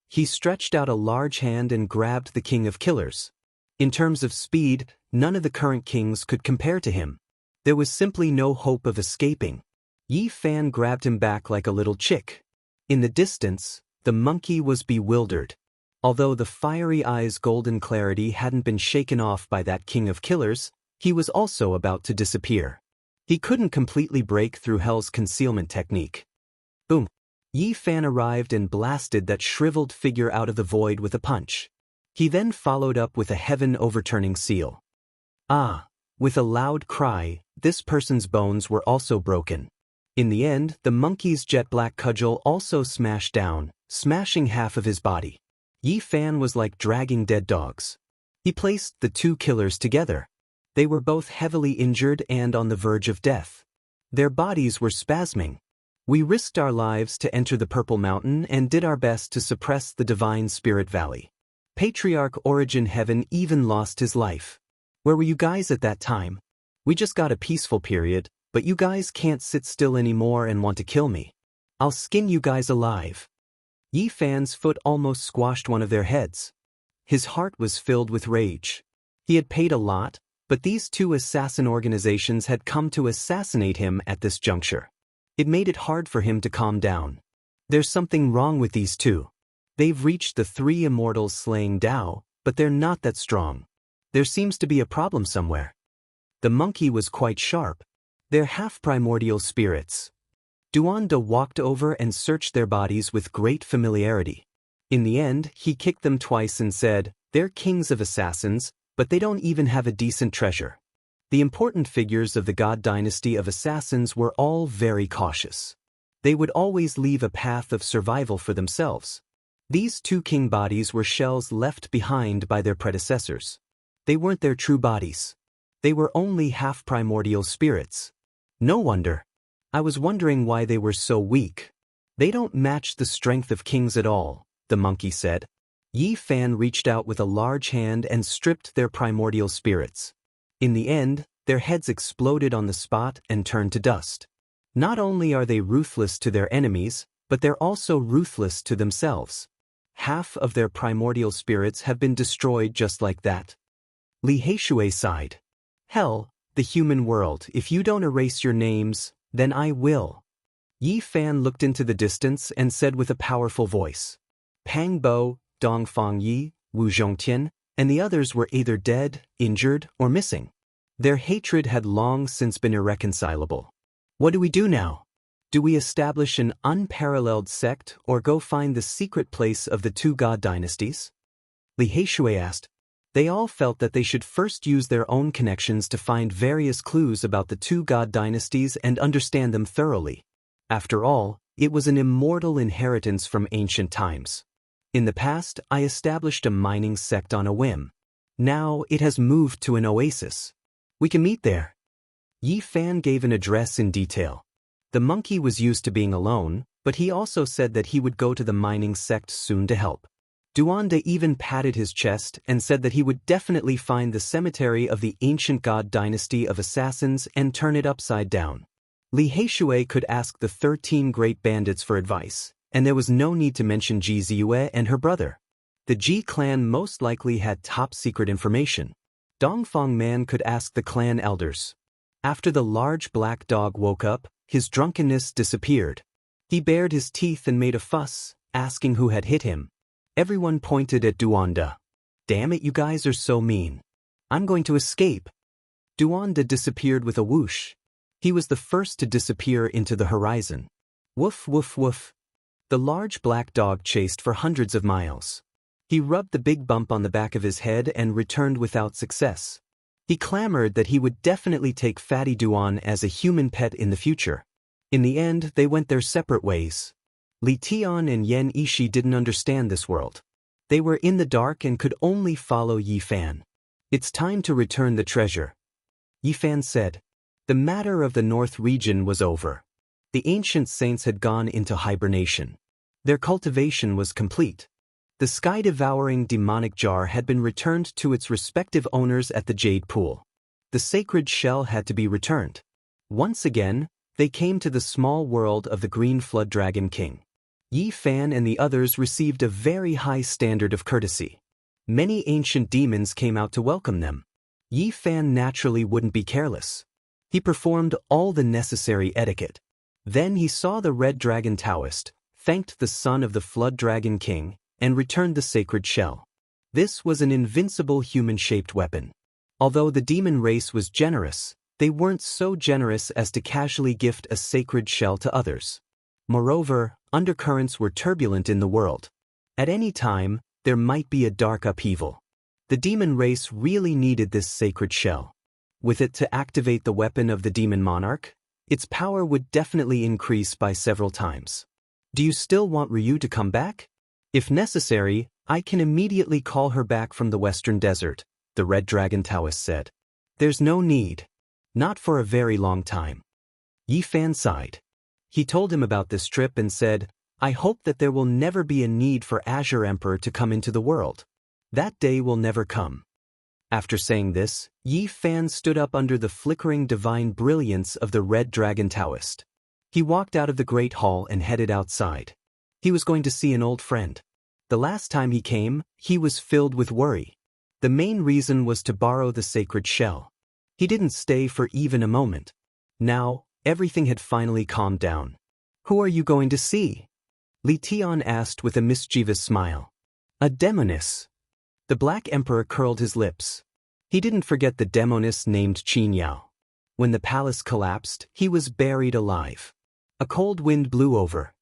He stretched out a large hand and grabbed the King of Killers. In terms of speed, none of the current kings could compare to him. There was simply no hope of escaping. Yi Fan grabbed him back like a little chick. In the distance, the monkey was bewildered. Although the fiery eye's golden clarity hadn't been shaken off by that King of Killers, he was also about to disappear. He couldn't completely break through Hell's concealment technique. Boom! Yi Fan arrived and blasted that shriveled figure out of the void with a punch. He then followed up with a heaven-overturning seal. Ah! With a loud cry, this person's bones were also broken. In the end, the monkey's jet-black cudgel also smashed down, smashing half of his body. Yi Fan was like dragging dead dogs. He placed the two killers together. They were both heavily injured and on the verge of death. Their bodies were spasming. We risked our lives to enter the Purple Mountain and did our best to suppress the Divine Spirit Valley. Patriarch Origin Heaven even lost his life. Where were you guys at that time? We just got a peaceful period, but you guys can't sit still anymore and want to kill me. I'll skin you guys alive. Yi Fan's foot almost squashed one of their heads. His heart was filled with rage. He had paid a lot, But these two assassin organizations had come to assassinate him at this juncture. It made it hard for him to calm down. There's something wrong with these two. They've reached the 3 immortals slaying Dao, but they're not that strong. There seems to be a problem somewhere. The monkey was quite sharp. They're half-primordial spirits. Duanda walked over and searched their bodies with great familiarity. In the end, he kicked them twice and said, "They're kings of assassins, but they don't even have a decent treasure." The important figures of the god dynasty of assassins were all very cautious. They would always leave a path of survival for themselves. These 2 king bodies were shells left behind by their predecessors. They weren't their true bodies. They were only half-primordial spirits. No wonder. I was wondering why they were so weak. They don't match the strength of kings at all, the monkey said. Yi Fan reached out with a large hand and stripped their primordial spirits. In the end, their heads exploded on the spot and turned to dust. Not only are they ruthless to their enemies, but they're also ruthless to themselves. Half of their primordial spirits have been destroyed just like that. Li Heishui sighed. "Hell, the human world, if you don't erase your names, then I will." Yi Fan looked into the distance and said with a powerful voice. Pang Bo, Dongfang Yi, Wu Zhongtian, and the others were either dead, injured, or missing. Their hatred had long since been irreconcilable. What do we do now? Do we establish an unparalleled sect or go find the secret place of the 2 god dynasties? Li Heishui asked. They all felt that they should first use their own connections to find various clues about the 2 god dynasties and understand them thoroughly. After all, it was an immortal inheritance from ancient times. In the past, I established a mining sect on a whim. Now it has moved to an oasis. We can meet there. Yi Fan gave an address in detail. The monkey was used to being alone, but he also said that he would go to the mining sect soon to help. Duanda even patted his chest and said that he would definitely find the cemetery of the ancient god dynasty of assassins and turn it upside down. Li Heishui could ask the 13 great bandits for advice, and there was no need to mention Ji Ziyue and her brother. The Ji clan most likely had top-secret information. Dongfang Man could ask the clan elders. After the large black dog woke up, his drunkenness disappeared. He bared his teeth and made a fuss, asking who had hit him. Everyone pointed at Duanda. "Damn it, you guys are so mean. I'm going to escape." Duanda disappeared with a whoosh. He was the first to disappear into the horizon. Woof woof woof. The large black dog chased for hundreds of miles. He rubbed the big bump on the back of his head and returned without success. He clamored that he would definitely take Fatty Duan as a human pet in the future. In the end, they went their separate ways. Li Tian and Yan Ishi didn't understand this world. They were in the dark and could only follow Yi Fan. "It's time to return the treasure," Yi Fan said. The matter of the North region was over. The ancient saints had gone into hibernation. Their cultivation was complete. The sky-devouring demonic jar had been returned to its respective owners at the Jade Pool. The sacred shell had to be returned. Once again, they came to the small world of the Green Flood Dragon King. Yi Fan and the others received a very high standard of courtesy. Many ancient demons came out to welcome them. Yi Fan naturally wouldn't be careless. He performed all the necessary etiquette. Then he saw the Red Dragon Taoist, thanked the son of the Flood Dragon King, and returned the sacred shell. This was an invincible human-shaped weapon. Although the demon race was generous, they weren't so generous as to casually gift a sacred shell to others. Moreover, undercurrents were turbulent in the world. At any time, there might be a dark upheaval. The demon race really needed this sacred shell. With it to activate the weapon of the demon monarch, its power would definitely increase by several times. Do you still want Ryu to come back? If necessary, I can immediately call her back from the Western Desert, the Red Dragon Taoist said. There's no need. Not for a very long time. Yi Fan sighed. He told him about this trip and said, I hope that there will never be a need for Azure Emperor to come into the world. That day will never come. After saying this, Yi Fan stood up under the flickering divine brilliance of the Red Dragon Taoist. He walked out of the Great Hall and headed outside. He was going to see an old friend. The last time he came, he was filled with worry. The main reason was to borrow the sacred shell. He didn't stay for even a moment. Now, everything had finally calmed down. "Who are you going to see?" Li Tian asked with a mischievous smile. "A demoness." The Black Emperor curled his lips. He didn't forget the demoness named Qin Yao. When the palace collapsed, he was buried alive. A cold wind blew over.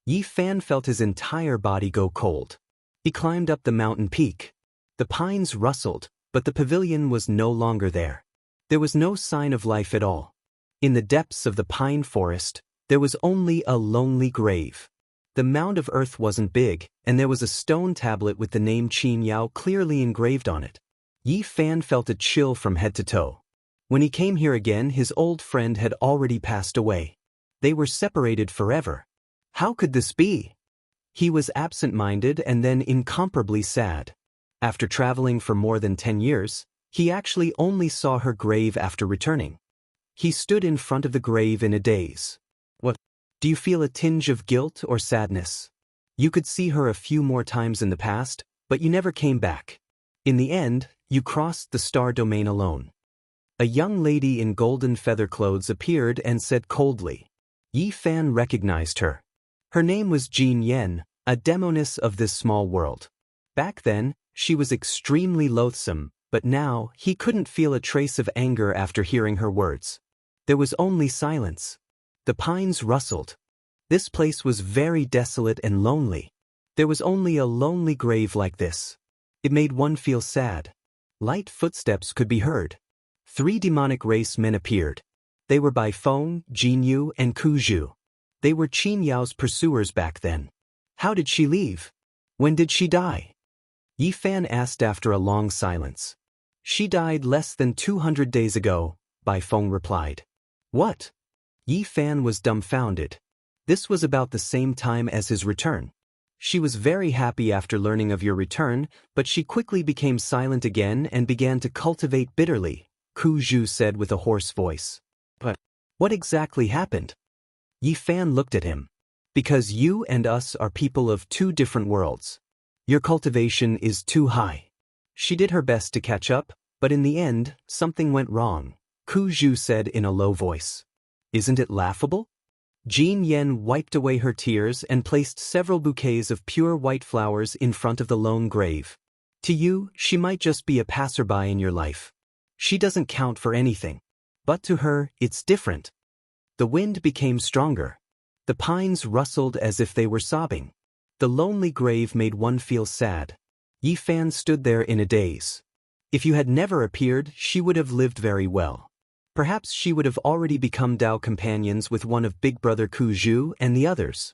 Yi Fan felt his entire body go cold. He climbed up the mountain peak. The pines rustled, but the pavilion was no longer there. There was no sign of life at all. In the depths of the pine forest, there was only a lonely grave. The mound of earth wasn't big, and there was a stone tablet with the name Qin Yao clearly engraved on it. Yi Fan felt a chill from head to toe. When he came here again, his old friend had already passed away. They were separated forever. How could this be? He was absent-minded and then incomparably sad. After traveling for more than 10 years, he actually only saw her grave after returning. He stood in front of the grave in a daze. "What? Do you feel a tinge of guilt or sadness? You could see her a few more times in the past, but you never came back. In the end, you crossed the star domain alone." A young lady in golden feather clothes appeared and said coldly. Yi Fan recognized her. Her name was Jin Yen, a demoness of this small world. Back then, she was extremely loathsome, but now he couldn't feel a trace of anger after hearing her words. There was only silence. The pines rustled. This place was very desolate and lonely. There was only a lonely grave like this. It made one feel sad. Light footsteps could be heard. 3 demonic race men appeared. They were Bai Feng, Jianghu, and Kuzhu. They were Qin Yao's pursuers back then. How did she leave? When did she die? Yi Fan asked after a long silence. "She died less than 200 days ago," Bai Feng replied. "What?" Yi Fan was dumbfounded. This was about the same time as his return. "She was very happy after learning of your return, but she quickly became silent again and began to cultivate bitterly," Kuzhu said with a hoarse voice. "But what exactly happened?" Yi Fan looked at him. "Because you and us are people of 2 different worlds. Your cultivation is too high." She did her best to catch up, but in the end, something went wrong, Kuzhu said in a low voice. "Isn't it laughable?" Jin Yen wiped away her tears and placed several bouquets of pure white flowers in front of the lone grave. "To you, she might just be a passerby in your life. She doesn't count for anything. But to her, it's different." The wind became stronger. The pines rustled as if they were sobbing. The lonely grave made one feel sad. Yi Fan stood there in a daze. If you had never appeared, she would have lived very well. Perhaps she would have already become Dao companions with one of Big Brother Kuzhu and the others.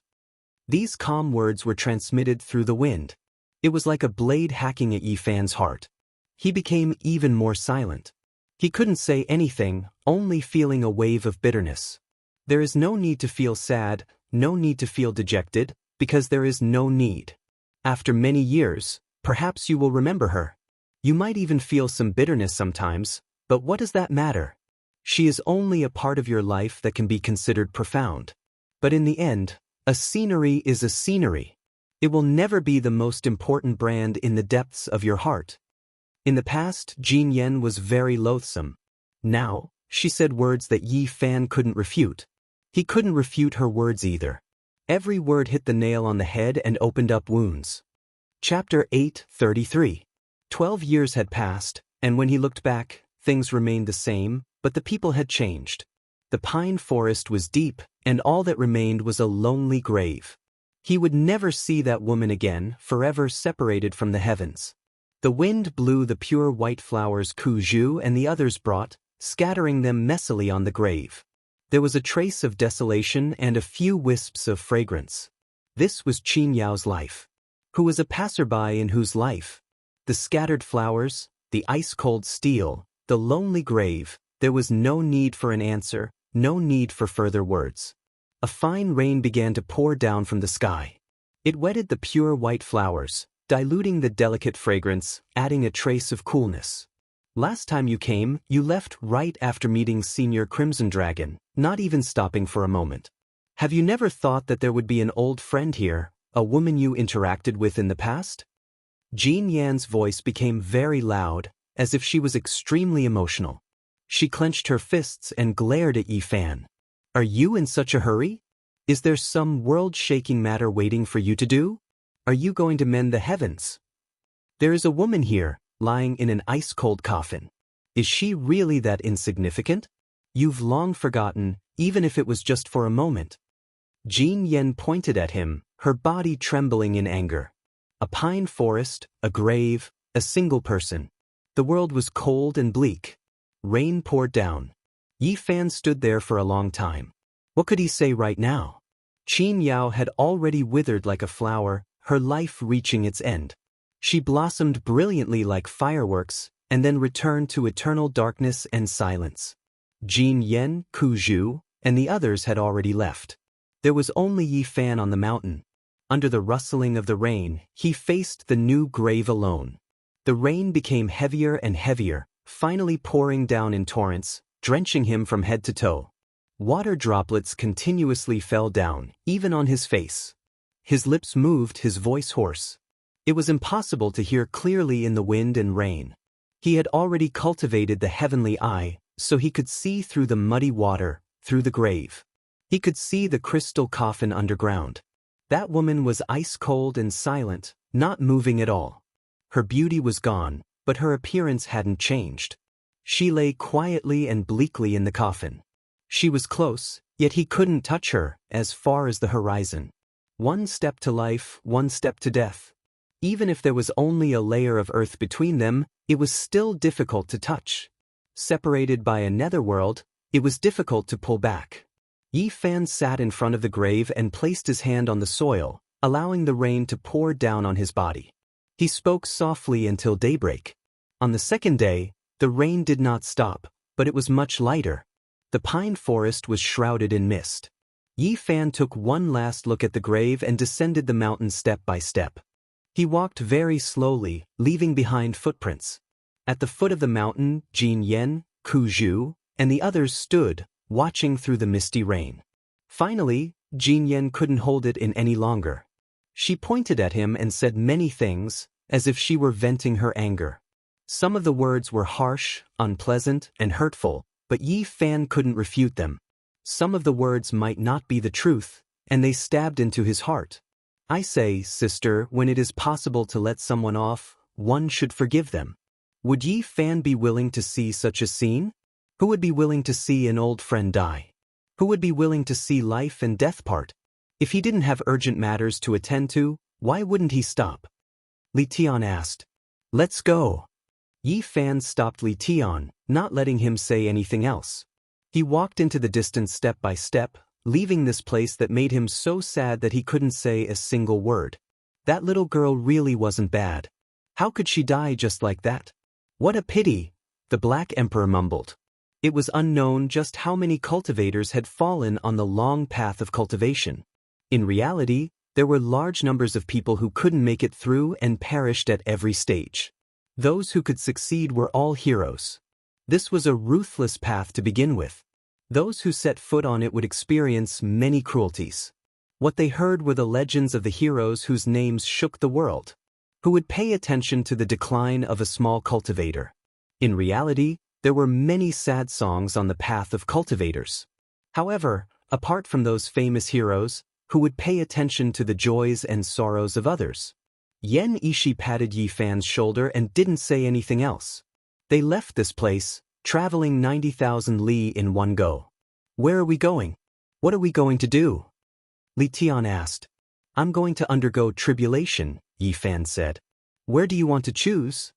These calm words were transmitted through the wind. It was like a blade hacking at Yi Fan's heart. He became even more silent. He couldn't say anything, only feeling a wave of bitterness. There is no need to feel sad, no need to feel dejected, because there is no need. After many years, perhaps you will remember her. You might even feel some bitterness sometimes, but what does that matter? She is only a part of your life that can be considered profound. But in the end, a scenery is a scenery. It will never be the most important brand in the depths of your heart. In the past, Jin Yen was very loathsome. Now, she said words that Yi Fan couldn't refute. He couldn't refute her words either. Every word hit the nail on the head and opened up wounds. Chapter 8:33. 12 years had passed, and when he looked back, things remained the same, but the people had changed. The pine forest was deep, and all that remained was a lonely grave. He would never see that woman again, forever separated from the heavens. The wind blew the pure white flowers Kuzhu and the others brought, scattering them messily on the grave. There was a trace of desolation and a few wisps of fragrance. This was Qin Yao's life. Who was a passerby in whose life? The scattered flowers, the ice-cold steel, the lonely grave. There was no need for an answer, no need for further words. A fine rain began to pour down from the sky. It wetted the pure white flowers, diluting the delicate fragrance, adding a trace of coolness. Last time you came, you left right after meeting Senior Crimson Dragon, not even stopping for a moment. Have you never thought that there would be an old friend here, a woman you interacted with in the past? Jin Yan's voice became very loud, as if she was extremely emotional. She clenched her fists and glared at Yi Fan. Are you in such a hurry? Is there some world-shaking matter waiting for you to do? Are you going to mend the heavens? There is a woman here, lying in an ice-cold coffin. Is she really that insignificant? You've long forgotten, even if it was just for a moment. Jin Yen pointed at him, her body trembling in anger. A pine forest, a grave, a single person. The world was cold and bleak. Rain poured down. Yi Fan stood there for a long time. What could he say right now? Qin Yao had already withered like a flower, her life reaching its end. She blossomed brilliantly like fireworks, and then returned to eternal darkness and silence. Jin Yen, Ku Zhu, and the others had already left. There was only Yi Fan on the mountain. Under the rustling of the rain, he faced the new grave alone. The rain became heavier and heavier, finally pouring down in torrents, drenching him from head to toe. Water droplets continuously fell down, even on his face. His lips moved, his voice hoarse. It was impossible to hear clearly in the wind and rain. He had already cultivated the heavenly eye, so he could see through the muddy water, through the grave. He could see the crystal coffin underground. That woman was ice-cold and silent, not moving at all. Her beauty was gone, but her appearance hadn't changed. She lay quietly and bleakly in the coffin. She was close, yet he couldn't touch her, as far as the horizon. One step to life, one step to death. Even if there was only a layer of earth between them, it was still difficult to touch. Separated by a netherworld, it was difficult to pull back. Yi Fan sat in front of the grave and placed his hand on the soil, allowing the rain to pour down on his body. He spoke softly until daybreak. On the second day, the rain did not stop, but it was much lighter. The pine forest was shrouded in mist. Yi Fan took one last look at the grave and descended the mountain step by step. He walked very slowly, leaving behind footprints. At the foot of the mountain, Jin Yen, Ku Zhu, and the others stood, watching through the misty rain. Finally, Jin Yen couldn't hold it in any longer. She pointed at him and said many things, as if she were venting her anger. Some of the words were harsh, unpleasant, and hurtful, but Yi Fan couldn't refute them. Some of the words might not be the truth, and they stabbed into his heart. I say, sister, when it is possible to let someone off, one should forgive them. Would Yi Fan be willing to see such a scene? Who would be willing to see an old friend die? Who would be willing to see life and death part? If he didn't have urgent matters to attend to, why wouldn't he stop? Li Tian asked. Let's go. Yi Fan stopped Li Tian, not letting him say anything else. He walked into the distance step by step, leaving this place that made him so sad that he couldn't say a single word. That little girl really wasn't bad. How could she die just like that? What a pity, the Black Emperor mumbled. It was unknown just how many cultivators had fallen on the long path of cultivation. In reality, there were large numbers of people who couldn't make it through and perished at every stage. Those who could succeed were all heroes. This was a ruthless path to begin with. Those who set foot on it would experience many cruelties. What they heard were the legends of the heroes whose names shook the world. Who would pay attention to the decline of a small cultivator? In reality, there were many sad songs on the path of cultivators. However, apart from those famous heroes, who would pay attention to the joys and sorrows of others? Yen Ishi patted Yi Fan's shoulder and didn't say anything else. They left this place, traveling 90,000 li in one go. Where are we going? What are we going to do? Li Tian asked. I'm going to undergo tribulation, Yi Fan said. Where do you want to choose?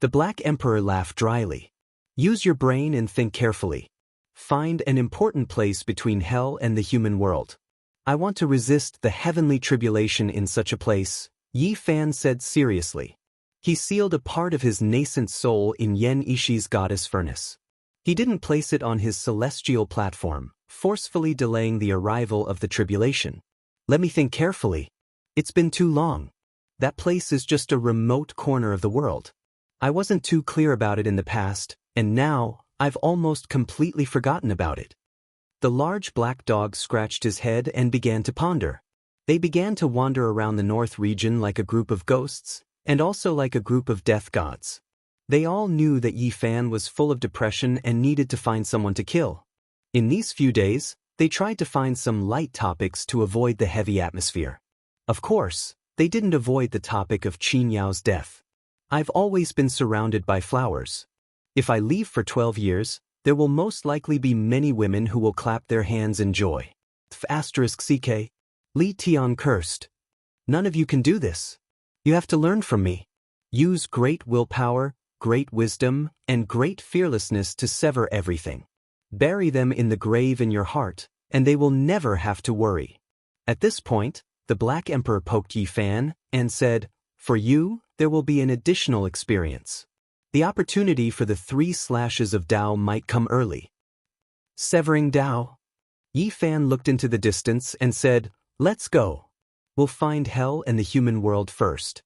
The Black Emperor laughed dryly. Use your brain and think carefully. Find an important place between hell and the human world. I want to resist the heavenly tribulation in such a place, Yi Fan said seriously. He sealed a part of his nascent soul in Yen Ishi's goddess furnace. He didn't place it on his celestial platform, forcefully delaying the arrival of the tribulation. Let me think carefully. It's been too long. That place is just a remote corner of the world. I wasn't too clear about it in the past, and now, I've almost completely forgotten about it. The large black dog scratched his head and began to ponder. They began to wander around the north region like a group of ghosts, and also like a group of death gods. They all knew that Yi Fan was full of depression and needed to find someone to kill. In these few days, they tried to find some light topics to avoid the heavy atmosphere. Of course, they didn't avoid the topic of Qin Yao's death. I've always been surrounded by flowers. If I leave for 12 years, there will most likely be many women who will clap their hands in joy. *CK. Li Tian cursed. None of you can do this. You have to learn from me. Use great willpower, great wisdom, and great fearlessness to sever everything. Bury them in the grave in your heart, and they will never have to worry. At this point, the Black Emperor poked Yi Fan and said, "For you, there will be an additional experience. The opportunity for the 3 slashes of Tao might come early." Severing Tao. Yi Fan looked into the distance and said, "Let's go. We'll find hell and the human world first."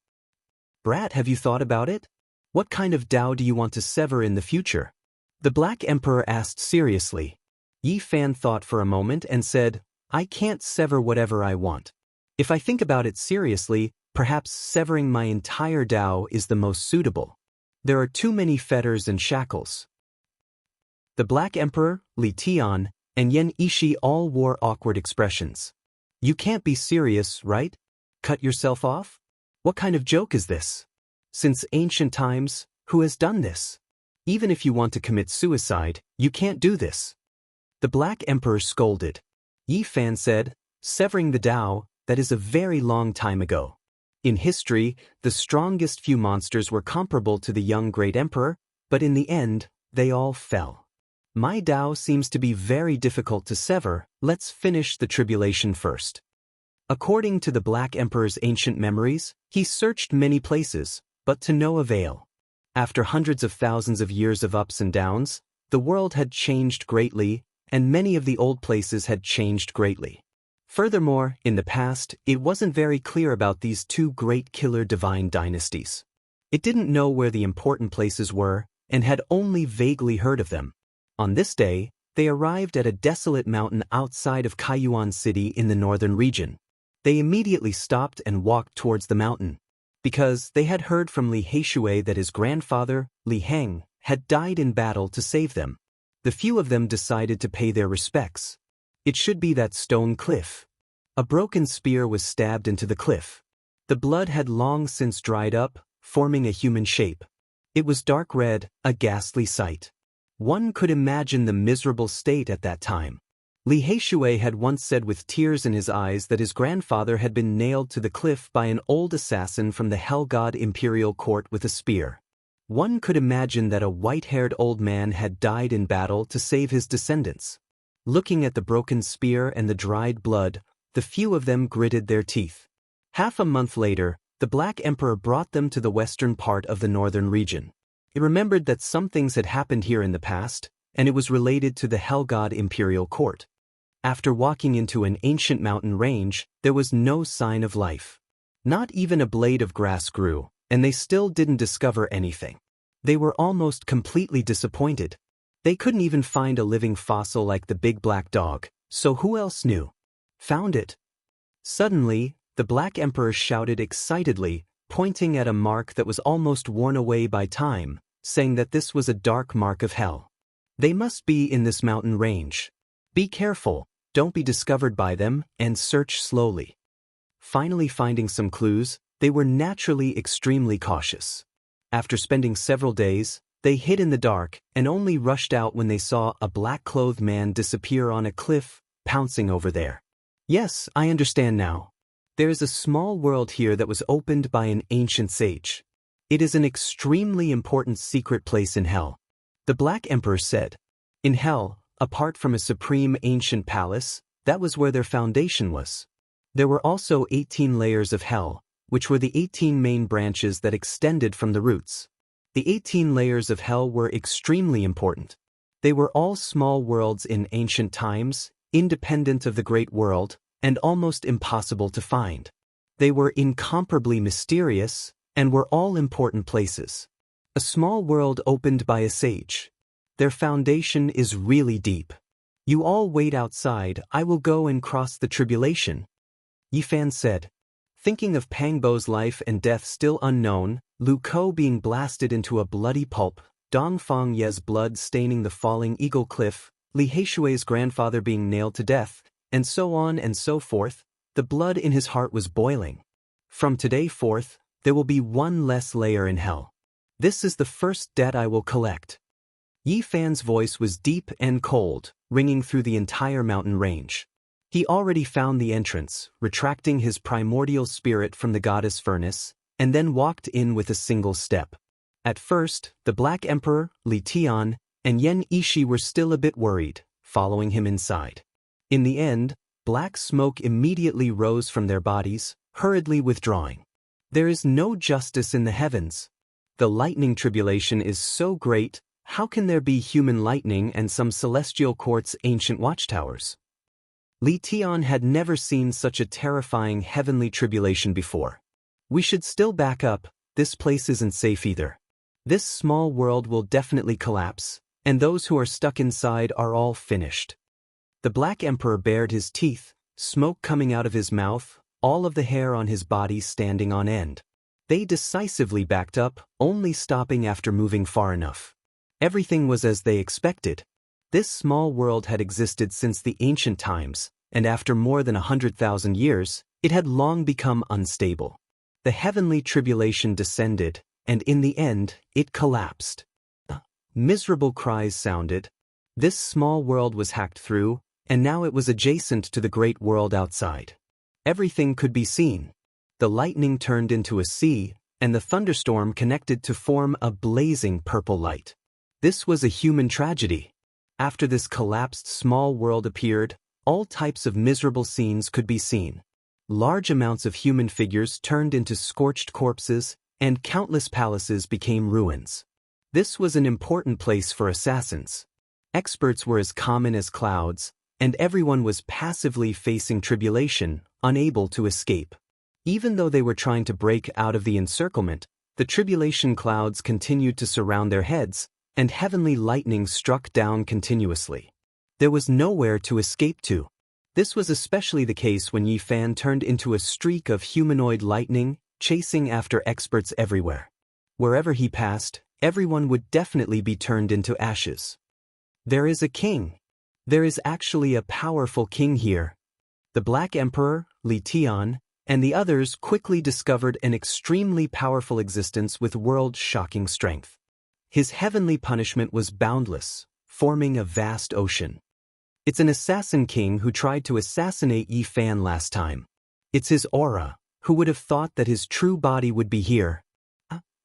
Brat, have you thought about it? What kind of Tao do you want to sever in the future? The Black Emperor asked seriously. Yi Fan thought for a moment and said, "I can't sever whatever I want. If I think about it seriously, perhaps severing my entire Tao is the most suitable. There are too many fetters and shackles." The Black Emperor, Li Tian, and Yan Ishi all wore awkward expressions. "You can't be serious, right? Cut yourself off? What kind of joke is this? Since ancient times, who has done this? Even if you want to commit suicide, you can't do this." The Black Emperor scolded. Yi Fan said, "Severing the Tao, that is a very long time ago. In history, the strongest few monsters were comparable to the young Great Emperor, but in the end, they all fell. My Tao seems to be very difficult to sever. Let's finish the tribulation first." According to the Black Emperor's ancient memories, he searched many places, but to no avail. After hundreds of thousands of years of ups and downs, the world had changed greatly, and many of the old places had changed greatly. Furthermore, in the past, it wasn't very clear about these 2 great killer divine dynasties. It didn't know where the important places were, and had only vaguely heard of them. On this day, they arrived at a desolate mountain outside of Kaiyuan City in the northern region. They immediately stopped and walked towards the mountain, because they had heard from Li Heishui that his grandfather, Li Heng, had died in battle to save them. The few of them decided to pay their respects. It should be that stone cliff. A broken spear was stabbed into the cliff. The blood had long since dried up, forming a human shape. It was dark red, a ghastly sight. One could imagine the miserable state at that time. Li Heishui had once said with tears in his eyes that his grandfather had been nailed to the cliff by an old assassin from the Hell God Imperial Court with a spear. One could imagine that a white-haired old man had died in battle to save his descendants. Looking at the broken spear and the dried blood, the few of them gritted their teeth. Half a month later, the Black Emperor brought them to the western part of the northern region. He remembered that some things had happened here in the past, and it was related to the Hell God Imperial Court. After walking into an ancient mountain range, there was no sign of life. Not even a blade of grass grew, and they still didn't discover anything. They were almost completely disappointed. They couldn't even find a living fossil like the big black dog, so who else knew? Found it. Suddenly, the Black Emperor shouted excitedly, pointing at a mark that was almost worn away by time, saying that this was a dark mark of hell. They must be in this mountain range. Be careful, don't be discovered by them, and search slowly. Finally finding some clues, they were naturally extremely cautious. After spending several days, they hid in the dark and only rushed out when they saw a black-clothed man disappear on a cliff, pouncing over there. Yes, I understand now. There is a small world here that was opened by an ancient sage. It is an extremely important secret place in hell. The Black Emperor said. In hell, apart from a supreme ancient palace, that was where their foundation was. There were also 18 layers of hell, which were the 18 main branches that extended from the roots. The 18 layers of hell were extremely important. They were all small worlds in ancient times, independent of the great world, and almost impossible to find. They were incomparably mysterious, and were all important places. A small world opened by a sage. Their foundation is really deep. You all wait outside, I will go and cross the tribulation. Yi Fan said. Thinking of Pangbo's life and death still unknown, Lu Ko being blasted into a bloody pulp, Dongfang Ye's blood staining the falling Eagle Cliff, Li Heishui's grandfather being nailed to death, and so on and so forth, the blood in his heart was boiling. From today forth, there will be one less layer in hell. This is the first debt I will collect. Yi Fan's voice was deep and cold, ringing through the entire mountain range. He already found the entrance, retracting his primordial spirit from the goddess furnace, and then walked in with a single step. At first, the Black Emperor, Li Tian, and Yen Ishi were still a bit worried, following him inside. In the end, black smoke immediately rose from their bodies, hurriedly withdrawing. There is no justice in the heavens. The lightning tribulation is so great, how can there be human lightning and some celestial court's ancient watchtowers? Li Tian had never seen such a terrifying heavenly tribulation before. We should still back up, this place isn't safe either. This small world will definitely collapse, and those who are stuck inside are all finished. The Black Emperor bared his teeth, smoke coming out of his mouth, all of the hair on his body standing on end. They decisively backed up, only stopping after moving far enough. Everything was as they expected. This small world had existed since the ancient times, and after more than 100,000 years, it had long become unstable. The heavenly tribulation descended, and in the end, it collapsed. Miserable cries sounded. This small world was hacked through, and now it was adjacent to the great world outside. Everything could be seen. The lightning turned into a sea, and the thunderstorm connected to form a blazing purple light. This was a human tragedy. After this collapsed small world appeared, all types of miserable scenes could be seen. Large amounts of human figures turned into scorched corpses, and countless palaces became ruins. This was an important place for assassins. Experts were as common as clouds, and everyone was passively facing tribulation, unable to escape. Even though they were trying to break out of the encirclement, the tribulation clouds continued to surround their heads, and heavenly lightning struck down continuously. There was nowhere to escape to. This was especially the case when Yi Fan turned into a streak of humanoid lightning, chasing after experts everywhere. Wherever he passed, everyone would definitely be turned into ashes. There is a king. There is actually a powerful king here. The Black Emperor, Li Tian, and the others quickly discovered an extremely powerful existence with world-shocking strength. His heavenly punishment was boundless, forming a vast ocean. It's an assassin king who tried to assassinate Yi Fan last time. It's his aura. Who would have thought that his true body would be here?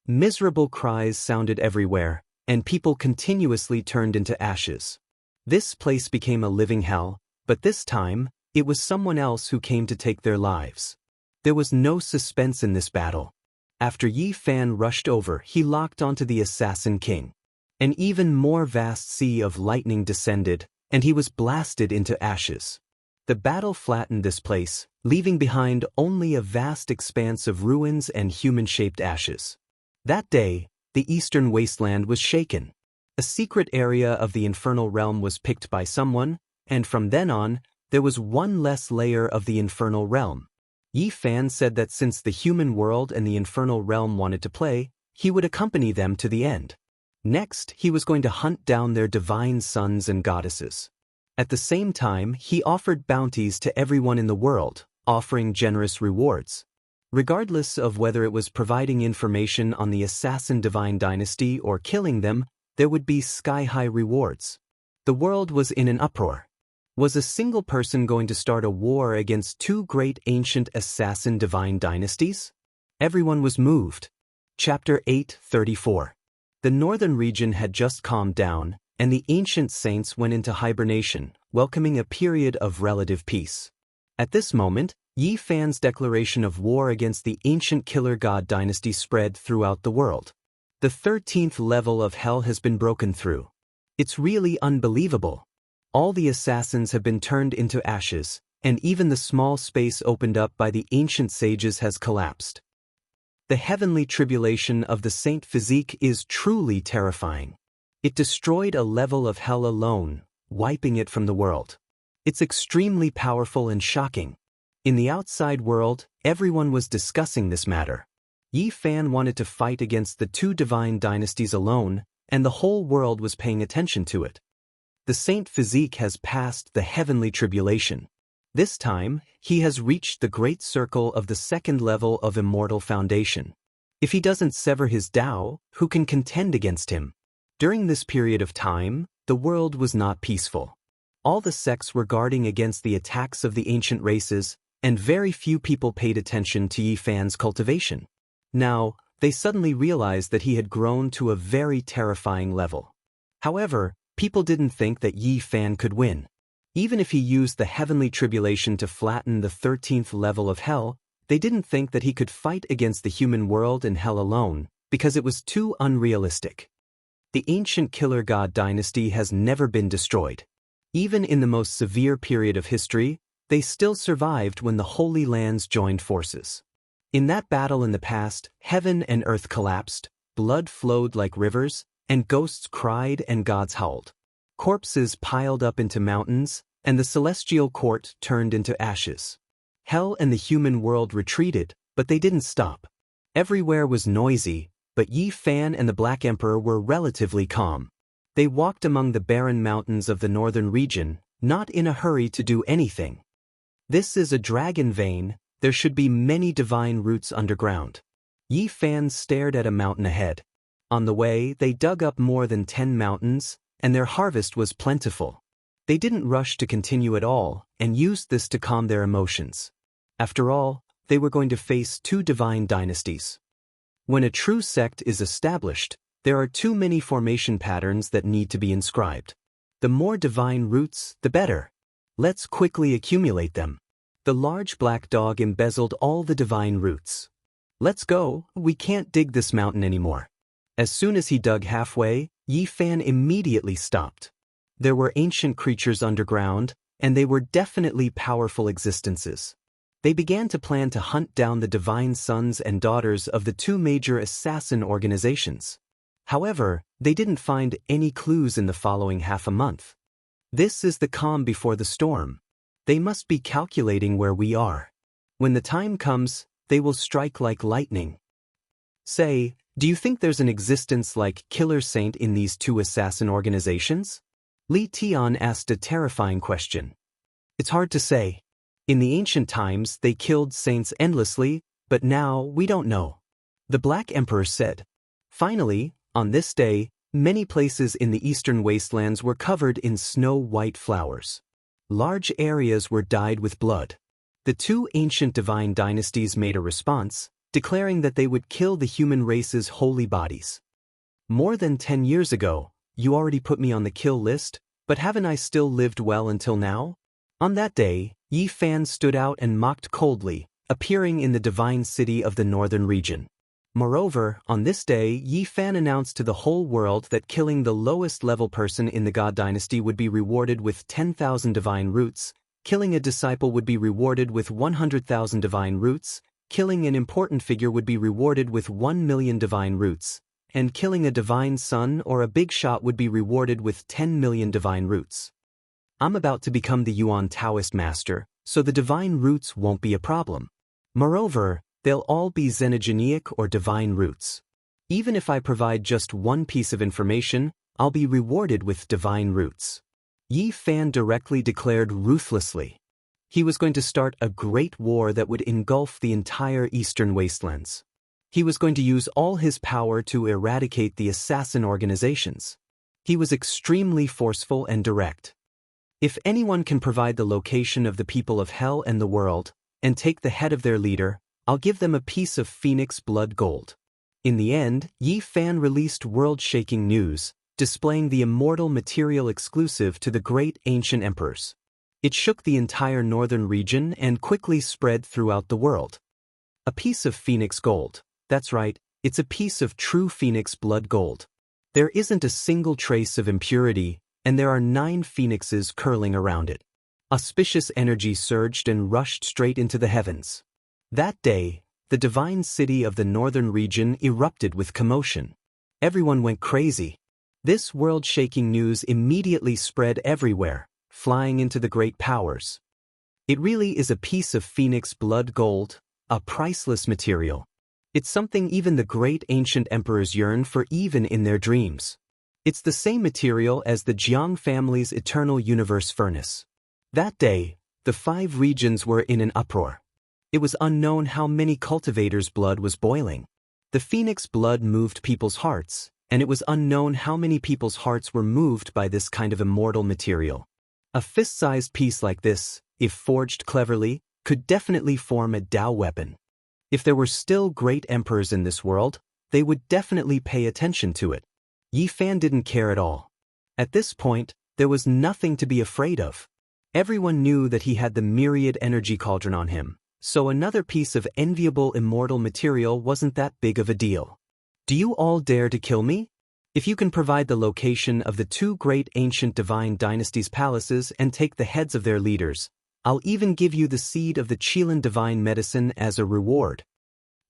Miserable cries sounded everywhere, and people continuously turned into ashes. This place became a living hell, but this time, it was someone else who came to take their lives. There was no suspense in this battle. After Yi Fan rushed over, he locked onto the Assassin King. An even more vast sea of lightning descended, and he was blasted into ashes. The battle flattened this place, leaving behind only a vast expanse of ruins and human-shaped ashes. That day, the eastern wasteland was shaken. A secret area of the infernal realm was picked by someone, and from then on, there was one less layer of the infernal realm. Yi Fan said that since the human world and the infernal realm wanted to play, he would accompany them to the end. Next, he was going to hunt down their divine sons and goddesses. At the same time, he offered bounties to everyone in the world, offering generous rewards. Regardless of whether it was providing information on the assassin divine dynasty or killing them, there would be sky-high rewards. The world was in an uproar. Was a single person going to start a war against two great ancient assassin divine dynasties? Everyone was moved. Chapter 8:34. The northern region had just calmed down, and the ancient saints went into hibernation, welcoming a period of relative peace. At this moment, Yi Fan's declaration of war against the ancient killer god dynasty spread throughout the world. The 13th level of hell has been broken through. It's really unbelievable. All the assassins have been turned into ashes, and even the small space opened up by the ancient sages has collapsed. The heavenly tribulation of the saint physique is truly terrifying. It destroyed a level of hell alone, wiping it from the world. It's extremely powerful and shocking. In the outside world, everyone was discussing this matter. Yi Fan wanted to fight against the two divine dynasties alone, and the whole world was paying attention to it. The saint physique has passed the heavenly tribulation. This time, he has reached the great circle of the second level of Immortal Foundation. If he doesn't sever his Tao, who can contend against him? During this period of time, the world was not peaceful. All the sects were guarding against the attacks of the ancient races, and very few people paid attention to Yi Fan's cultivation. Now, they suddenly realized that he had grown to a very terrifying level. However, people didn't think that Yi Fan could win. Even if he used the heavenly tribulation to flatten the 13th level of hell, they didn't think that he could fight against the human world and hell alone, because it was too unrealistic. The ancient killer god dynasty has never been destroyed. Even in the most severe period of history, they still survived when the Holy Lands joined forces. In that battle in the past, heaven and earth collapsed, blood flowed like rivers, and ghosts cried and gods howled. Corpses piled up into mountains, and the celestial court turned into ashes. Hell and the human world retreated, but they didn't stop. Everywhere was noisy, but Yi Fan and the Black Emperor were relatively calm. They walked among the barren mountains of the northern region, not in a hurry to do anything. This is a dragon vein, there should be many divine roots underground. Yi Fan stared at a mountain ahead. On the way, they dug up more than 10 mountains, and their harvest was plentiful. They didn't rush to continue at all, and used this to calm their emotions. After all, they were going to face two divine dynasties. When a true sect is established, there are too many formation patterns that need to be inscribed. The more divine roots, the better. Let's quickly accumulate them. The large black dog embezzled all the divine roots. Let's go, we can't dig this mountain anymore. As soon as he dug halfway, Yi Fan immediately stopped. There were ancient creatures underground, and they were definitely powerful existences. They began to plan to hunt down the divine sons and daughters of the two major assassin organizations. However, they didn't find any clues in the following half a month. This is the calm before the storm. They must be calculating where we are. When the time comes, they will strike like lightning. Say, do you think there's an existence like Killer Saint in these two assassin organizations? Li Tian asked a terrifying question. It's hard to say. In the ancient times, they killed saints endlessly, but now we don't know. The Black Emperor said. Finally, on this day, many places in the eastern wastelands were covered in snow-white flowers. Large areas were dyed with blood. The two ancient divine dynasties made a response, declaring that they would kill the human race's holy bodies. More than 10 years ago, you already put me on the kill list, but haven't I still lived well until now? On that day, Yi Fan stood out and mocked coldly, appearing in the divine city of the northern region. Moreover, on this day, Yi Fan announced to the whole world that killing the lowest level person in the God Dynasty would be rewarded with 10,000 divine roots, killing a disciple would be rewarded with 100,000 divine roots, killing an important figure would be rewarded with 1 million divine roots, and killing a divine son or a big shot would be rewarded with 10 million divine roots. I'm about to become the Yuan Taoist master, so the divine roots won't be a problem. Moreover, they'll all be xenogeneic or divine roots. Even if I provide just one piece of information, I'll be rewarded with divine roots. Yi Fan directly declared ruthlessly. He was going to start a great war that would engulf the entire eastern wastelands. He was going to use all his power to eradicate the assassin organizations. He was extremely forceful and direct. If anyone can provide the location of the people of hell and the world, and take the head of their leader, I'll give them a piece of Phoenix blood gold. In the end, Yi Fan released world-shaking news, displaying the immortal material exclusive to the great ancient emperors. It shook the entire northern region and quickly spread throughout the world. A piece of Phoenix gold. That's right, it's a piece of true Phoenix blood gold. There isn't a single trace of impurity, and there are 9 phoenixes curling around it. Auspicious energy surged and rushed straight into the heavens. That day, the divine city of the northern region erupted with commotion. Everyone went crazy. This world-shaking news immediately spread everywhere, flying into the great powers. It really is a piece of Phoenix blood gold, a priceless material. It's something even the great ancient emperors yearned for even in their dreams. It's the same material as the Jianghu family's eternal universe furnace. That day, the 5 regions were in an uproar. It was unknown how many cultivators' blood was boiling. The phoenix blood moved people's hearts, and it was unknown how many people's hearts were moved by this kind of immortal material. A fist-sized piece like this, if forged cleverly, could definitely form a Tao weapon. If there were still great emperors in this world, they would definitely pay attention to it. Yi Fan didn't care at all. At this point, there was nothing to be afraid of. Everyone knew that he had the myriad energy cauldron on him, so another piece of enviable immortal material wasn't that big of a deal. Do you all dare to kill me? If you can provide the location of the 2 great ancient divine dynasties' palaces and take the heads of their leaders, I'll even give you the seed of the Qilin divine medicine as a reward.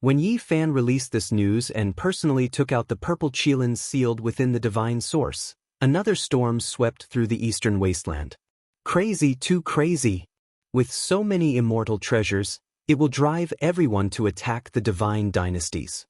When Yi Fan released this news and personally took out the purple Qilin sealed within the divine source, another storm swept through the eastern wasteland. Crazy, too crazy. With so many immortal treasures, it will drive everyone to attack the divine dynasties.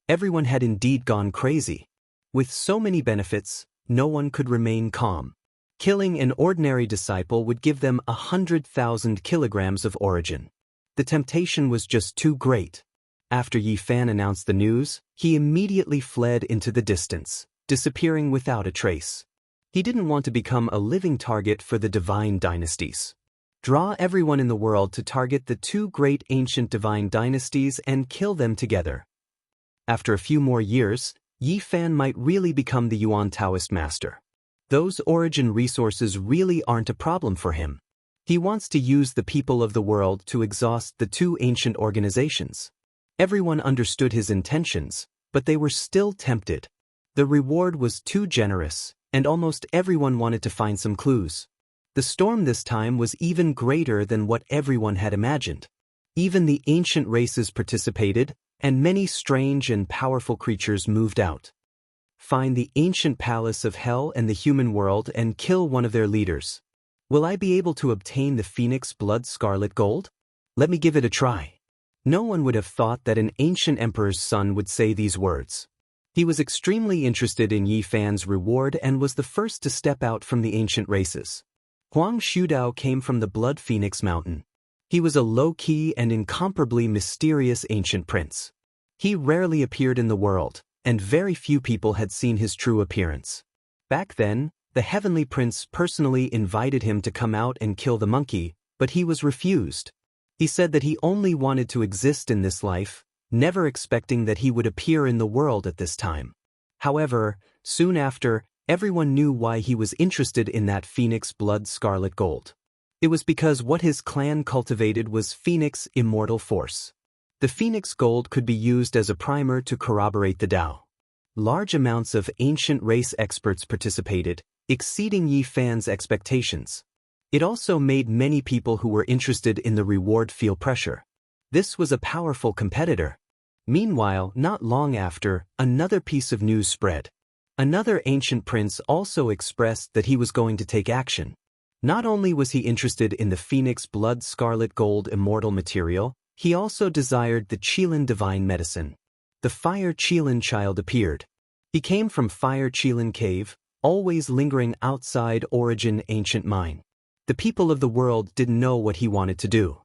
Everyone had indeed gone crazy. With so many benefits, no one could remain calm. Killing an ordinary disciple would give them 100,000 kilograms of origin. The temptation was just too great. After Yi Fan announced the news, he immediately fled into the distance, disappearing without a trace. He didn't want to become a living target for the divine dynasties. Draw everyone in the world to target the 2 great ancient divine dynasties and kill them together. After a few more years, Yi Fan might really become the Yuan Taoist master. Those origin resources really aren't a problem for him. He wants to use the people of the world to exhaust the 2 ancient organizations. Everyone understood his intentions, but they were still tempted. The reward was too generous, and almost everyone wanted to find some clues. The storm this time was even greater than what everyone had imagined. Even the ancient races participated, and many strange and powerful creatures moved out. Find the ancient palace of hell and the human world and kill one of their leaders. Will I be able to obtain the phoenix blood scarlet gold? Let me give it a try. No one would have thought that an ancient emperor's son would say these words. He was extremely interested in Yi Fan's reward and was the first to step out from the ancient races. Huang Shudao came from the Blood Phoenix Mountain. He was a low-key and incomparably mysterious ancient prince. He rarely appeared in the world, and very few people had seen his true appearance. Back then, the Heavenly Prince personally invited him to come out and kill the monkey, but he was refused. He said that he only wanted to exist in this life, never expecting that he would appear in the world at this time. However, soon after, everyone knew why he was interested in that phoenix blood scarlet gold. It was because what his clan cultivated was phoenix immortal force. The phoenix gold could be used as a primer to corroborate the Tao. Large amounts of ancient race experts participated, exceeding Yi Fan's expectations. It also made many people who were interested in the reward feel pressure. This was a powerful competitor. Meanwhile, not long after, another piece of news spread. Another ancient prince also expressed that he was going to take action. Not only was he interested in the phoenix blood scarlet gold immortal material, he also desired the Qilin divine medicine. The Fire Qilin child appeared. He came from Fire Qilin cave, always lingering outside origin ancient mine. The people of the world didn't know what he wanted to do.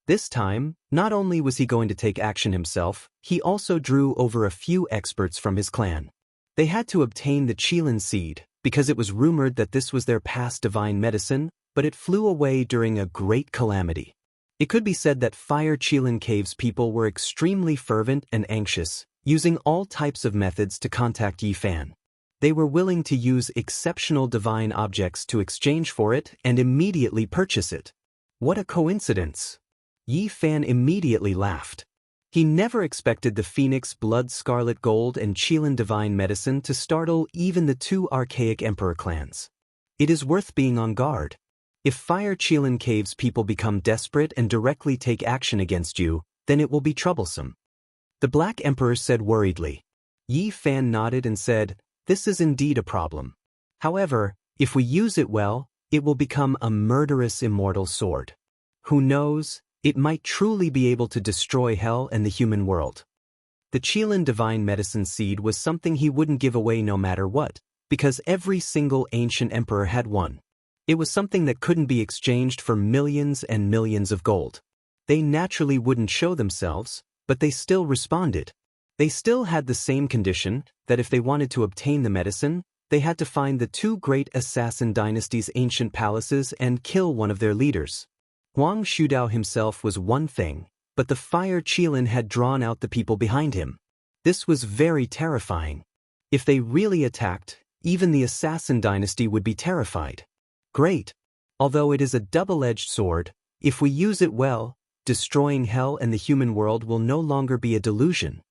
This time, not only was he going to take action himself, he also drew over a few experts from his clan. They had to obtain the Qilin seed, because it was rumored that this was their past divine medicine, but it flew away during a great calamity. It could be said that Fire Qilin Cave's people were extremely fervent and anxious, using all types of methods to contact Yi Fan. They were willing to use exceptional divine objects to exchange for it and immediately purchase it. What a coincidence! Yi Fan immediately laughed. He never expected the Phoenix Blood Scarlet Gold and Qilin Divine Medicine to startle even the 2 archaic emperor clans. It is worth being on guard. If Fire Qilin Cave's people become desperate and directly take action against you, then it will be troublesome. The Black Emperor said worriedly. Yi Fan nodded and said, "This is indeed a problem. However, if we use it well, it will become a murderous immortal sword. Who knows, it might truly be able to destroy hell and the human world." The Qilin divine medicine seed was something he wouldn't give away no matter what, because every single ancient emperor had one. It was something that couldn't be exchanged for millions and millions of gold. They naturally wouldn't show themselves, but they still responded. They still had the same condition, that if they wanted to obtain the medicine, they had to find the two great assassin dynasties' ancient palaces and kill one of their leaders. Huang Shudao himself was one thing, but the fire Qilin had drawn out the people behind him. This was very terrifying. If they really attacked, even the assassin dynasty would be terrified. Great. Although it is a double-edged sword, if we use it well, destroying hell and the human world will no longer be a delusion.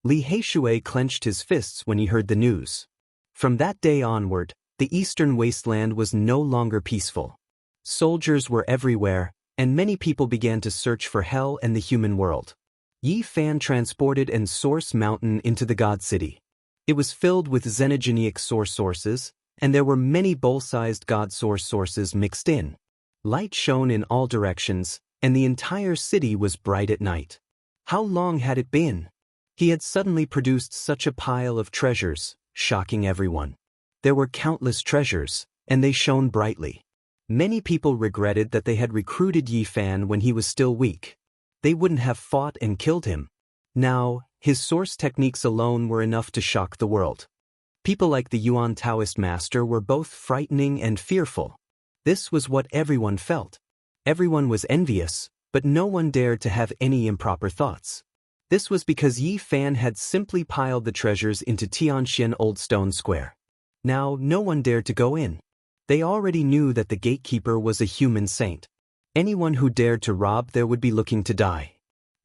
Li Heishui clenched his fists when he heard the news. From that day onward, the eastern wasteland was no longer peaceful. Soldiers were everywhere, and many people began to search for hell and the human world. Yi Fan transported an source mountain into the God City. It was filled with xenogenic source sources, and there were many bowl-sized God source sources mixed in. Light shone in all directions, and the entire city was bright at night. How long had it been? He had suddenly produced such a pile of treasures, shocking everyone. There were countless treasures, and they shone brightly. Many people regretted that they had recruited Yi Fan when he was still weak. They wouldn't have fought and killed him. Now, his source techniques alone were enough to shock the world. People like the Yuan Taoist master were both frightening and fearful. This was what everyone felt. Everyone was envious, but no one dared to have any improper thoughts. This was because Yi Fan had simply piled the treasures into Tianxian Old Stone Square. Now, no one dared to go in. They already knew that the gatekeeper was a human saint. Anyone who dared to rob there would be looking to die.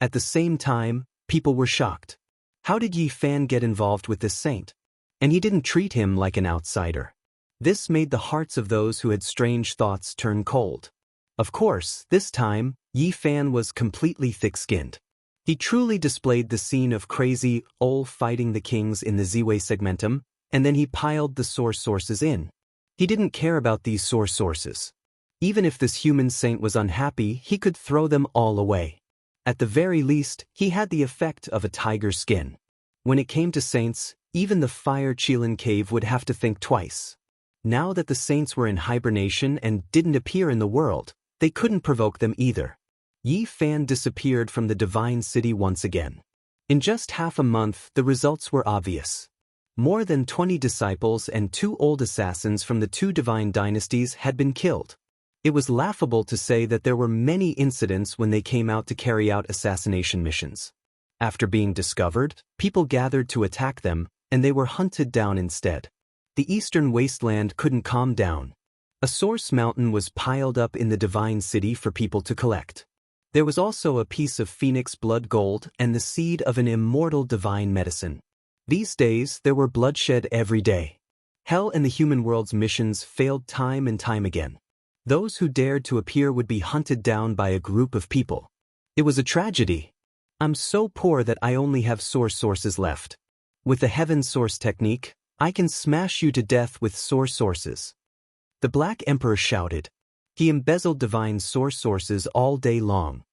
At the same time, people were shocked. How did Yi Fan get involved with this saint? And he didn't treat him like an outsider. This made the hearts of those who had strange thoughts turn cold. Of course, this time, Yi Fan was completely thick-skinned. He truly displayed the scene of crazy Ol fighting the kings in the Ziwei segmentum, and then he piled the source sources in. He didn't care about these source sources. Even if this human saint was unhappy, he could throw them all away. At the very least, he had the effect of a tiger's skin. When it came to saints, even the fire Qilin cave would have to think twice. Now that the saints were in hibernation and didn't appear in the world, they couldn't provoke them either. Yi Fan disappeared from the divine city once again. In just half a month, the results were obvious. More than 20 disciples and 2 old assassins from the 2 divine dynasties had been killed. It was laughable to say that there were many incidents when they came out to carry out assassination missions. After being discovered, people gathered to attack them, and they were hunted down instead. The eastern wasteland couldn't calm down. A source mountain was piled up in the divine city for people to collect. There was also a piece of phoenix blood gold and the seed of an immortal divine medicine. These days, there were bloodshed every day. Hell and the human world's missions failed time and time again. Those who dared to appear would be hunted down by a group of people. It was a tragedy. I'm so poor that I only have source sources left. With the heaven source technique, I can smash you to death with source sources. The Black Emperor shouted. He embezzled divine source sources all day long.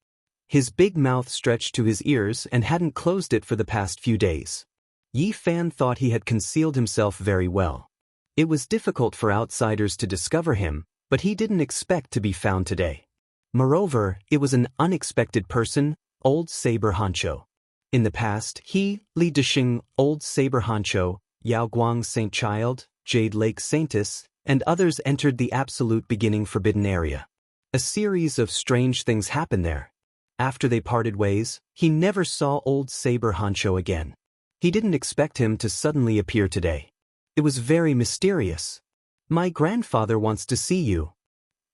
His big mouth stretched to his ears and hadn't closed it for the past few days. Yi Fan thought he had concealed himself very well. It was difficult for outsiders to discover him, but he didn't expect to be found today. Moreover, it was an unexpected person, Old Saber Honcho. In the past, he, Li Dexing, Old Saber Honcho, Yao Guang Saint Child, Jade Lake Saintess, and others entered the absolute beginning forbidden area. A series of strange things happened there. After they parted ways, he never saw Old Saber Honcho again. He didn't expect him to suddenly appear today. It was very mysterious. My grandfather wants to see you.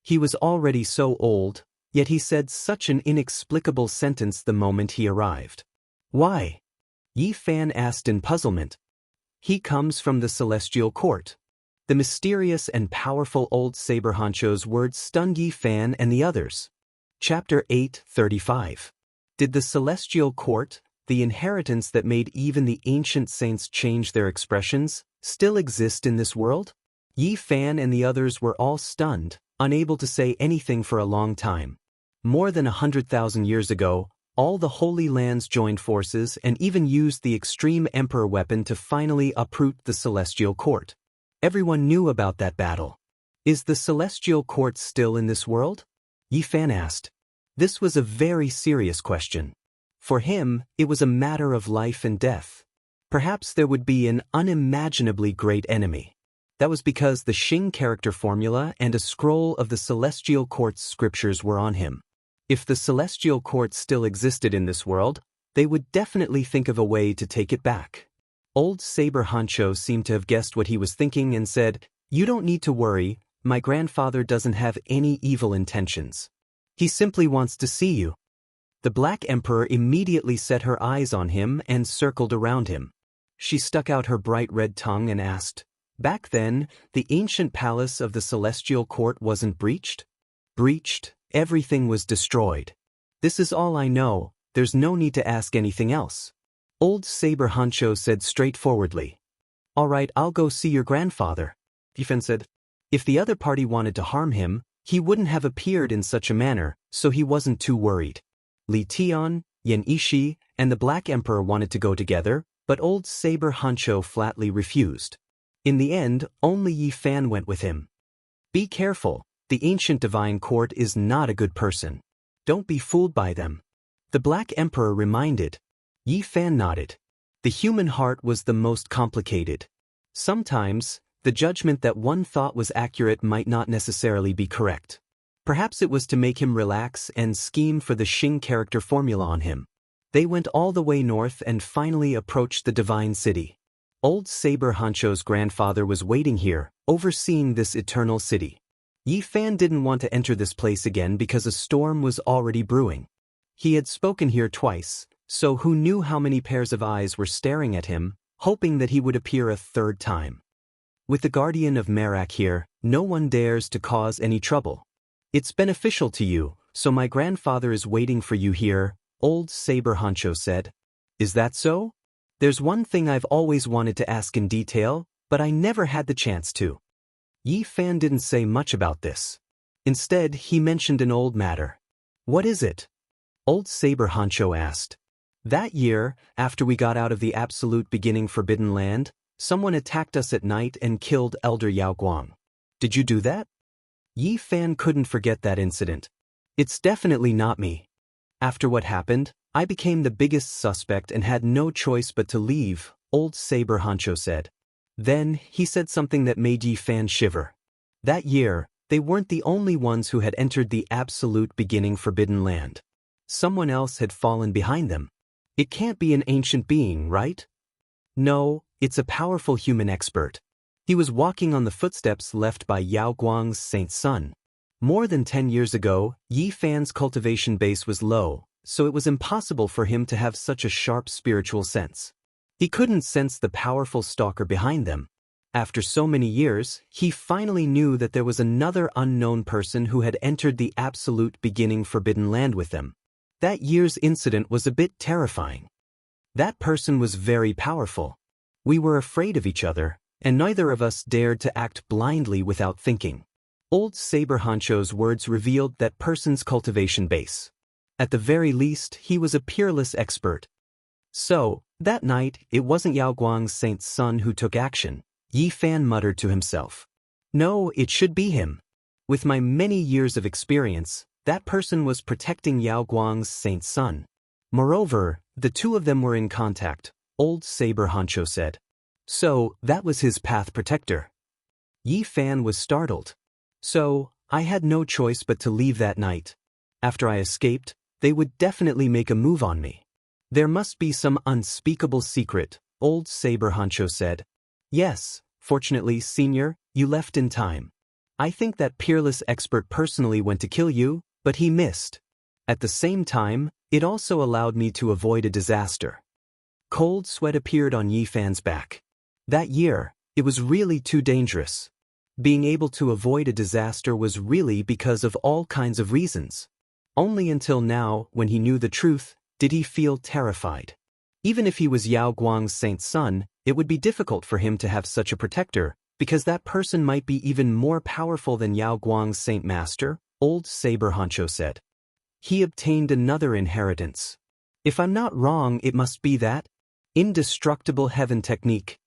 He was already so old, yet he said such an inexplicable sentence the moment he arrived. Why? Yi Fan asked in puzzlement. He comes from the celestial court. The mysterious and powerful Old Saber Honcho's words stunned Yi Fan and the others. Chapter 8:35. Did the celestial court, the inheritance that made even the ancient saints change their expressions, still exist in this world? Yi Fan and the others were all stunned, unable to say anything for a long time. More than 100,000 years ago, All the Holy Lands joined forces and even used the extreme Emperor weapon to finally uproot the Celestial Court. Everyone knew about that battle. Is the Celestial Court still in this world? Yi Fan asked. This was a very serious question. For him, it was a matter of life and death. Perhaps there would be an unimaginably great enemy. That was because the Xing character formula and a scroll of the Celestial Court's scriptures were on him. If the Celestial Court still existed in this world, they would definitely think of a way to take it back. Old Saber Hancho seemed to have guessed what he was thinking and said, "You don't need to worry, my grandfather doesn't have any evil intentions. He simply wants to see you." The Black Emperor immediately set her eyes on him and circled around him. She stuck out her bright red tongue and asked, "Back then, the ancient palace of the Celestial Court wasn't breached?" "Breached, everything was destroyed. This is all I know, there's no need to ask anything else." Old Saber Hancho said straightforwardly. "All right, I'll go see your grandfather." Yifen said. If the other party wanted to harm him, he wouldn't have appeared in such a manner, so he wasn't too worried. Li Tian, Yan Ishi, and the Black Emperor wanted to go together, but Old Saber Hancho flatly refused. In the end, only Yi Fan went with him. "Be careful, the ancient divine court is not a good person. Don't be fooled by them." The Black Emperor reminded. Yi Fan nodded. The human heart was the most complicated. Sometimes, the judgment that one thought was accurate might not necessarily be correct. Perhaps it was to make him relax and scheme for the Xing character formula on him. They went all the way north and finally approached the divine city. Old Saber Hancho's grandfather was waiting here, overseeing this eternal city. Yi Fan didn't want to enter this place again because a storm was already brewing. He had spoken here twice, so who knew how many pairs of eyes were staring at him, hoping that he would appear a third time. With the Guardian of Merak here, no one dares to cause any trouble. It's beneficial to you, so my grandfather is waiting for you here, Old Saber Hancho said. Is that so? There's one thing I've always wanted to ask in detail, but I never had the chance to. Yi Fan didn't say much about this. Instead, he mentioned an old matter. What is it? Old Saber Hancho asked. That year, after we got out of the absolute beginning Forbidden Land, someone attacked us at night and killed Elder Yao Guang. Did you do that? Yi Fan couldn't forget that incident. It's definitely not me. After what happened, I became the biggest suspect and had no choice but to leave, Old Saber Hancho said. Then, he said something that made Yi Fan shiver. That year, they weren't the only ones who had entered the absolute beginning Forbidden Land. Someone else had fallen behind them. It can't be an ancient being, right? No, it's a powerful human expert. He was walking on the footsteps left by Yao Guang's Saint Son. More than 10 years ago, Yi Fan's cultivation base was low, so it was impossible for him to have such a sharp spiritual sense. He couldn't sense the powerful stalker behind them. After so many years, he finally knew that there was another unknown person who had entered the absolute beginning Forbidden Land with them. That year's incident was a bit terrifying. That person was very powerful. We were afraid of each other, and neither of us dared to act blindly without thinking. Old Saber Hancho's words revealed that person's cultivation base. At the very least, he was a peerless expert. So, that night, it wasn't Yao Guang's Saint Son who took action, Yi Fan muttered to himself. No, it should be him. With my many years of experience, that person was protecting Yao Guang's Saint Son. Moreover, the two of them were in contact, Old Saber Hancho said. So, that was his path protector. Yi Fan was startled. So, I had no choice but to leave that night. After I escaped, they would definitely make a move on me. There must be some unspeakable secret, Old Saber Hancho said. Yes, fortunately, Senior, you left in time. I think that peerless expert personally went to kill you, but he missed. At the same time, it also allowed me to avoid a disaster. Cold sweat appeared on Yi Fan's back. That year, it was really too dangerous. Being able to avoid a disaster was really because of all kinds of reasons. Only until now, when he knew the truth, did he feel terrified. Even if he was Yao Guang's Saint Son, it would be difficult for him to have such a protector, because that person might be even more powerful than Yao Guang's Saint Master, Old Saber Hancho said. He obtained another inheritance. If I'm not wrong, it must be that indestructible heaven technique.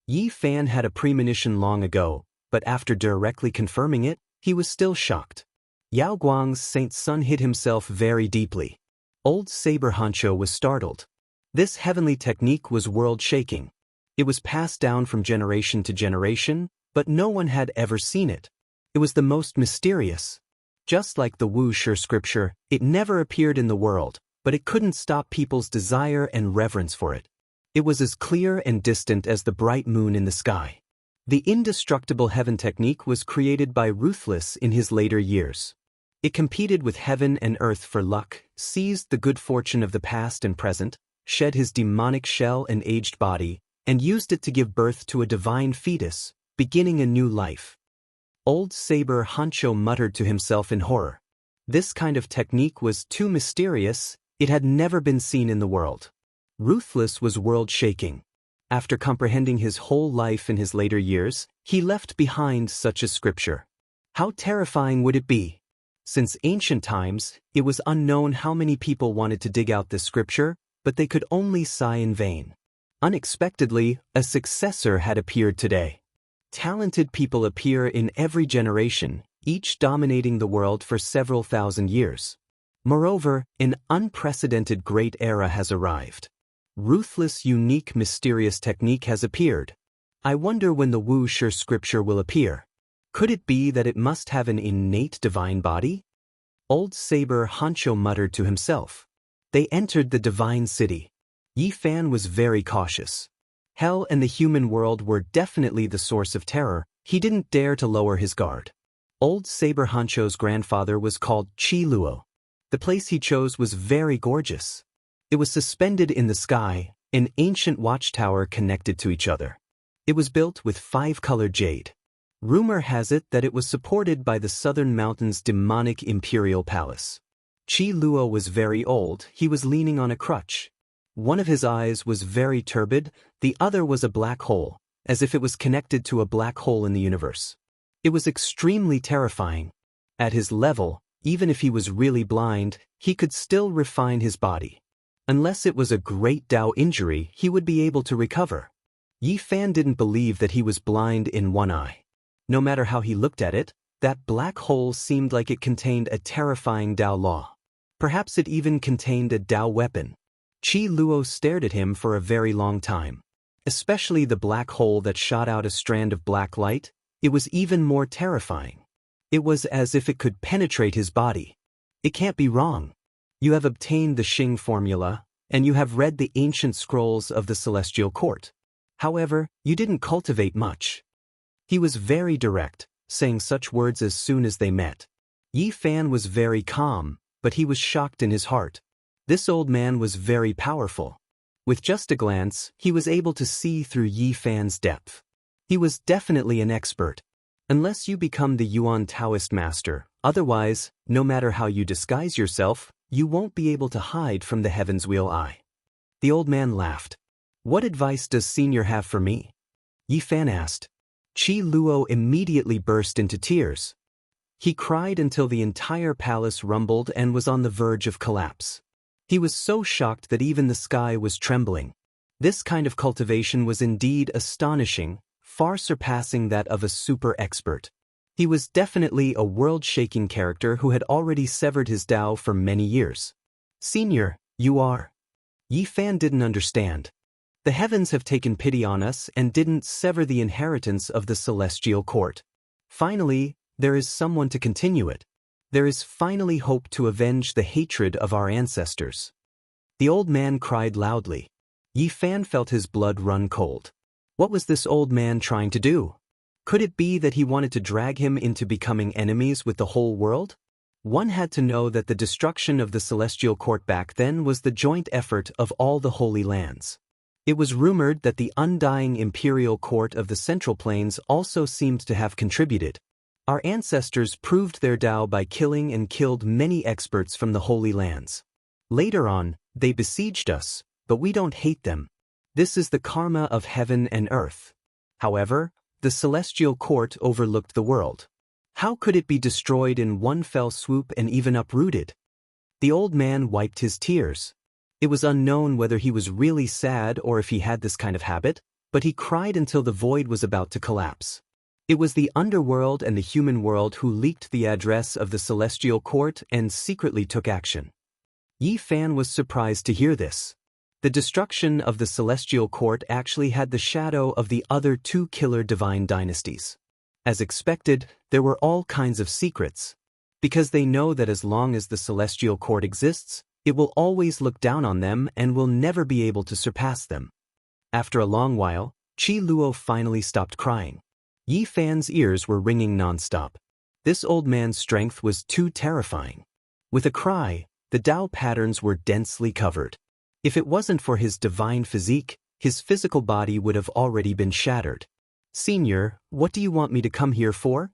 Yi Fan had a premonition long ago, but after directly confirming it, he was still shocked. Yao Guang's saint son hid himself very deeply. Old Saber Hancho was startled. This heavenly technique was world-shaking. It was passed down from generation to generation, but no one had ever seen it. It was the most mysterious. Just like the Wuxia scripture, it never appeared in the world, but it couldn't stop people's desire and reverence for it. It was as clear and distant as the bright moon in the sky. The indestructible heaven technique was created by Ruthless in his later years. It competed with heaven and earth for luck, seized the good fortune of the past and present, shed his demonic shell and aged body, and used it to give birth to a divine fetus, beginning a new life. Old Saber Hancho muttered to himself in horror. This kind of technique was too mysterious, it had never been seen in the world. Ruthless was world-shaking. After comprehending his whole life in his later years, he left behind such a scripture. How terrifying would it be? Since ancient times, it was unknown how many people wanted to dig out this scripture, but they could only sigh in vain. Unexpectedly, a successor had appeared today. Talented people appear in every generation, each dominating the world for several thousand years. Moreover, an unprecedented great era has arrived. Ruthless, unique, mysterious technique has appeared. I wonder when the Wuxia scripture will appear. Could it be that it must have an innate divine body? Old Saber Hancho muttered to himself. They entered the divine city. Yi Fan was very cautious. Hell and the human world were definitely the source of terror. He didn't dare to lower his guard. Old Saber Hancho's grandfather was called Qi Luo. The place he chose was very gorgeous. It was suspended in the sky, an ancient watchtower connected to each other. It was built with 5-colored jade. Rumor has it that it was supported by the Southern Mountains' demonic imperial palace. Qi Luo was very old, he was leaning on a crutch. One of his eyes was very turbid, the other was a black hole, as if it was connected to a black hole in the universe. It was extremely terrifying. At his level, even if he was really blind, he could still refine his body. Unless it was a great Dao injury, he would be able to recover. Yi Fan didn't believe that he was blind in one eye. No matter how he looked at it, that black hole seemed like it contained a terrifying Dao law. Perhaps it even contained a Dao weapon. Qi Luo stared at him for a very long time. Especially the black hole that shot out a strand of black light, it was even more terrifying. It was as if it could penetrate his body. It can't be wrong. You have obtained the Xing formula, and you have read the ancient scrolls of the Celestial Court. However, you didn't cultivate much. He was very direct, saying such words as soon as they met. Yi Fan was very calm, but he was shocked in his heart. This old man was very powerful. With just a glance, he was able to see through Yi Fan's depth. He was definitely an expert. Unless you become the Yuan Taoist master, otherwise, no matter how you disguise yourself, you won't be able to hide from the Heaven's Wheel Eye. The old man laughed. What advice does Senior have for me? Yi Fan asked. Qi Luo immediately burst into tears. He cried until the entire palace rumbled and was on the verge of collapse. He was so shocked that even the sky was trembling. This kind of cultivation was indeed astonishing, far surpassing that of a super expert. He was definitely a world-shaking character who had already severed his Dao for many years. Senior, you are. Yi Fan didn't understand. The heavens have taken pity on us and didn't sever the inheritance of the Celestial Court. Finally, there is someone to continue it. There is finally hope to avenge the hatred of our ancestors. The old man cried loudly. Yi Fan felt his blood run cold. What was this old man trying to do? Could it be that he wanted to drag him into becoming enemies with the whole world? One had to know that the destruction of the Celestial Court back then was the joint effort of all the Holy Lands. It was rumored that the undying imperial court of the Central Plains also seemed to have contributed. Our ancestors proved their Dao by killing and killed many experts from the Holy Lands. Later on, they besieged us, but we don't hate them. This is the karma of heaven and earth. However, the Celestial Court overlooked the world. How could it be destroyed in one fell swoop and even uprooted? The old man wiped his tears. It was unknown whether he was really sad or if he had this kind of habit, but he cried until the void was about to collapse. It was the underworld and the human world who leaked the address of the celestial court and secretly took action. Yi Fan was surprised to hear this. The destruction of the celestial court actually had the shadow of the other two killer divine dynasties. As expected, there were all kinds of secrets. Because they know that as long as the celestial court exists, it will always look down on them and will never be able to surpass them. After a long while, Qi Luo finally stopped crying. Yi Fan's ears were ringing nonstop. This old man's strength was too terrifying. With a cry, the Tao patterns were densely covered. If it wasn't for his divine physique, his physical body would have already been shattered. "Senior, what do you want me to come here for?"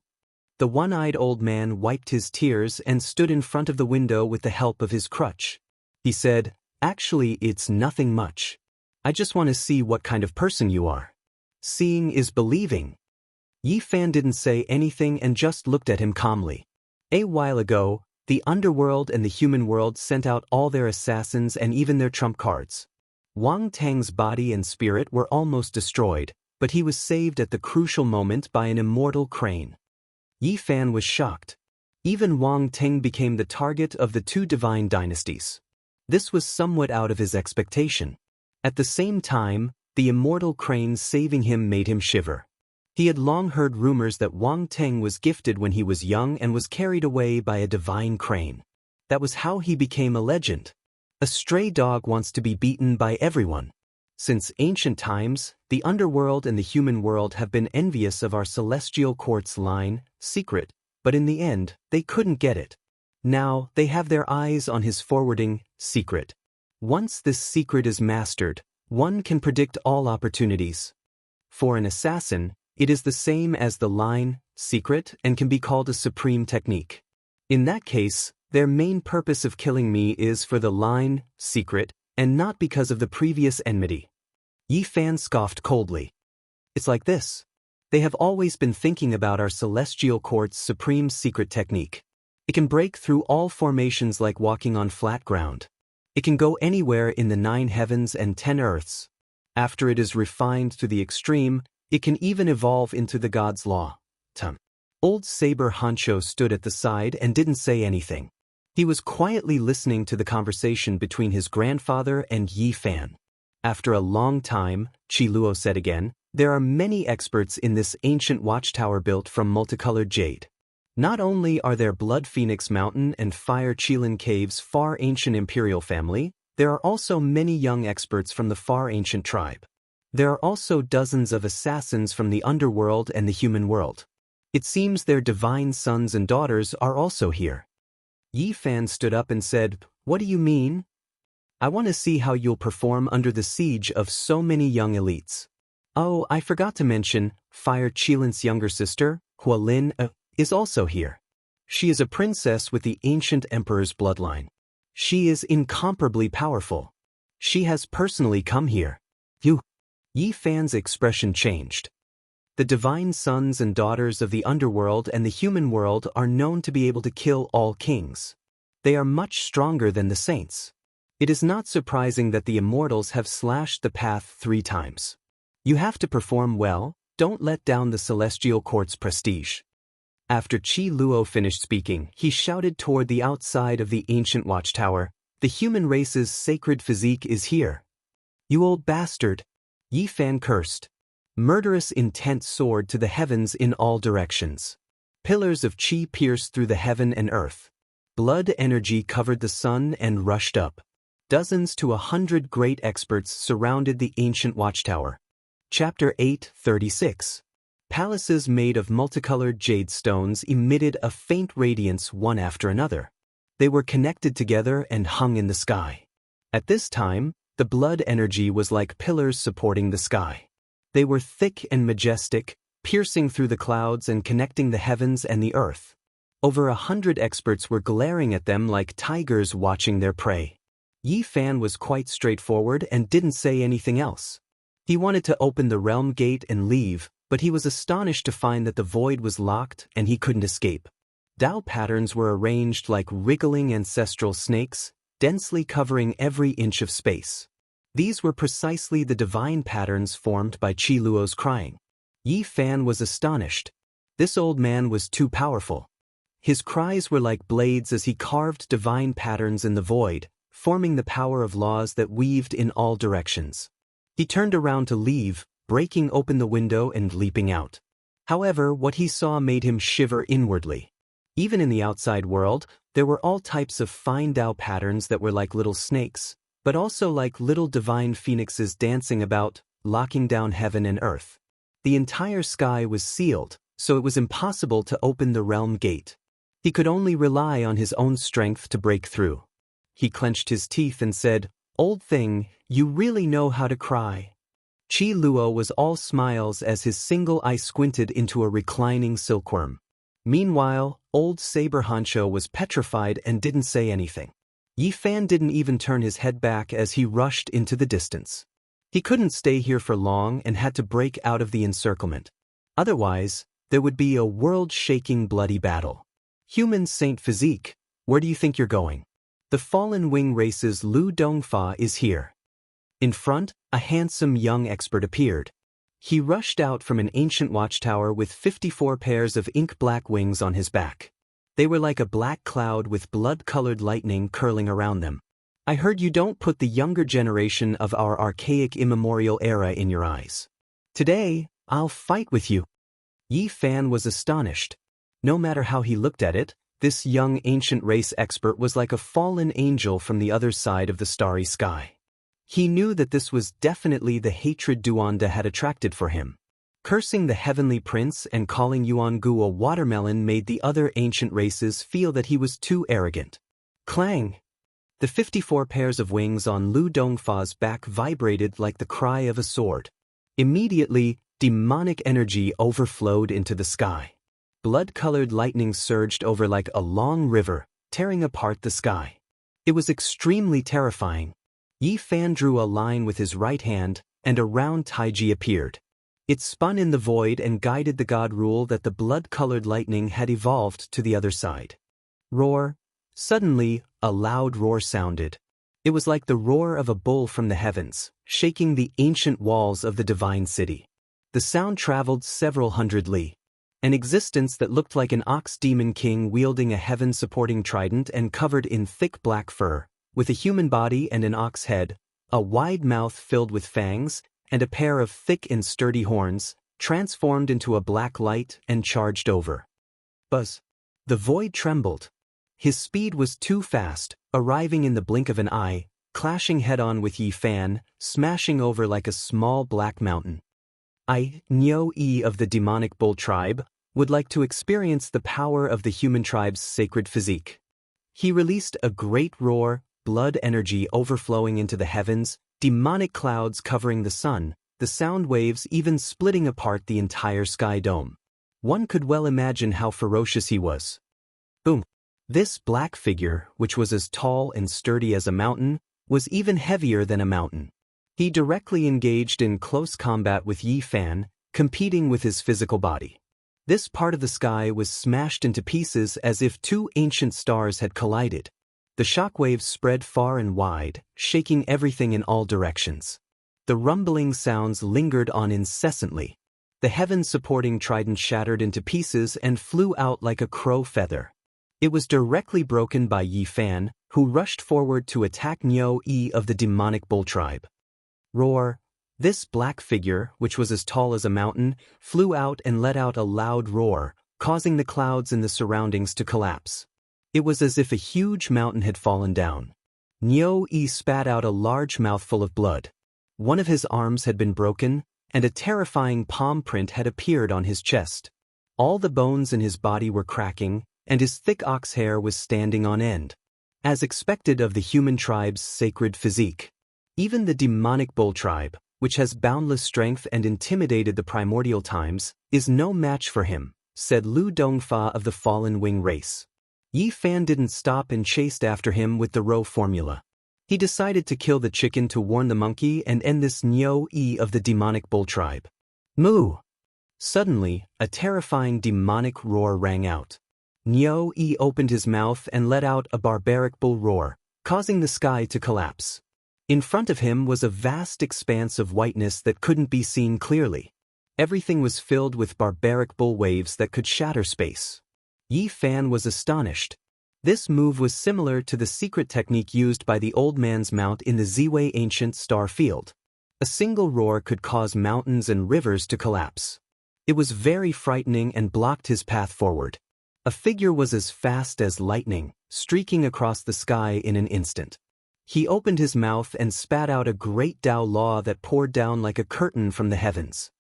The one-eyed old man wiped his tears and stood in front of the window with the help of his crutch. He said, "Actually, it's nothing much. I just want to see what kind of person you are. Seeing is believing." Yi Fan didn't say anything and just looked at him calmly. A while ago, the underworld and the human world sent out all their assassins and even their trump cards. Wang Tang's body and spirit were almost destroyed, but he was saved at the crucial moment by an immortal crane. Yi Fan was shocked. Even Wang Tang became the target of the two divine dynasties. This was somewhat out of his expectation. At the same time, the immortal crane saving him made him shiver. He had long heard rumors that Wang Tang was gifted when he was young and was carried away by a divine crane. That was how he became a legend. A stray dog wants to be beaten by everyone. Since ancient times, the underworld and the human world have been envious of our celestial court's line, secret, but in the end, they couldn't get it. Now, they have their eyes on his forwarding, secret. Once this secret is mastered, one can predict all opportunities. For an assassin, it is the same as the line, secret, and can be called a supreme technique. In that case, their main purpose of killing me is for the line, secret, and not because of the previous enmity. Yi Fan scoffed coldly. It's like this. They have always been thinking about our celestial court's supreme secret technique. It can break through all formations like walking on flat ground. It can go anywhere in the 9 heavens and 10 earths. After it is refined to the extreme, it can even evolve into the God's law. Old Saber Hancho stood at the side and didn't say anything. He was quietly listening to the conversation between his grandfather and Yi Fan. After a long time, Qi Luo said again, "There are many experts in this ancient watchtower built from multicolored jade. Not only are there Blood Phoenix Mountain and Fire Qilin Caves far ancient imperial family, there are also many young experts from the far ancient tribe. There are also dozens of assassins from the underworld and the human world. It seems their divine sons and daughters are also here." Yi Fan stood up and said, "What do you mean? I want to see how you'll perform under the siege of so many young elites. Oh, I forgot to mention, Fire Qilin's younger sister, Hualin, is also here. She is a princess with the ancient emperor's bloodline. She is incomparably powerful. She has personally come here." Yi Fan's expression changed. The divine sons and daughters of the underworld and the human world are known to be able to kill all kings. They are much stronger than the saints. It is not surprising that the immortals have slashed the path 3 times. You have to perform well, don't let down the celestial court's prestige. After Qi Luo finished speaking, he shouted toward the outside of the ancient watchtower, "The human race's sacred physique is here." "You old bastard!" Yi Fan cursed. Murderous intent soared to the heavens in all directions. Pillars of qi pierced through the heaven and earth. Blood energy covered the sun and rushed up. Dozens to 100 great experts surrounded the ancient watchtower. Chapter 8:36. Palaces made of multicolored jade stones emitted a faint radiance one after another. They were connected together and hung in the sky. At this time, the blood energy was like pillars supporting the sky. They were thick and majestic, piercing through the clouds and connecting the heavens and the earth. Over 100 experts were glaring at them like tigers watching their prey. Yi Fan was quite straightforward and didn't say anything else. He wanted to open the realm gate and leave, but he was astonished to find that the void was locked and he couldn't escape. Tao patterns were arranged like wriggling ancestral snakes, densely covering every inch of space. These were precisely the divine patterns formed by Qi Luo's crying. Yi Fan was astonished. This old man was too powerful. His cries were like blades as he carved divine patterns in the void, forming the power of laws that weaved in all directions. He turned around to leave, breaking open the window and leaping out. However, what he saw made him shiver inwardly. Even in the outside world, there were all types of fine Tao patterns that were like little snakes, but also like little divine phoenixes dancing about, locking down heaven and earth. The entire sky was sealed, so it was impossible to open the realm gate. He could only rely on his own strength to break through. He clenched his teeth and said, "Old thing, you really know how to cry." Qi Luo was all smiles as his single eye squinted into a reclining silkworm. Meanwhile, old Saber Honcho was petrified and didn't say anything. Yi Fan didn't even turn his head back as he rushed into the distance. He couldn't stay here for long and had to break out of the encirclement. Otherwise, there would be a world-shaking bloody battle. Human Saint Physique, where do you think you're going? The Fallen Wing Race's Lu Dongfa is here. In front, a handsome young expert appeared. He rushed out from an ancient watchtower with 54 pairs of ink-black wings on his back. They were like a black cloud with blood-colored lightning curling around them. I heard you don't put the younger generation of our archaic immemorial era in your eyes. Today, I'll fight with you. Yi Fan was astonished. No matter how he looked at it, this young ancient race expert was like a fallen angel from the other side of the starry sky. He knew that this was definitely the hatred Duanda had attracted for him. Cursing the heavenly prince and calling Yuangu a watermelon made the other ancient races feel that he was too arrogant. Clang! The 54 pairs of wings on Lu Dongfa's back vibrated like the cry of a sword. Immediately, demonic energy overflowed into the sky. Blood-colored lightning surged over like a long river, tearing apart the sky. It was extremely terrifying. Yi Fan drew a line with his right hand, and a round taiji appeared. It spun in the void and guided the god rule that the blood-colored lightning had evolved to the other side. Roar! Suddenly, a loud roar sounded. It was like the roar of a bull from the heavens, shaking the ancient walls of the divine city. The sound traveled several hundred li. An existence that looked like an ox-demon king wielding a heaven-supporting trident and covered in thick black fur, with a human body and an ox head, a wide mouth filled with fangs, and a pair of thick and sturdy horns, transformed into a black light and charged over. Buzz! The void trembled. His speed was too fast, arriving in the blink of an eye, clashing head-on with Yi Fan, smashing over like a small black mountain. I, Nyo E of the demonic bull tribe, would like to experience the power of the human tribe's sacred physique. He released a great roar, blood energy overflowing into the heavens, demonic clouds covering the sun, the sound waves even splitting apart the entire sky dome. One could well imagine how ferocious he was. Boom! This black figure, which was as tall and sturdy as a mountain, was even heavier than a mountain. He directly engaged in close combat with Yi Fan, competing with his physical body. This part of the sky was smashed into pieces as if two ancient stars had collided. The shockwaves spread far and wide, shaking everything in all directions. The rumbling sounds lingered on incessantly. The heaven-supporting trident shattered into pieces and flew out like a crow feather. It was directly broken by Yi Fan, who rushed forward to attack Nyo E of the demonic bull tribe. Roar! This black figure, which was as tall as a mountain, flew out and let out a loud roar, causing the clouds in the surroundings to collapse. It was as if a huge mountain had fallen down. Nyo E spat out a large mouthful of blood. One of his arms had been broken, and a terrifying palm print had appeared on his chest. All the bones in his body were cracking, and his thick ox hair was standing on end. As expected of the human tribe's sacred physique. Even the demonic bull tribe, which has boundless strength and intimidated the primordial times, is no match for him, said Lu Dongfa of the Fallen Wing race. Yi Fan didn't stop and chased after him with the row formula. He decided to kill the chicken to warn the monkey and end this Nyo E of the demonic bull tribe. Moo! Suddenly, a terrifying demonic roar rang out. Nyo E opened his mouth and let out a barbaric bull roar, causing the sky to collapse. In front of him was a vast expanse of whiteness that couldn't be seen clearly. Everything was filled with barbaric bull waves that could shatter space. Yi Fan was astonished. This move was similar to the secret technique used by the old man's mount in the Ziwei ancient star field. A single roar could cause mountains and rivers to collapse. It was very frightening and blocked his path forward. A figure was as fast as lightning, streaking across the sky in an instant. He opened his mouth and spat out a great Tao Law that poured down like a curtain from the heavens.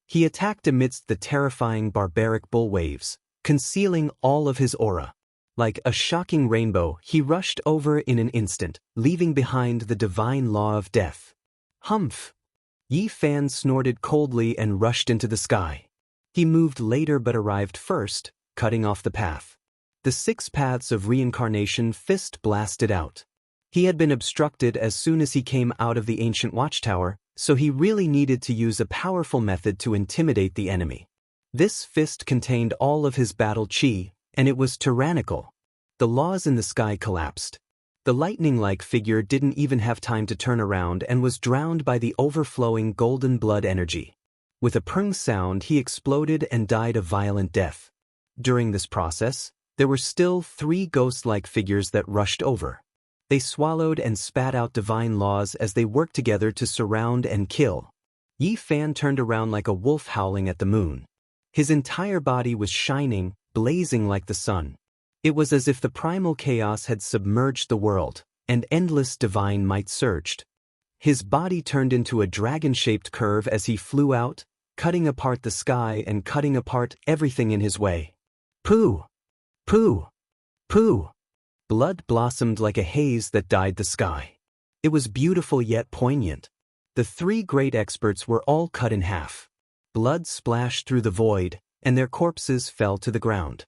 He attacked amidst the terrifying barbaric bull waves, concealing all of his aura. Like a shocking rainbow, he rushed over in an instant, leaving behind the divine law of death. Humph! Yi Fan snorted coldly and rushed into the sky. He moved later but arrived first, cutting off the path. The 6 paths of reincarnation fist blasted out. He had been obstructed as soon as he came out of the ancient watchtower, so he really needed to use a powerful method to intimidate the enemy. This fist contained all of his battle chi, and it was tyrannical. The laws in the sky collapsed. The lightning-like figure didn't even have time to turn around and was drowned by the overflowing golden blood energy. With a prung sound, he exploded and died a violent death. During this process, there were still 3 ghost-like figures that rushed over. They swallowed and spat out divine laws as they worked together to surround and kill. Yi Fan turned around like a wolf howling at the moon. His entire body was shining, blazing like the sun. It was as if the primal chaos had submerged the world, and endless divine might surged. His body turned into a dragon-shaped curve as he flew out, cutting apart the sky and cutting apart everything in his way. Pooh! Pooh! Pooh! Blood blossomed like a haze that dyed the sky. It was beautiful yet poignant. The 3 great experts were all cut in half. Blood splashed through the void, and their corpses fell to the ground.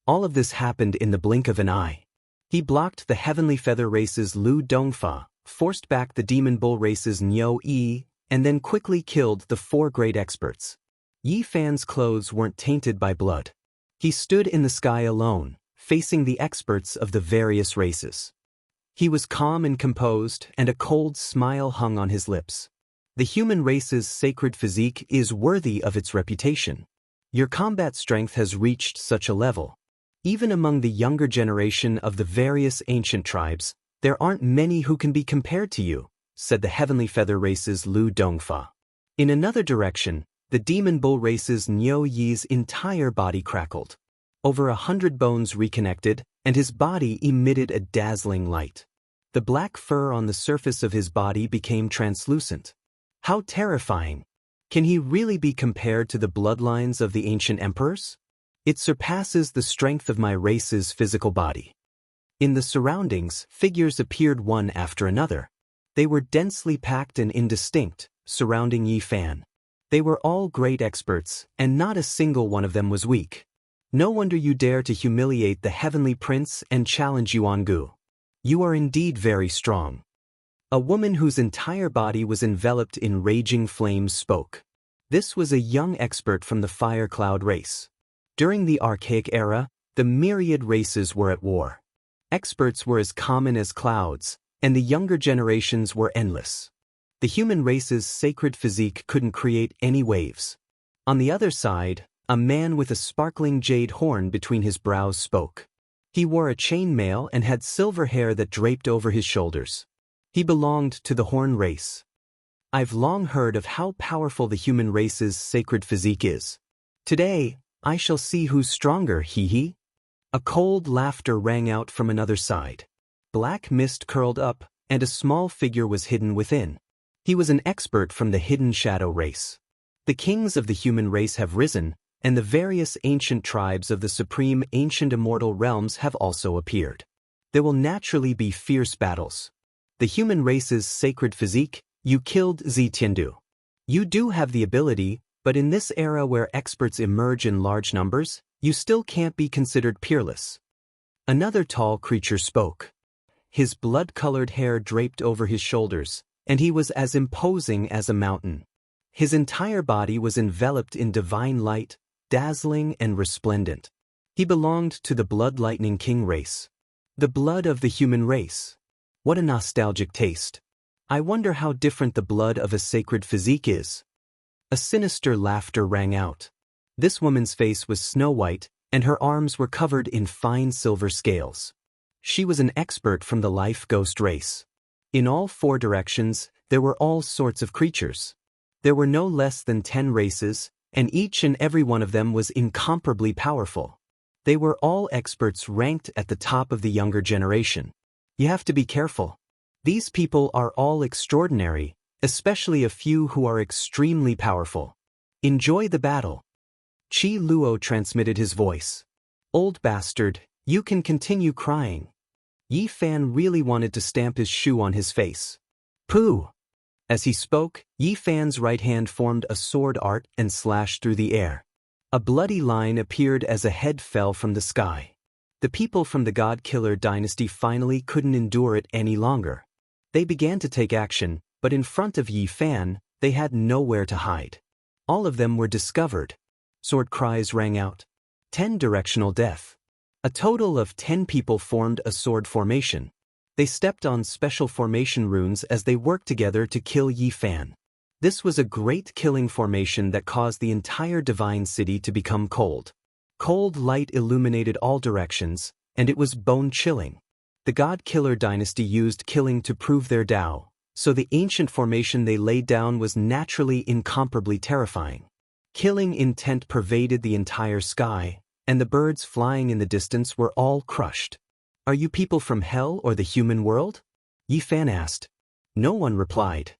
All of this happened in the blink of an eye. He blocked the heavenly feather race's Lu Dongfa, forced back the demon bull race's Niu Yi, and then quickly killed the 4 great experts. Yi Fan's clothes weren't tainted by blood. He stood in the sky alone, facing the experts of the various races. He was calm and composed, and a cold smile hung on his lips. The human race's sacred physique is worthy of its reputation. Your combat strength has reached such a level. Even among the younger generation of the various ancient tribes, there aren't many who can be compared to you, said the heavenly feather race's Lu Dongfa. In another direction, the demon bull race's Niu Yi's entire body crackled. Over 100 bones reconnected, and his body emitted a dazzling light. The black fur on the surface of his body became translucent. How terrifying! Can he really be compared to the bloodlines of the ancient emperors? It surpasses the strength of my race's physical body. In the surroundings, figures appeared one after another. They were densely packed and indistinct, surrounding Yi Fan. They were all great experts, and not a single one of them was weak. No wonder you dare to humiliate the heavenly prince and challenge Jianghu. You are indeed very strong. A woman whose entire body was enveloped in raging flames spoke. This was a young expert from the fire cloud race. During the archaic era, the myriad races were at war. Experts were as common as clouds, and the younger generations were endless. The human race's sacred physique couldn't create any waves. On the other side, a man with a sparkling jade horn between his brows spoke. He wore a chainmail and had silver hair that draped over his shoulders. He belonged to the horn race. I've long heard of how powerful the human race's sacred physique is. Today, I shall see who's stronger, hee. A cold laughter rang out from another side. Black mist curled up, and a small figure was hidden within. He was an expert from the hidden shadow race. The kings of the human race have risen, and the various ancient tribes of the supreme ancient immortal realms have also appeared. There will naturally be fierce battles. The human race's sacred physique, you killed Zitiandu. You do have the ability, but in this era where experts emerge in large numbers, you still can't be considered peerless. Another tall creature spoke. His blood-colored hair draped over his shoulders, and he was as imposing as a mountain. His entire body was enveloped in divine light, dazzling and resplendent. He belonged to the blood lightning king race. The blood of the human race. What a nostalgic taste. I wonder how different the blood of a sacred physique is. A sinister laughter rang out. This woman's face was snow-white, and her arms were covered in fine silver scales. She was an expert from the life ghost race. In all 4 directions, there were all sorts of creatures. There were no less than 10 races, and each and every one of them was incomparably powerful. They were all experts ranked at the top of the younger generation. You have to be careful. These people are all extraordinary, especially a few who are extremely powerful. Enjoy the battle. Qi Luo transmitted his voice. Old bastard, you can continue crying. Yi Fan really wanted to stamp his shoe on his face. Pooh! As he spoke, Yi Fan's right hand formed a sword art and slashed through the air. A bloody line appeared as a head fell from the sky. The people from the God Killer dynasty finally couldn't endure it any longer. They began to take action, but in front of Yi Fan, they had nowhere to hide. All of them were discovered. Sword cries rang out. 10 directional death. A total of 10 people formed a sword formation. They stepped on special formation runes as they worked together to kill Yi Fan. This was a great killing formation that caused the entire divine city to become cold. Cold light illuminated all directions, and it was bone-chilling. The God Killer dynasty used killing to prove their Tao, so the ancient formation they laid down was naturally incomparably terrifying. Killing intent pervaded the entire sky, and the birds flying in the distance were all crushed. Are you people from hell or the human world? Yi Fan asked. No one replied.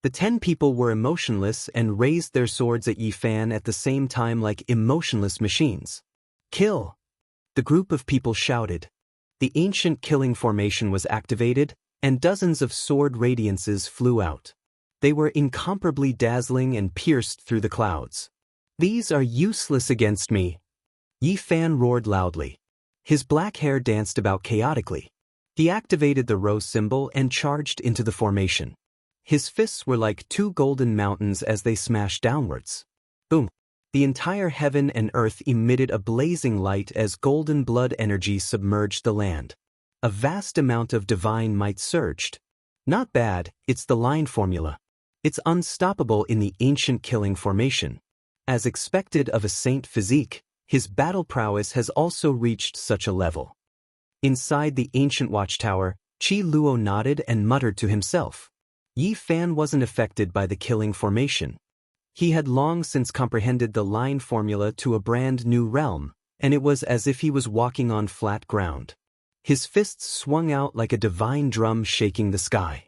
The 10 people were emotionless and raised their swords at Yi Fan at the same time like emotionless machines. Kill! The group of people shouted. The ancient killing formation was activated, and dozens of sword radiances flew out. They were incomparably dazzling and pierced through the clouds. These are useless against me. Yi Fan roared loudly. His black hair danced about chaotically. He activated the rose symbol and charged into the formation. His fists were like 2 golden mountains as they smashed downwards. Boom! The entire heaven and earth emitted a blazing light as golden blood energy submerged the land. A vast amount of divine might surged. Not bad, it's the line formula. It's unstoppable in the ancient killing formation. As expected of a saint physique, his battle prowess has also reached such a level. Inside the ancient watchtower, Qi Luo nodded and muttered to himself. Yi Fan wasn't affected by the killing formation. He had long since comprehended the line formula to a brand new realm, and it was as if he was walking on flat ground. His fists swung out like a divine drum shaking the sky.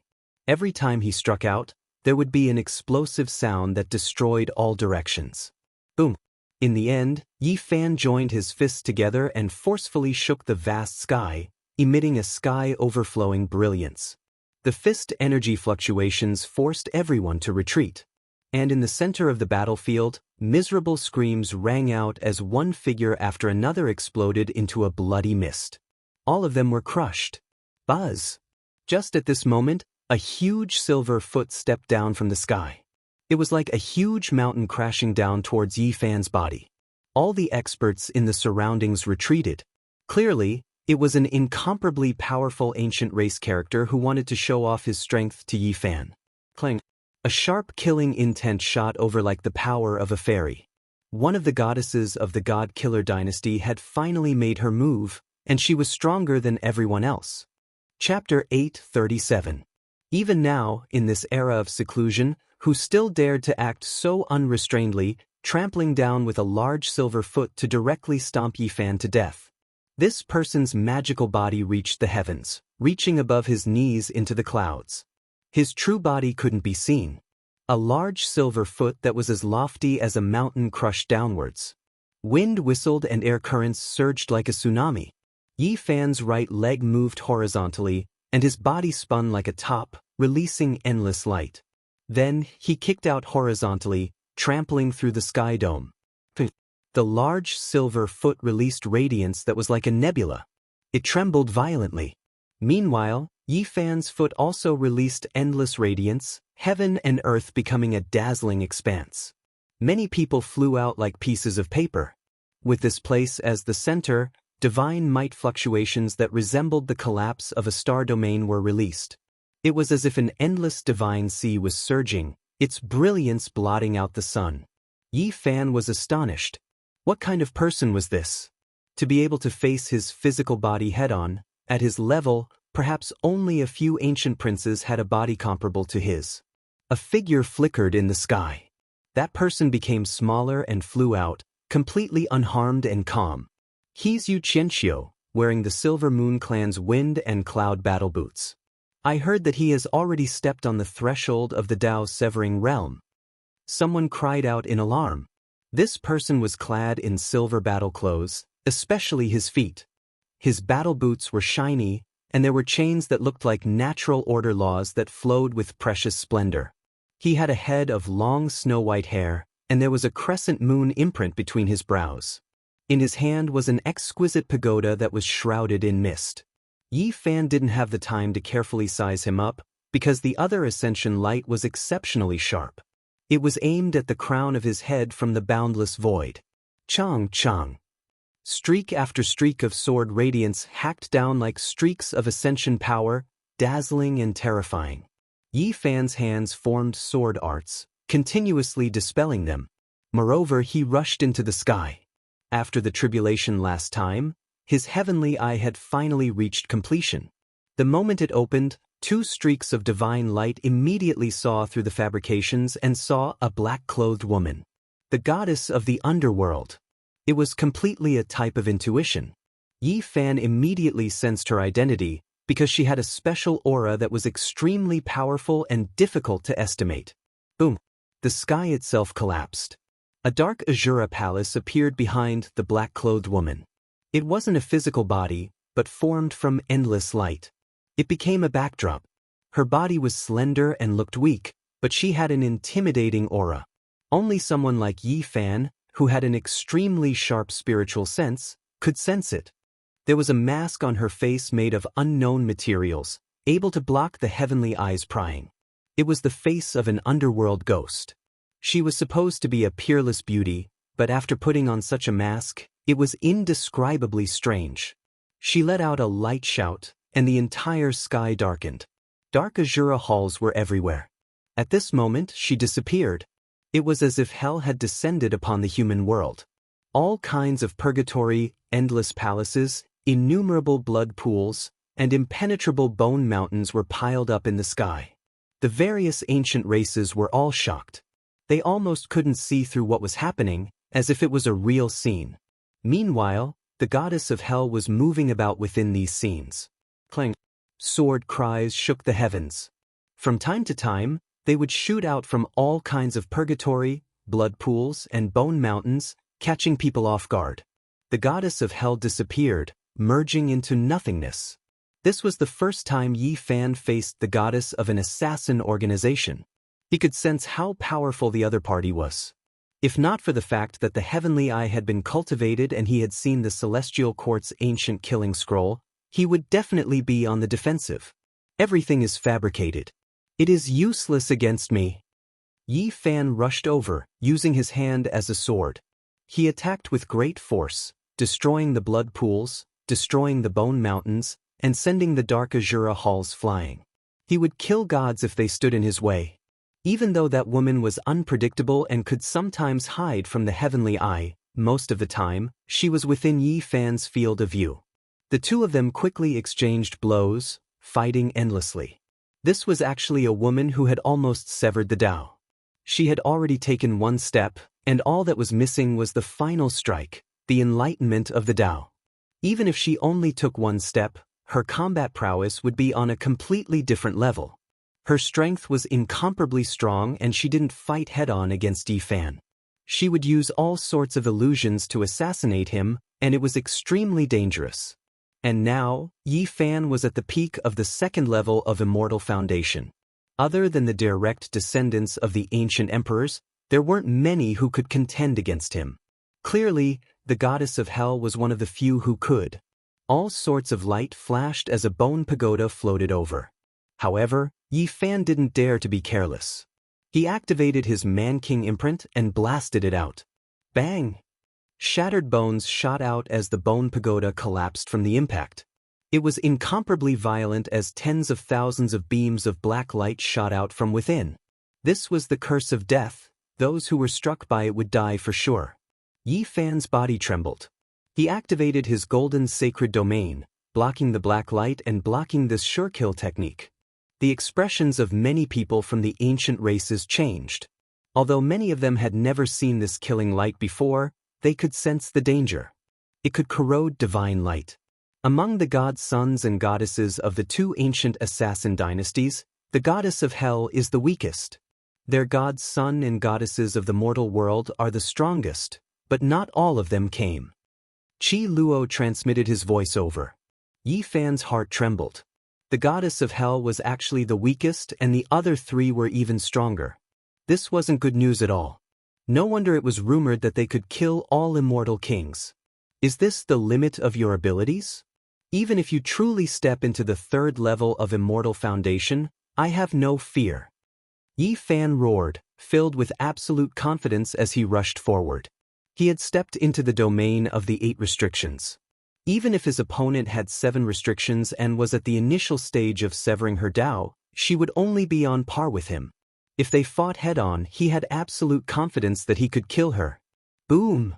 Every time he struck out, there would be an explosive sound that destroyed all directions. Boom! In the end, Yi Fan joined his fists together and forcefully shook the vast sky, emitting a sky-overflowing brilliance. The fist energy fluctuations forced everyone to retreat. And in the center of the battlefield, miserable screams rang out as one figure after another exploded into a bloody mist. All of them were crushed. Buzz! Just at this moment, a huge silver foot stepped down from the sky. It was like a huge mountain crashing down towards Yi Fan's body. All the experts in the surroundings retreated. Clearly, it was an incomparably powerful ancient race character who wanted to show off his strength to Yi Fan. Clang! A sharp killing intent shot over like the power of a fairy. One of the goddesses of the God Killer dynasty had finally made her move, and she was stronger than everyone else. Chapter 837. Even now, in this era of seclusion, who still dared to act so unrestrainedly, trampling down with a large silver foot to directly stomp Yi Fan to death. This person's magical body reached the heavens, reaching above his knees into the clouds. His true body couldn't be seen. A large silver foot that was as lofty as a mountain crushed downwards. Wind whistled and air currents surged like a tsunami. Yi Fan's right leg moved horizontally, and his body spun like a top, releasing endless light. Then, he kicked out horizontally, trampling through the sky dome. The large silver foot released radiance that was like a nebula. It trembled violently. Meanwhile, Yi Fan's foot also released endless radiance, heaven and earth becoming a dazzling expanse. Many people flew out like pieces of paper. With this place as the center, divine might fluctuations that resembled the collapse of a star domain were released. It was as if an endless divine sea was surging, its brilliance blotting out the sun. Yi Fan was astonished. What kind of person was this? To be able to face his physical body head-on, at his level, perhaps only a few ancient princes had a body comparable to his. A figure flickered in the sky. That person became smaller and flew out, completely unharmed and calm. He's Yu Qianxiu, wearing the Silver Moon Clan's wind and cloud battle boots. I heard that he has already stepped on the threshold of the Dao's severing realm. Someone cried out in alarm. This person was clad in silver battle clothes, especially his feet. His battle boots were shiny, and there were chains that looked like natural order laws that flowed with precious splendor. He had a head of long snow-white hair, and there was a crescent moon imprint between his brows. In his hand was an exquisite pagoda that was shrouded in mist. Yi Fan didn't have the time to carefully size him up, because the other ascension light was exceptionally sharp. It was aimed at the crown of his head from the boundless void. Chang Chang. Streak after streak of sword radiance hacked down like streaks of ascension power, dazzling and terrifying. Yi Fan's hands formed sword arts, continuously dispelling them. Moreover, he rushed into the sky. After the tribulation last time, his heavenly eye had finally reached completion. The moment it opened, 2 streaks of divine light immediately saw through the fabrications and saw a black-clothed woman. The goddess of the underworld. It was completely a type of intuition. Yi Fan immediately sensed her identity because she had a special aura that was extremely powerful and difficult to estimate. Boom! The sky itself collapsed. A dark azura palace appeared behind the black-clothed woman. It wasn't a physical body, but formed from endless light. It became a backdrop. Her body was slender and looked weak, but she had an intimidating aura. Only someone like Yi Fan, who had an extremely sharp spiritual sense, could sense it. There was a mask on her face made of unknown materials, able to block the heavenly eyes prying. It was the face of an underworld ghost. She was supposed to be a peerless beauty, but after putting on such a mask, it was indescribably strange. She let out a light shout, and the entire sky darkened. Dark azura halls were everywhere. At this moment, she disappeared. It was as if hell had descended upon the human world. All kinds of purgatory, endless palaces, innumerable blood pools, and impenetrable bone mountains were piled up in the sky. The various ancient races were all shocked. They almost couldn't see through what was happening, as if it was a real scene. Meanwhile, the goddess of hell was moving about within these scenes. Clang! Sword cries shook the heavens. From time to time, they would shoot out from all kinds of purgatory, blood pools, and bone mountains, catching people off guard. The goddess of hell disappeared, merging into nothingness. This was the first time Yi Fan faced the goddess of an assassin organization. He could sense how powerful the other party was. If not for the fact that the heavenly eye had been cultivated and he had seen the celestial court's ancient killing scroll, he would definitely be on the defensive. Everything is fabricated. It is useless against me. Yi Fan rushed over, using his hand as a sword. He attacked with great force, destroying the blood pools, destroying the bone mountains, and sending the dark azura halls flying. He would kill gods if they stood in his way. Even though that woman was unpredictable and could sometimes hide from the heavenly eye, most of the time, she was within Yi Fan's field of view. The two of them quickly exchanged blows, fighting endlessly. This was actually a woman who had almost severed the Tao. She had already taken one step, and all that was missing was the final strike, the enlightenment of the Tao. Even if she only took one step, her combat prowess would be on a completely different level. Her strength was incomparably strong and she didn't fight head-on against Yi Fan. She would use all sorts of illusions to assassinate him, and it was extremely dangerous. And now, Yi Fan was at the peak of the second level of Immortal Foundation. Other than the direct descendants of the ancient emperors, there weren't many who could contend against him. Clearly, the goddess of hell was one of the few who could. All sorts of light flashed as a bone pagoda floated over. However, Yi Fan didn't dare to be careless. He activated his Man-King imprint and blasted it out. Bang! Shattered bones shot out as the bone pagoda collapsed from the impact. It was incomparably violent as tens of thousands of beams of black light shot out from within. This was the curse of death. Those who were struck by it would die for sure. Yi Fan's body trembled. He activated his golden sacred domain, blocking the black light and blocking this sure kill technique. The expressions of many people from the ancient races changed. Although many of them had never seen this killing light before, they could sense the danger. It could corrode divine light. Among the god sons and goddesses of the two ancient assassin dynasties, the goddess of hell is the weakest. Their god son and goddesses of the mortal world are the strongest, but not all of them came. Qi Luo transmitted his voice over. Yi Fan's heart trembled. The goddess of hell was actually the weakest and the other three were even stronger. This wasn't good news at all. No wonder it was rumored that they could kill all immortal kings. Is this the limit of your abilities? Even if you truly step into the third level of Immortal Foundation, I have no fear. Yi Fan roared, filled with absolute confidence as he rushed forward. He had stepped into the domain of the 8 restrictions. Even if his opponent had 7 restrictions and was at the initial stage of severing her Tao, she would only be on par with him. If they fought head-on, he had absolute confidence that he could kill her. Boom!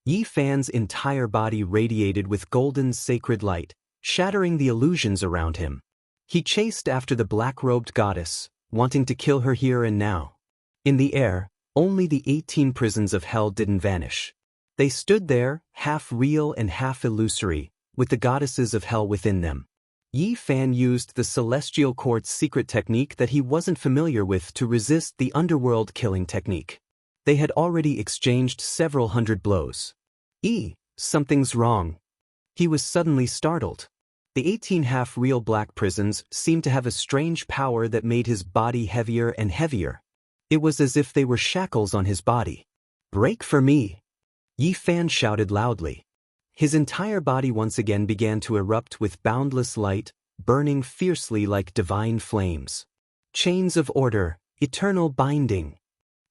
Yi Fan's entire body radiated with golden sacred light, shattering the illusions around him. He chased after the black-robed goddess, wanting to kill her here and now. In the air, only the 18 prisons of hell didn't vanish. They stood there, half real and half illusory, with the goddesses of hell within them. Yi Fan used the Celestial Court's secret technique that he wasn't familiar with to resist the underworld killing technique. They had already exchanged several hundred blows. Something's wrong. He was suddenly startled. The 18 half-real black prisons seemed to have a strange power that made his body heavier and heavier. It was as if they were shackles on his body. "Break for me!" Yi Fan shouted loudly. His entire body once again began to erupt with boundless light, burning fiercely like divine flames. Chains of order, eternal binding.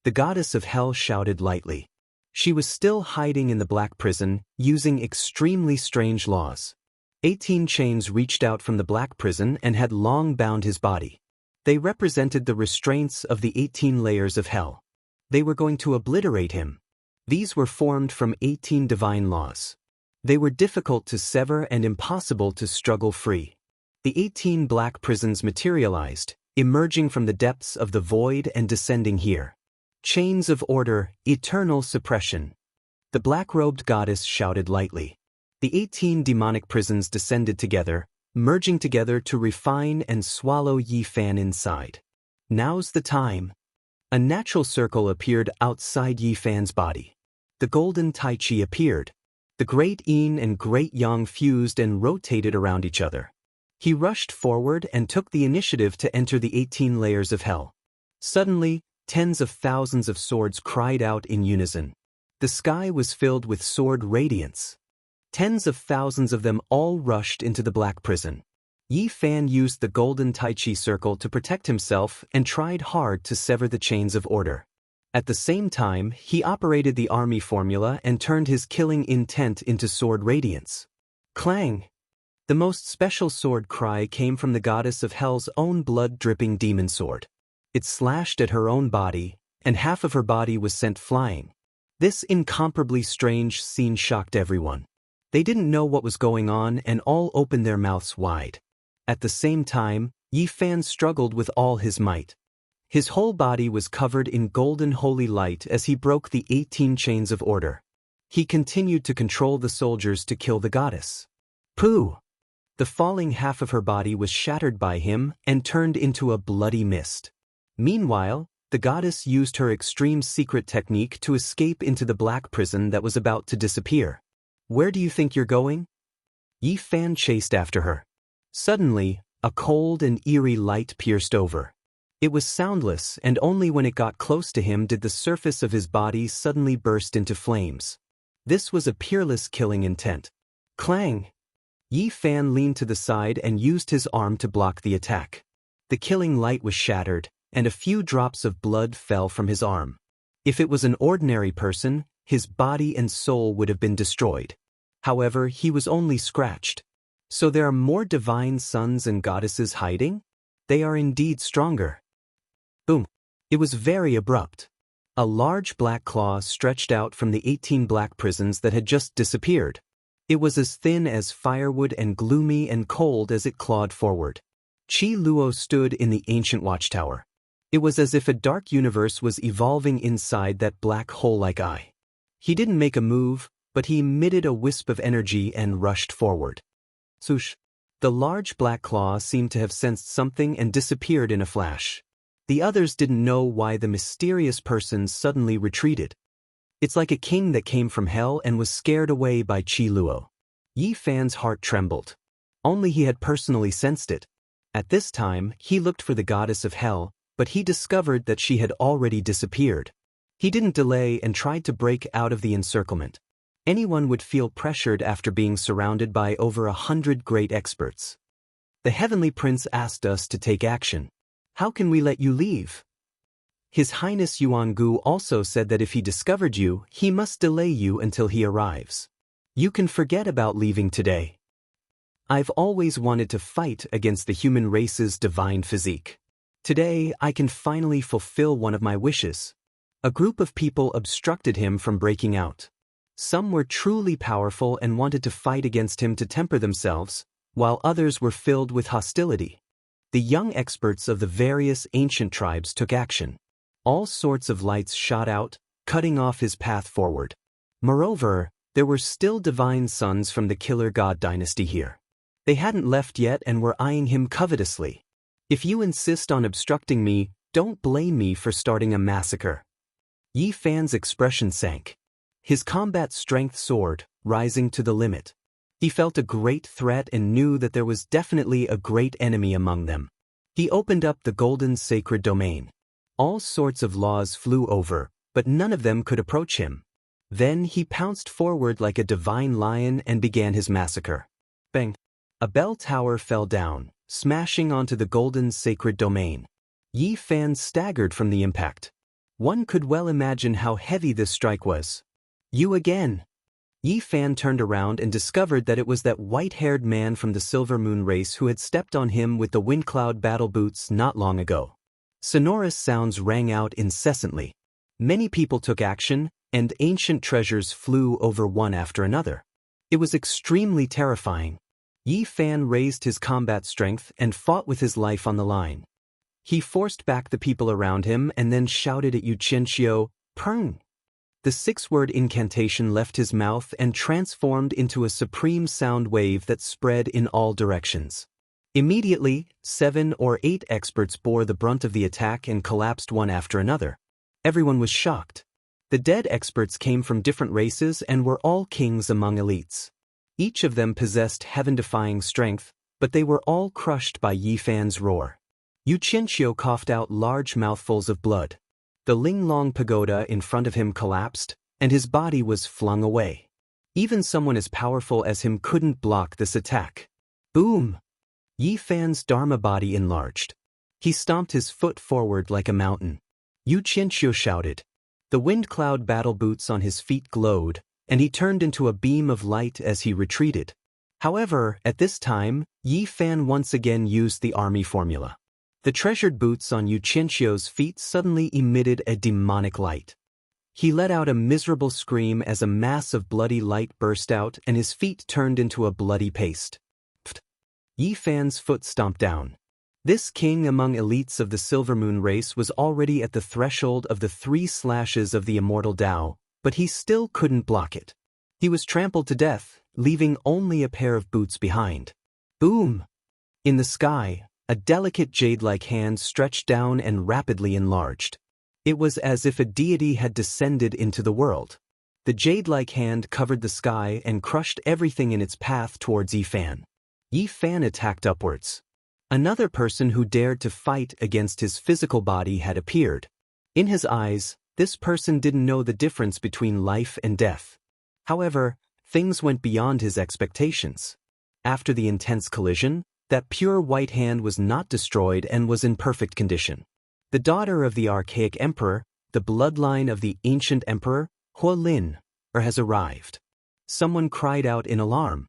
The goddess of hell shouted lightly. She was still hiding in the black prison, using extremely strange laws. 18 chains reached out from the black prison and had long bound his body. They represented the restraints of the 18 layers of hell. They were going to obliterate him. These were formed from 18 divine laws. They were difficult to sever and impossible to struggle free. The 18 black prisons materialized, emerging from the depths of the void and descending here. Chains of order, eternal suppression. The black-robed goddess shouted lightly. The 18 demonic prisons descended together, merging together to refine and swallow Yi Fan inside. Now's the time. A natural circle appeared outside Yi Fan's body. The golden Tai Chi appeared. The great Yin and great Yang fused and rotated around each other. He rushed forward and took the initiative to enter the 18 layers of hell. Suddenly, tens of thousands of swords cried out in unison. The sky was filled with sword radiance. Tens of thousands of them all rushed into the black prison. Yi Fan used the golden Tai Chi circle to protect himself and tried hard to sever the chains of order. At the same time, he operated the army formula and turned his killing intent into sword radiance. Clang! The most special sword cry came from the goddess of hell's own blood-dripping demon sword. It slashed at her own body, and half of her body was sent flying. This incomparably strange scene shocked everyone. They didn't know what was going on and all opened their mouths wide. At the same time, Yi Fan struggled with all his might. His whole body was covered in golden holy light as he broke the 18 chains of order. He continued to control the soldiers to kill the goddess. Pooh! The falling half of her body was shattered by him and turned into a bloody mist. Meanwhile, the goddess used her extreme secret technique to escape into the black prison that was about to disappear. Where do you think you're going? Yi Fan chased after her. Suddenly, a cold and eerie light pierced over. It was soundless, and only when it got close to him did the surface of his body suddenly burst into flames. This was a peerless killing intent. Clang! Yi Fan leaned to the side and used his arm to block the attack. The killing light was shattered, and a few drops of blood fell from his arm. If it was an ordinary person, his body and soul would have been destroyed. However, he was only scratched. So there are more divine sons and goddesses hiding? They are indeed stronger. Boom. It was very abrupt. A large black claw stretched out from the 18 black prisons that had just disappeared. It was as thin as firewood and gloomy and cold as it clawed forward. Qi Luo stood in the ancient watchtower. It was as if a dark universe was evolving inside that black hole-like eye. He didn't make a move, but he emitted a wisp of energy and rushed forward. Swoosh! The large black claw seemed to have sensed something and disappeared in a flash. The others didn't know why the mysterious person suddenly retreated. It's like a king that came from hell and was scared away by Qi Luo. Yi Fan's heart trembled. Only he had personally sensed it. At this time, he looked for the goddess of hell, but he discovered that she had already disappeared. He didn't delay and tried to break out of the encirclement. Anyone would feel pressured after being surrounded by over 100 great experts. The Heavenly Prince asked us to take action. How can we let you leave? His Highness Yuangu also said that if he discovered you, he must delay you until he arrives. You can forget about leaving today. I've always wanted to fight against the human race's divine physique. Today, I can finally fulfill one of my wishes. A group of people obstructed him from breaking out. Some were truly powerful and wanted to fight against him to temper themselves, while others were filled with hostility. The young experts of the various ancient tribes took action. All sorts of lights shot out, cutting off his path forward. Moreover, there were still divine sons from the Killer God dynasty here. They hadn't left yet and were eyeing him covetously. If you insist on obstructing me, don't blame me for starting a massacre. Yi Fan's expression sank. His combat strength soared, rising to the limit. He felt a great threat and knew that there was definitely a great enemy among them. He opened up the golden sacred domain. All sorts of laws flew over, but none of them could approach him. Then he pounced forward like a divine lion and began his massacre. Bang! A bell tower fell down, smashing onto the golden sacred domain. Yi Fan staggered from the impact. One could well imagine how heavy this strike was. You again! Yi Fan turned around and discovered that it was that white-haired man from the Silver Moon race who had stepped on him with the Windcloud battle boots not long ago. Sonorous sounds rang out incessantly. Many people took action, and ancient treasures flew over one after another. It was extremely terrifying. Yi Fan raised his combat strength and fought with his life on the line. He forced back the people around him and then shouted at Yu Qianxiu, "Peng!" The 6-word incantation left his mouth and transformed into a supreme sound wave that spread in all directions. Immediately, 7 or 8 experts bore the brunt of the attack and collapsed one after another. Everyone was shocked. The dead experts came from different races and were all kings among elites. Each of them possessed heaven-defying strength, but they were all crushed by Yi Fan's roar. Yu Qianxiu coughed out large mouthfuls of blood. The Linglong pagoda in front of him collapsed, and his body was flung away. Even someone as powerful as him couldn't block this attack. Boom! Yi Fan's Dharma body enlarged. He stomped his foot forward like a mountain. Yu Qianxiu shouted. The wind cloud battle boots on his feet glowed, and he turned into a beam of light as he retreated. However, at this time, Yi Fan once again used the army formula. The treasured boots on Yu Qianxiu's feet suddenly emitted a demonic light. He let out a miserable scream as a mass of bloody light burst out and his feet turned into a bloody paste. Pfft! Yi Fan's foot stomped down. This king among elites of the Silver Moon race was already at the threshold of the 3 slashes of the Immortal Tao, but he still couldn't block it. He was trampled to death, leaving only a pair of boots behind. Boom! In the sky, a delicate jade-like hand stretched down and rapidly enlarged. It was as if a deity had descended into the world. The jade-like hand covered the sky and crushed everything in its path towards Yi Fan. Yi Fan attacked upwards. Another person who dared to fight against his physical body had appeared. In his eyes, this person didn't know the difference between life and death. However, things went beyond his expectations. After the intense collision, that pure white hand was not destroyed and was in perfect condition. The daughter of the archaic emperor, the bloodline of the ancient emperor, Huolin, has arrived. Someone cried out in alarm,